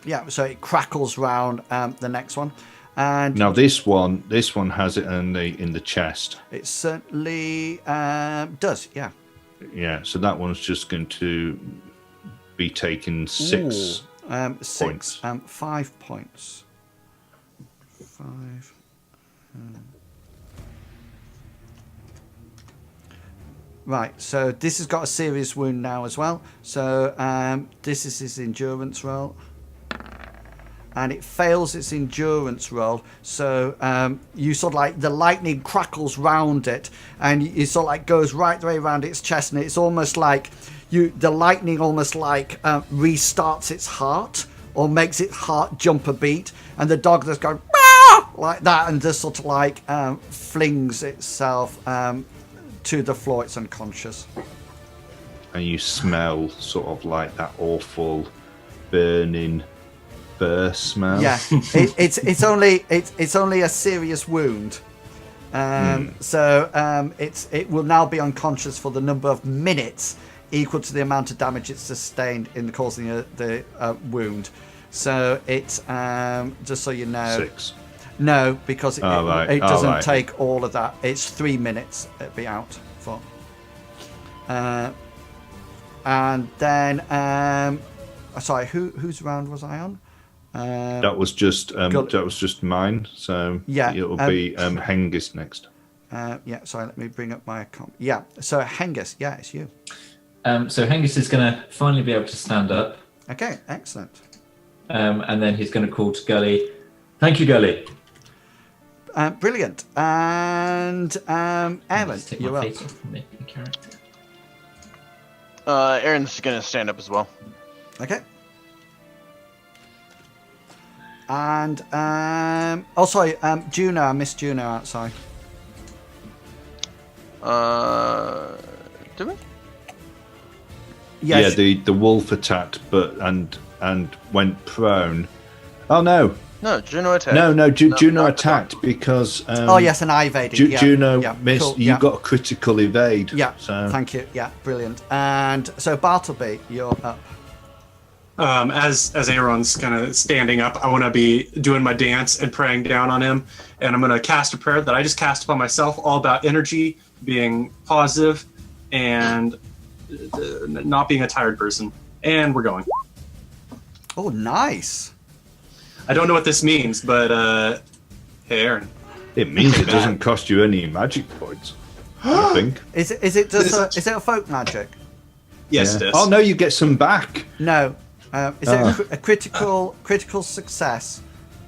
Yeah. So it crackles round the next one. And now this one has it in the chest. It certainly does. Yeah. Yeah, so that one's just going to be taking 6 points. 5 points. 5. Right, so this has got a serious wound now as well. So this is his endurance roll. And it fails its endurance roll, so you sort of like the lightning crackles round it, and you sort of like goes right the way around its chest, and it's almost like the lightning almost like restarts its heart or makes its heart jump a beat, and the dog just goes like that and just sort of like flings itself to the floor. It's unconscious. And you smell sort of like that awful burning fur smell. Yeah, it's only a serious wound. So it will now be unconscious for the number of minutes equal to the amount of damage it's sustained in causing the wound. So it's just so you know. 6. No, because it doesn't right. take all of that. It's 3 minutes. It'll be out. 4. And then, sorry, whose round was I on? That was just mine. So Yeah, it'll be Hengist next. Yeah, sorry, let me bring up my account. Yeah, so Hengist, yeah, it's you. So Hengist is going to finally be able to stand up, Okay, excellent. and then he's going to call to Gully. Thank you, Gully. Brilliant. And Aaron, Just take you're my up. face off and make me a character. Aaron's gonna stand up as well. Okay. And sorry, Juno. I missed Juno outside. Did we? Yes. Yeah, the wolf attacked, and went prone. Oh no, No, Juno attacked. no, Juno not attacked because. Oh yes, and I evaded. Yeah. Juno Yeah, missed. cool, You yeah. got a critical evade. Yeah. So Thank you. Yeah. Brilliant. And so Bartleby, you're up. As Aaron's kind of standing up, I want to be doing my dance and praying down on him, and I'm going to cast a prayer that I just cast upon myself, all about energy, being positive, and not being a tired person. And we're going. Oh, nice. I don't know what this means, but hey, Aaron. it means it doesn't cost you any magic points. I think. Is it just is it a folk magic? Yes, Yeah. it is. Oh no, you get some back. No. Is it a critical success?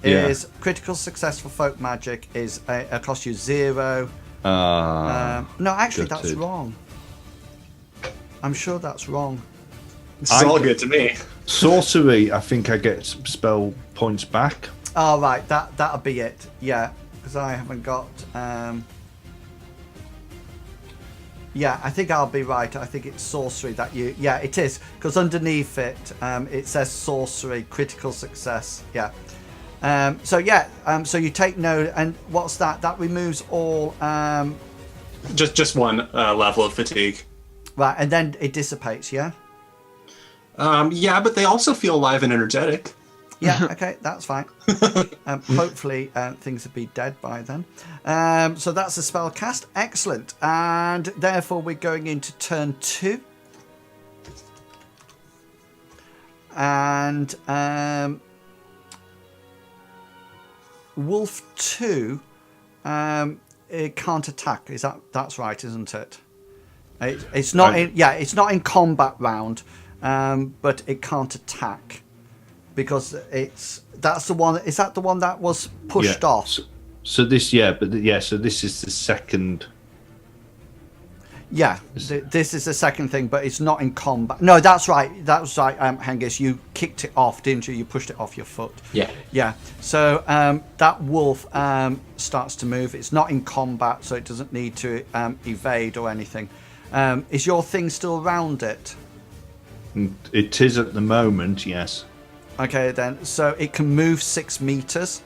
Yeah. Is critical success for folk magic is a cost you 0. No, actually, that's gutted. wrong. I'm sure that's wrong. This is all good to me. Sorcery, I think I get some spell points back. Oh, right, that'll be it. Yeah, because I haven't got. Yeah, I think I'll be right. I think it's sorcery that you. Yeah, it is because underneath it, it says sorcery, critical success. Yeah. So so you take note, and what's that? That removes all. Just one level of fatigue. Right, and then it dissipates. Yeah. Yeah, but they also feel alive and energetic. Yeah, okay, that's fine. Hopefully things will be dead by then. So that's a spell cast. Excellent. And therefore we're going into turn 2. And Wolf 2 it can't attack. That's right, isn't it? It's not it's not in combat round, but it can't attack. Because that's the one. Is that the one that was pushed off? So this, so this is the second. Yeah, this is the second thing, but it's not in combat. No, that's right. That was right, Hengist. You kicked it off, didn't you? You pushed it off your foot. Yeah. Yeah. So that wolf starts to move. It's not in combat, so it doesn't need to evade or anything. Is your thing still around it? It is at the moment, yes. Okay, then. So it can move 6 meters.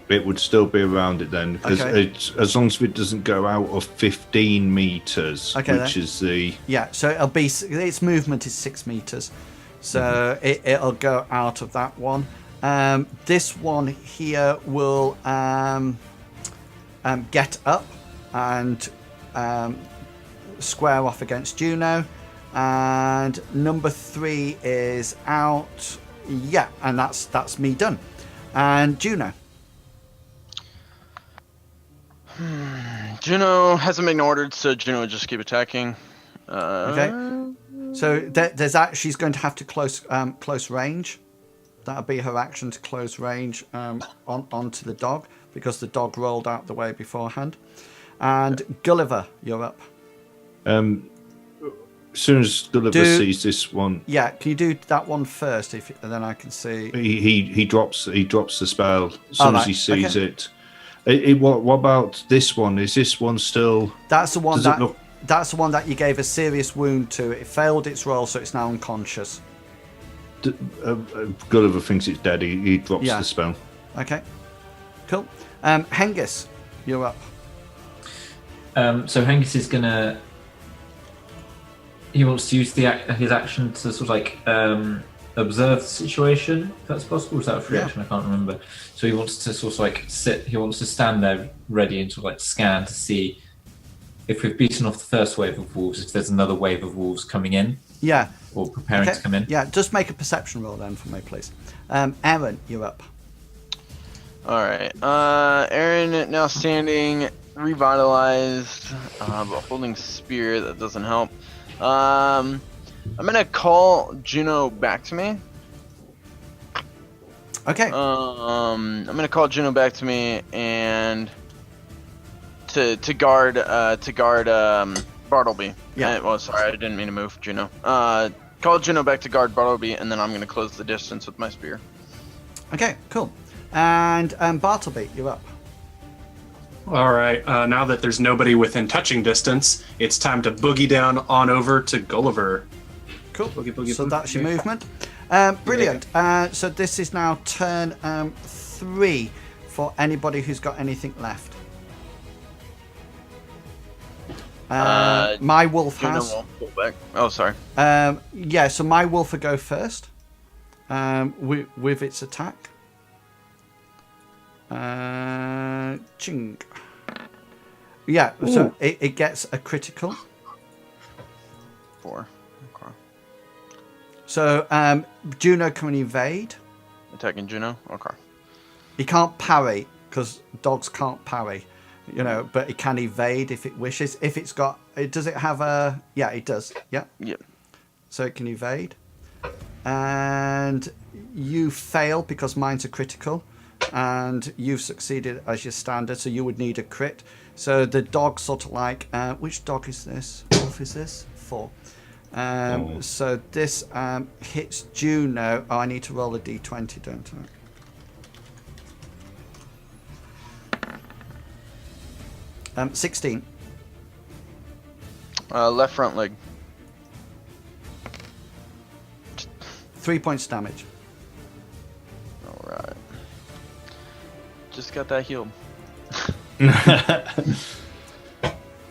It would still be around it then, because Okay. as long as it doesn't go out of 15 meters, Okay, which then. is the. Yeah, so it'll be its movement is 6 meters, so it'll go out of that one. This one here will get up and square off against Juno, and number 3 is out. Yeah, and that's me done. And Juno. Juno hasn't been ordered, so Juno will just keep attacking. Okay. So she's going to have to close range. That'll be her action to close range onto the dog, because the dog rolled out the way beforehand. And Gulliver, you're up. As soon as Gulliver sees this one, Yeah, can you do that one first, and then I can see. he drops the spell as soon as he Alright, sees okay. it. What about this one? Is this one still? That's the one Does it that look- that's the one that you gave a serious wound to. It failed its roll, so it's now unconscious. Gulliver thinks it's dead. He drops Yeah. the spell. Okay, cool. Hengist, you're up. So Hengist is gonna. He wants to use his action to sort of like observe the situation, if that's possible. Is that a free Yeah. action? I can't remember. So he wants to sort of like sit. He wants to stand there ready and sort of like scan to see if we've beaten off the first wave of wolves, if there's another wave of wolves coming in Yeah. or preparing to come in. Yeah, just make a perception roll then for me, please. Aaron, you're up. All right. Aaron now standing, revitalized, but holding spear. That doesn't help. I'm gonna call Juno back to me. Okay. I'm gonna call Juno back to me and to guard Bartleby. Yeah. Well, sorry, I didn't mean to move Juno. Call Juno back to guard Bartleby, and then I'm gonna close the distance with my spear. Okay, cool. And Bartleby, you're up. All right. Now that there's nobody within touching distance, it's time to boogie down on over to Gulliver. Cool. Boogie, boogie, So boogie. that's your movement. Brilliant. So this is now turn 3 for anybody who's got anything left. My wolf Juno has. will pull back. Oh, sorry. Yeah, so my wolf will go first with its attack. Ching. Yeah, so it gets a critical. 4. Okay. So Juno can evade. Attacking Juno. Okay. He can't parry because dogs can't parry, but it can evade if it wishes. If it's got, does it have a? Yeah, it does. Yeah. Yep. So it can evade, and you fail because mine's a critical, and you've succeeded as your standard. So you would need a crit. So the dog sort of like, which dog is this? Wolf is this? 4. So this hits Juno. Oh, I need to roll a d20, don't I? 16. Left front leg. 3 points damage. All right. Just got that healed.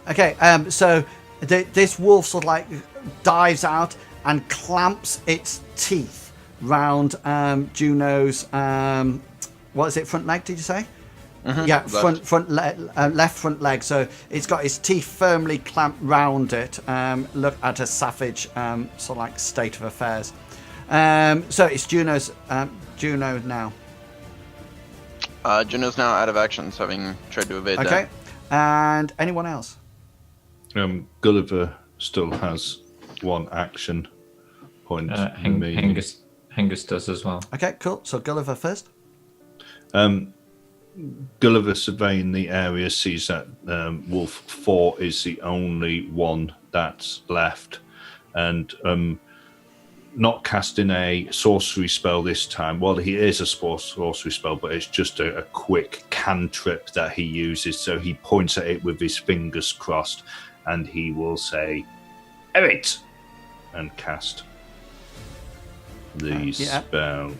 Okay, so this wolf sort of like dives out and clamps its teeth round Juno's what is it, front leg, did you say? Yeah, left front leg. So it's got its teeth firmly clamped round it. Look at a savage sort of like state of affairs. So it's Juno now. Juno's now out of actions, having tried to evade Okay, and anyone else? Gulliver still has one action point. Hengist does as well. Okay, cool. So Gulliver first. Gulliver surveying the area sees that Wolf 4 is the only one that's left, and not casting a sorcery spell this time. Well, he is a sorcery spell, but it's just a quick cantrip that he uses. So he points at it with his fingers crossed, and he will say, "Erit," and cast the spell.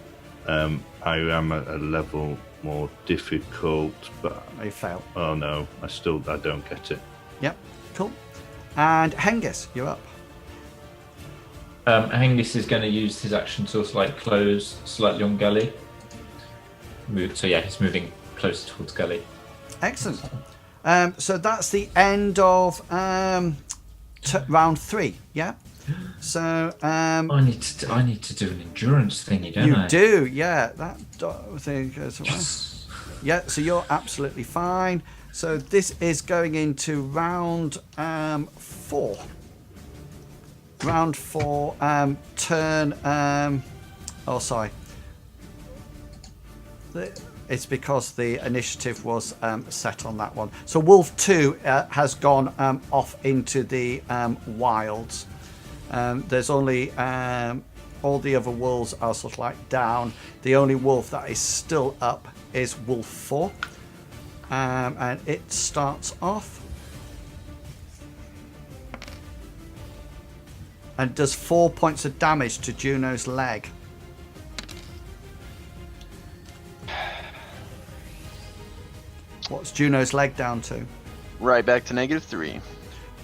I am at a level more difficult, but I fail. Oh no, I don't get it. Yep, cool. And Hengist, you're up. Hengist is going to use his action to sort of like close slightly on Gully. So yeah, he's moving closer towards Gully. Excellent. So that's the end of round 3. Yeah. So I need to do an endurance thingy, don't I? You do, yeah. That thing goes away. Yeah. So you're absolutely fine. So this is going into round 4. Round 4, turn. Sorry. It's because the initiative was set on that one. So Wolf 2 has gone off into the wilds. There's only all the other wolves are sort of like down. The only wolf that is still up is Wolf 4, and it starts off and does 4 points of damage to Juno's leg. What's Juno's leg down to? Right back to -3.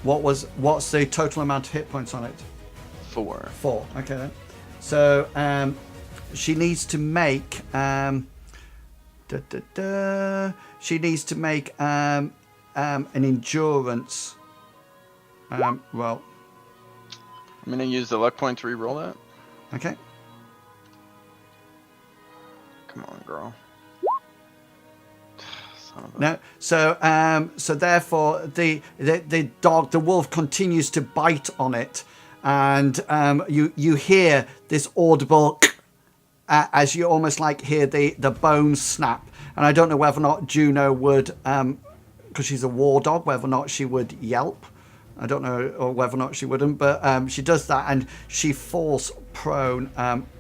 What's the total amount of hit points on it? 4. 4. Okay then. So she needs to make she needs to make an endurance Well, I'm gonna use the luck point to re-roll that. okay. Come on, girl. Son of a- No, so therefore the dog, the wolf, continues to bite on it, and you hear this audible as you almost like hear the bones snap. And I don't know whether or not Juno would, because she's a war dog, whether or not she would yelp. I don't know, or whether or not she wouldn't, but she does that, and she falls prone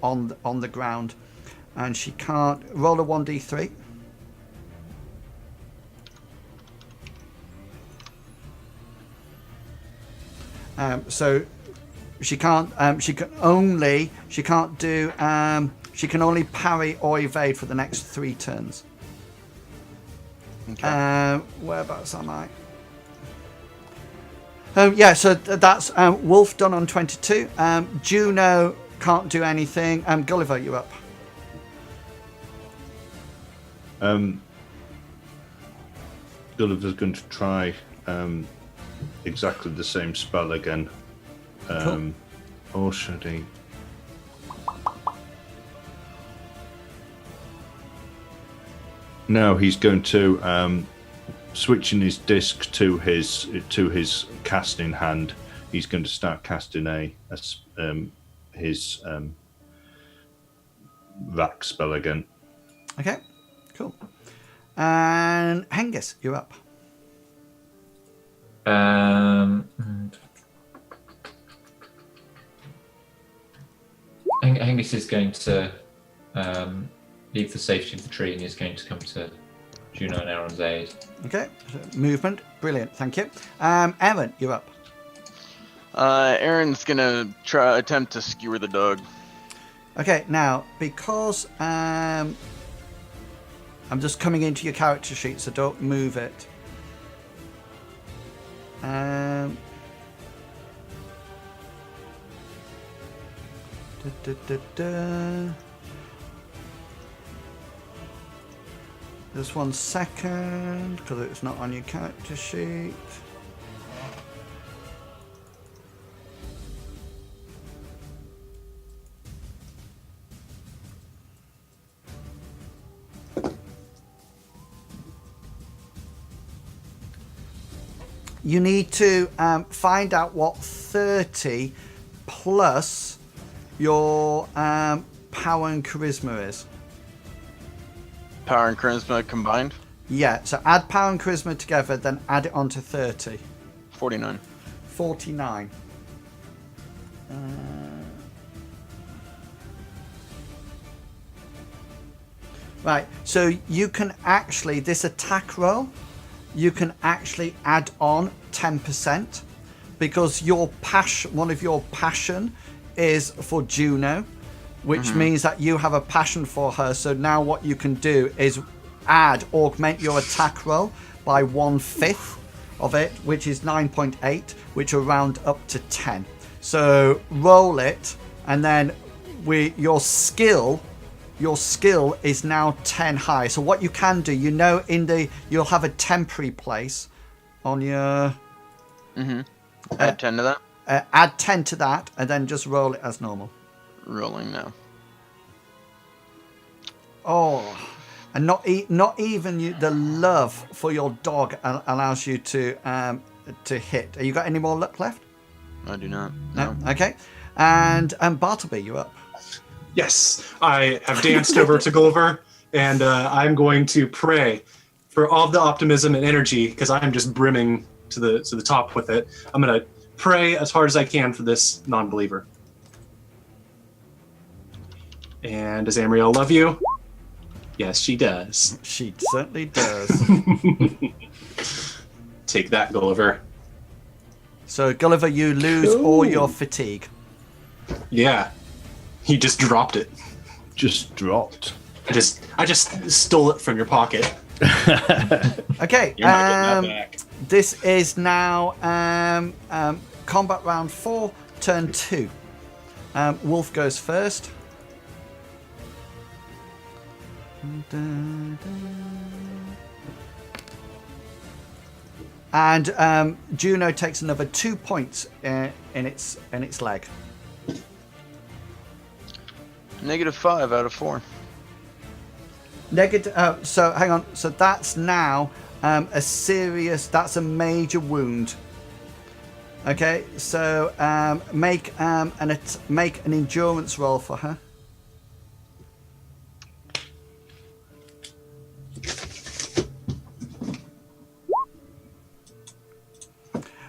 on the ground, and she can't roll a 1d3. So she can't. She can only parry or evade for the next 3 turns. Okay. Whereabouts am I? Yeah, so that's Wolf done on 22. Juno can't do anything. Gulliver, you're up. Gulliver's going to try exactly the same spell again. Cool. Or should he? No, he's going to switching his disc to his casting hand. He's going to start casting his rack spell again. Okay, cool. And Hengist, you're up. Hengist is going to leave the safety of the tree and is going to come to Juno and Aaron's aid. Okay, so movement, brilliant, thank you. Aaron, you're up. Aaron's gonna attempt to skewer the dog. Okay, now because I'm just coming into your character sheet, so don't move it. Just 1 second, because it's not on your character sheet. You need to find out what 30 plus your power and charisma is. Power and charisma combined? Yeah, so add power and charisma together, then add it on to 30. 49. 49. Right, so you can actually, this attack roll, you can actually add on 10% because your passion, one of your passion is for Juno, which means that you have a passion for her. So now what you can do is augment your attack roll by 1/5 of it, which is 9.8, which will round up to 10. So roll it, and then your skill is now 10 high. So what you can do, you'll have a temporary place on your... Add 10 to that? Add 10 to that, and then just roll it as normal. Rolling now. Oh, and not even the love for your dog allows you to hit. Have you got any more luck left? I do not. No. Okay. And Bartleby, you're up. Yes, I have danced over to Gulliver, and I'm going to pray for all of the optimism and energy because I'm just brimming to the top with it. I'm going to pray as hard as I can for this non-believer. And does Amriel love you? Yes, she does. She certainly does. Take that, Gulliver. So, Gulliver, you lose all your fatigue. Yeah, he just dropped it. Just dropped. I just stole it from your pocket. Okay. You're not getting that back. This is now combat round 4, turn 2. Wolf goes first. And Juno takes another 2 points in its leg. -5 out of 4. Negative. So hang on. So that's now a serious. That's a major wound. Okay. So make an endurance roll for her.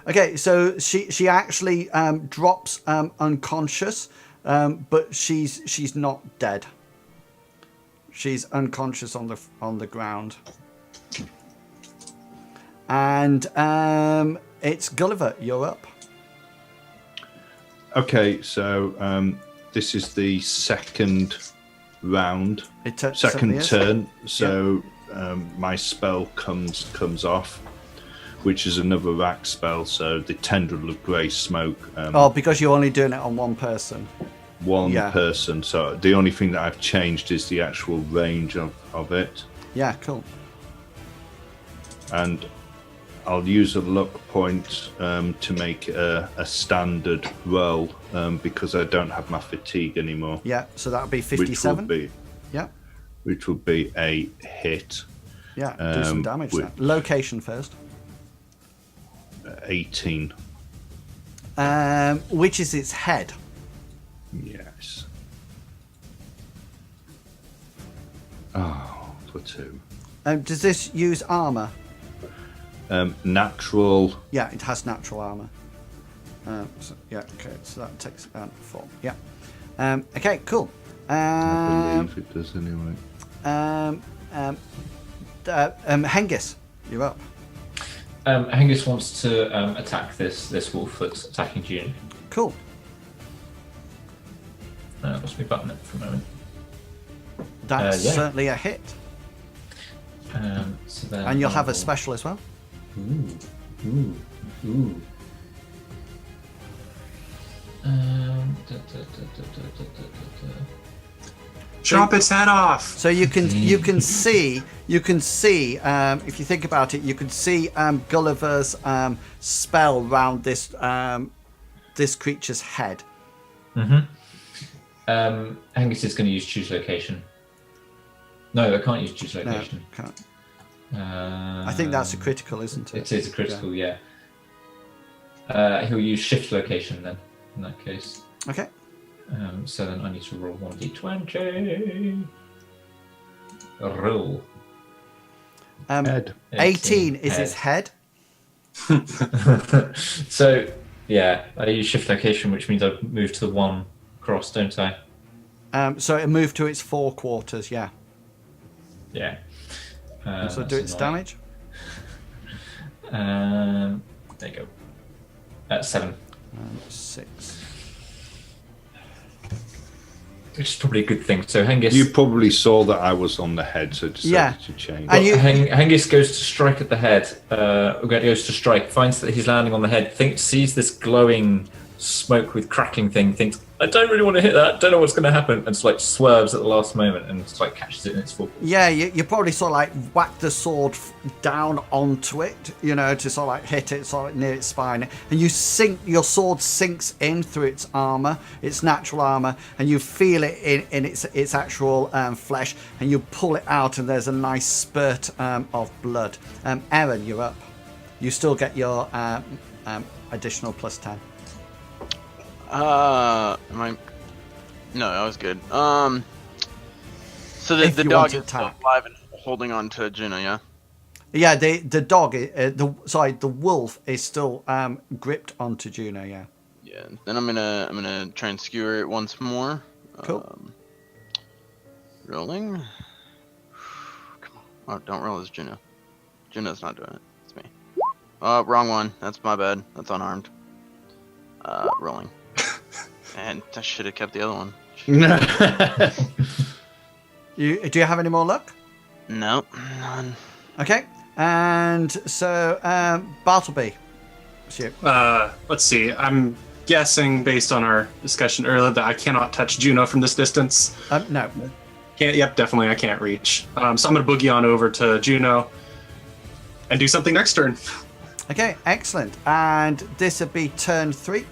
Okay. So she actually drops unconscious, but she's not dead. She's unconscious on the ground. And it's Gulliver. You're up. Okay, so this is the second round, second turn. So my spell comes off, which is another rack spell. So the tendril of grey smoke. Because you're only doing it on one person. One person. So the only thing that I've changed is the actual range of it. Yeah, cool. And I'll use a luck point to make a standard roll because I don't have my fatigue anymore. Yeah, so that would be 57. Which would be a hit. Yeah, do some damage then. Location first. 18. Which is its head. Yes. Oh, for 2. Does this use armor? Natural. Yeah, it has natural armor. Okay, so that takes 4. Yeah. Okay, cool. I believe it does anyway. Hengist, you're up. Hengist wants to attack this wolf that's attacking June. Cool. Let's me button it for a moment. That's certainly a hit. So then And you'll have a special as well. Ooh. Chop its head off. So you can see if you think about it, you can see Gulliver's spell round this creature's head. Hengist is going to use choose location. No, I can't use choose location. No, can't. I think that's a critical, isn't it? It is a critical, yeah. He'll use shift location then, in that case. Okay. So then I need to roll 1d20. Roll. Head. 18 is his head. So, yeah, I use shift location, which means I've moved to the 1 cross, don't I? So it moved to its 4 quarters, yeah. Yeah. So do its damage. There you go. 7. 6. Which is probably a good thing. So Hengist... You probably saw that I was on the head, so decided to change. And Hengist goes to strike at the head. Goes to strike, finds that he's landing on the head, sees this glowing smoke with crackling thing, thinks, I don't really want to hit that, don't know what's going to happen, and just like swerves at the last moment and just like catches it in its full. Yeah, you probably sort of like whack the sword down onto it, to sort of like hit it sort of near its spine, and your sword sinks in through its armor, its natural armor, and you feel it in its actual flesh, and you pull it out, and there's a nice spurt of blood. Aaron, you're up. You still get your additional +10. No, that was good. So the dog is still alive and holding on to Juno, yeah? Yeah, the dog, the wolf is still gripped onto Juno, yeah. Yeah. Then I'm gonna try and skewer it once more. Cool. Rolling. Come on. Oh, don't roll as Juno. Juno's not doing it. It's me. Oh, wrong one. That's my bad. That's unarmed. Rolling. And I should have kept the other one. Do you have any more luck? Nope, none. Okay, and so Bartleby, it's you. Let's see. I'm guessing based on our discussion earlier that I cannot touch Juno from this distance. No. Can't. Yep, definitely I can't reach. So I'm gonna boogie on over to Juno and do something next turn. Okay, excellent. And this would be turn 3.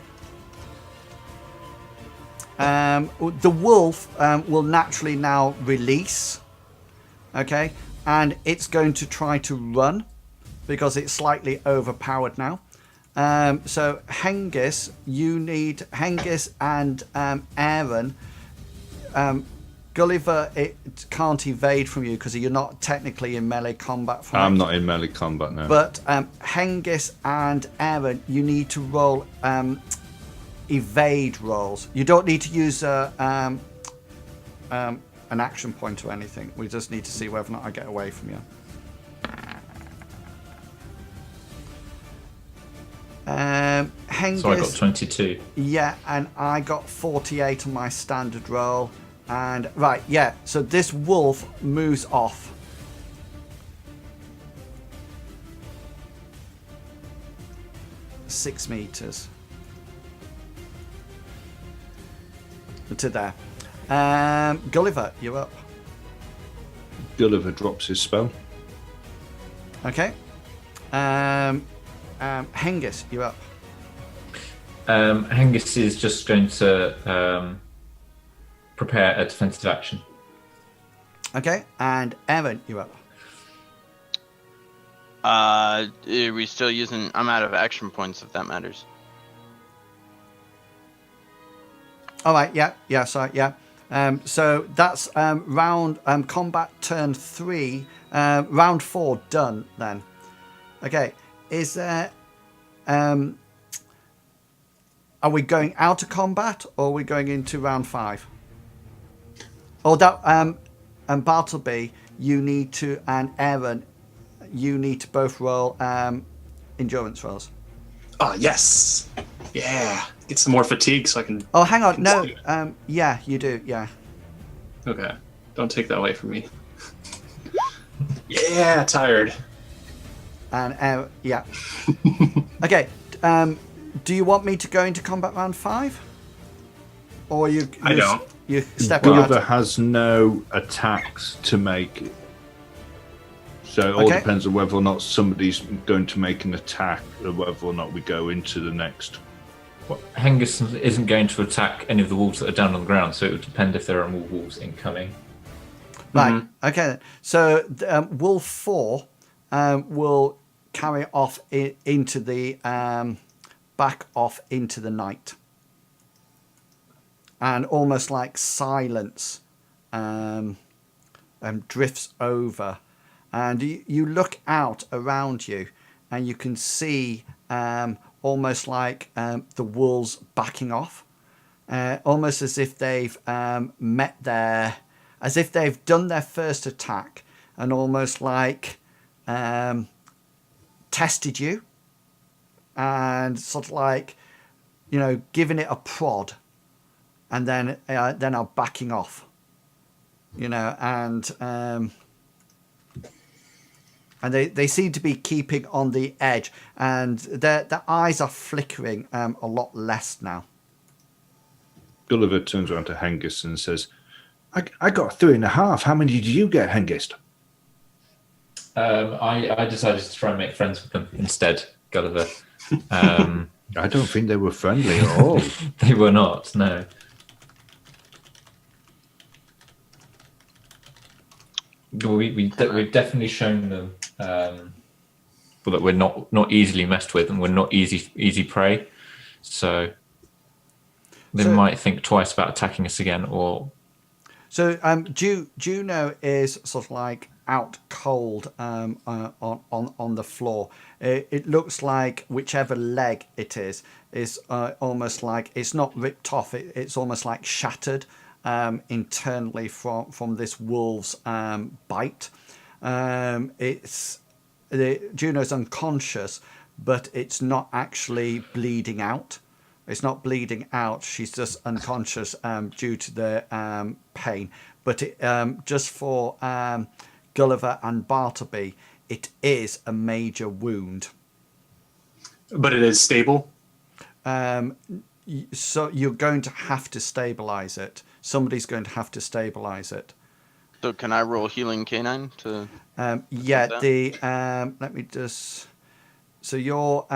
The wolf will naturally now release. Okay, and it's going to try to run because it's slightly overpowered now. So Hengist, you need Hengist and Aaron. Gulliver, it can't evade from you because you're not technically in melee combat fight. I'm not in melee combat now. But Hengist and Aaron, you need to roll evade rolls. You don't need to use an action point or anything. We just need to see whether or not I get away from you. Hengist, So I got 22. yeah, and I got 48 on my standard roll. And right, yeah, so this wolf moves off. Six meters to there. Gulliver, you're up. Gulliver drops his spell. Okay. Hengist, you're up. Hengist is just going to prepare a defensive action. Okay, and Aaron, you're up. Are we still using? I'm out of action points, if that matters. All right, yeah, sorry, yeah. So that's round combat turn 3, round 4 done then. Okay, is there? Are we going out of combat or are we going into round 5? Oh, that and Bartleby, you need to, and Aaron, you need to both roll endurance rolls. Oh, yes. Yeah. Get some more fatigue so I can... Oh, hang on, no, yeah, you do, yeah. Okay. Don't take that away from me. Yeah, tired. And yeah. Okay, do you want me to go into combat round 5? Or I don't. You step Gulliver out? has no attacks to make. So it all Okay. depends on whether or not somebody's going to make an attack, or whether or not we go into the next. Well, Hengist isn't going to attack any of the wolves that are down on the ground, so it would depend if there are more wolves incoming. Right, okay then. So Wolf 4 will carry off into the back off into the night, and almost like silence drifts over, and you look out around you and you can see almost like the wolves backing off, almost as if they've as if they've done their first attack and almost like tested you and sort of like, you know, giving it a prod, and then are backing off, you know, and they seem to be keeping on the edge, and their eyes are flickering a lot less now. Gulliver turns around to Hengist and says, I got 3.5. How many did you get, Hengist? I decided to try and make friends with them instead, Gulliver. I don't think they were friendly at all. They were not, no. We've definitely shown them that we're not easily messed with, and we're not easy prey. So they might think twice about attacking us again. Or so Juno is sort of like out cold on the floor. It looks like whichever leg it is almost like it's not ripped off. It's almost like shattered internally from this wolf's bite. Juno's unconscious, but it's not actually bleeding out. It's not bleeding out. She's just unconscious due to the pain. But just for Gulliver and Bartleby, it is a major wound. But it is stable? So you're going to have to stabilize it. Somebody's going to have to stabilize it. So can I roll healing canine to? Yeah. Let me just. your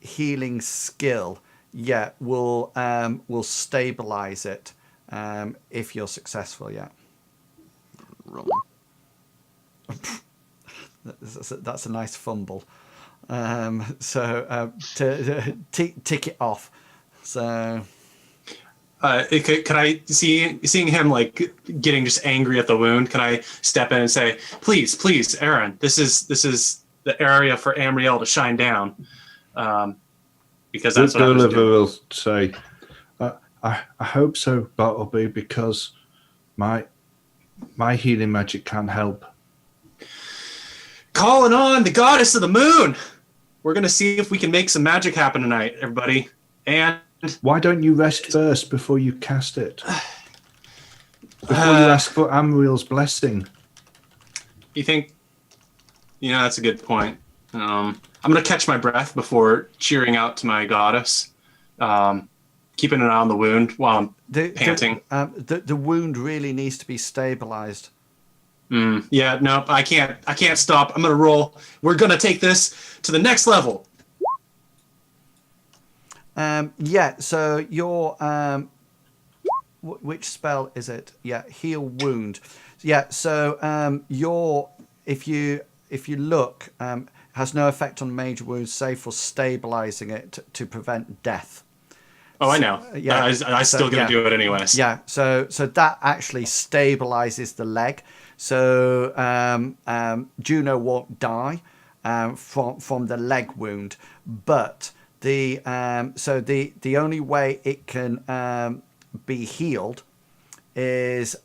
healing skill, will stabilize it if you're successful. Yeah. Rolling. That's a nice fumble. So to tick it off. So. Can I seeing him like getting just angry at the wound? Can I step in and say, please, Aaron, this is the area for Amriel to shine down, because that's what I was Gulliver doing. will say, I hope so, Bartleby, because my healing magic can't help. Calling on the goddess of the moon. We're gonna see if we can make some magic happen tonight, everybody. And Why don't you rest first before you cast it? Before you ask for Amriel's blessing. you think, that's a good point. I'm gonna catch my breath before cheering out to my goddess, keeping an eye on the wound while I'm panting. The wound really needs to be stabilized. Yeah, no, I can't stop. I'm gonna roll. We're gonna take this to the next level. So your which spell is it? Yeah, heal wound. Yeah, so your if you look, has no effect on major wounds, save for stabilizing it to prevent death. Oh, I know. Yeah, I still gonna do it anyways. Yeah, so that actually stabilizes the leg. So Juno won't die from the leg wound, but the only way it can be healed is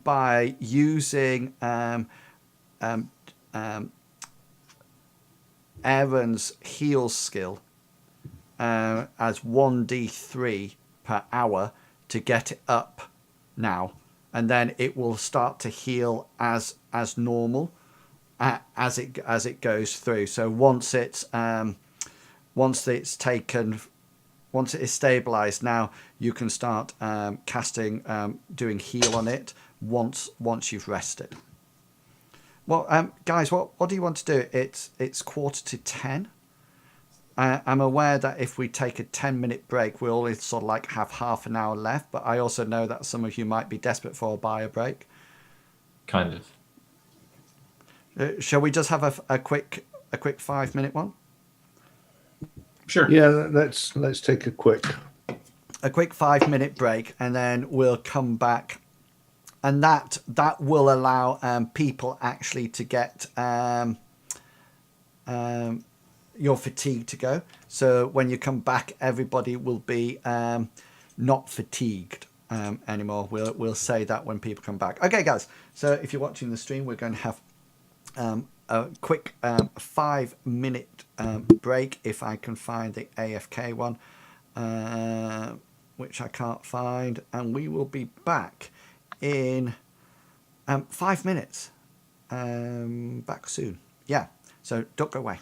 by using Aaron's heal skill as 1d3 per hour to get it up now, and then it will start to heal as normal as it goes through. So once it is stabilized, now you can start casting, doing heal on it once you've rested. Well, guys, what do you want to do? It's 9:45. I'm aware that if we take a 10-minute break, we always sort of like have half an hour left, but I also know that some of you might be desperate for a bio break. Kind of. Shall we just have a quick 5-minute one? Sure. Yeah, let's take a quick 5-minute break, and then we'll come back, and that will allow people actually to get your fatigue to go. So when you come back, everybody will be not fatigued anymore. We'll say that when people come back. Okay, guys. So if you're watching the stream, we're going to have a quick 5-minute break, if I can find the AFK one, which I can't find, and we will be back in 5 minutes. Back soon. Yeah. So don't go away.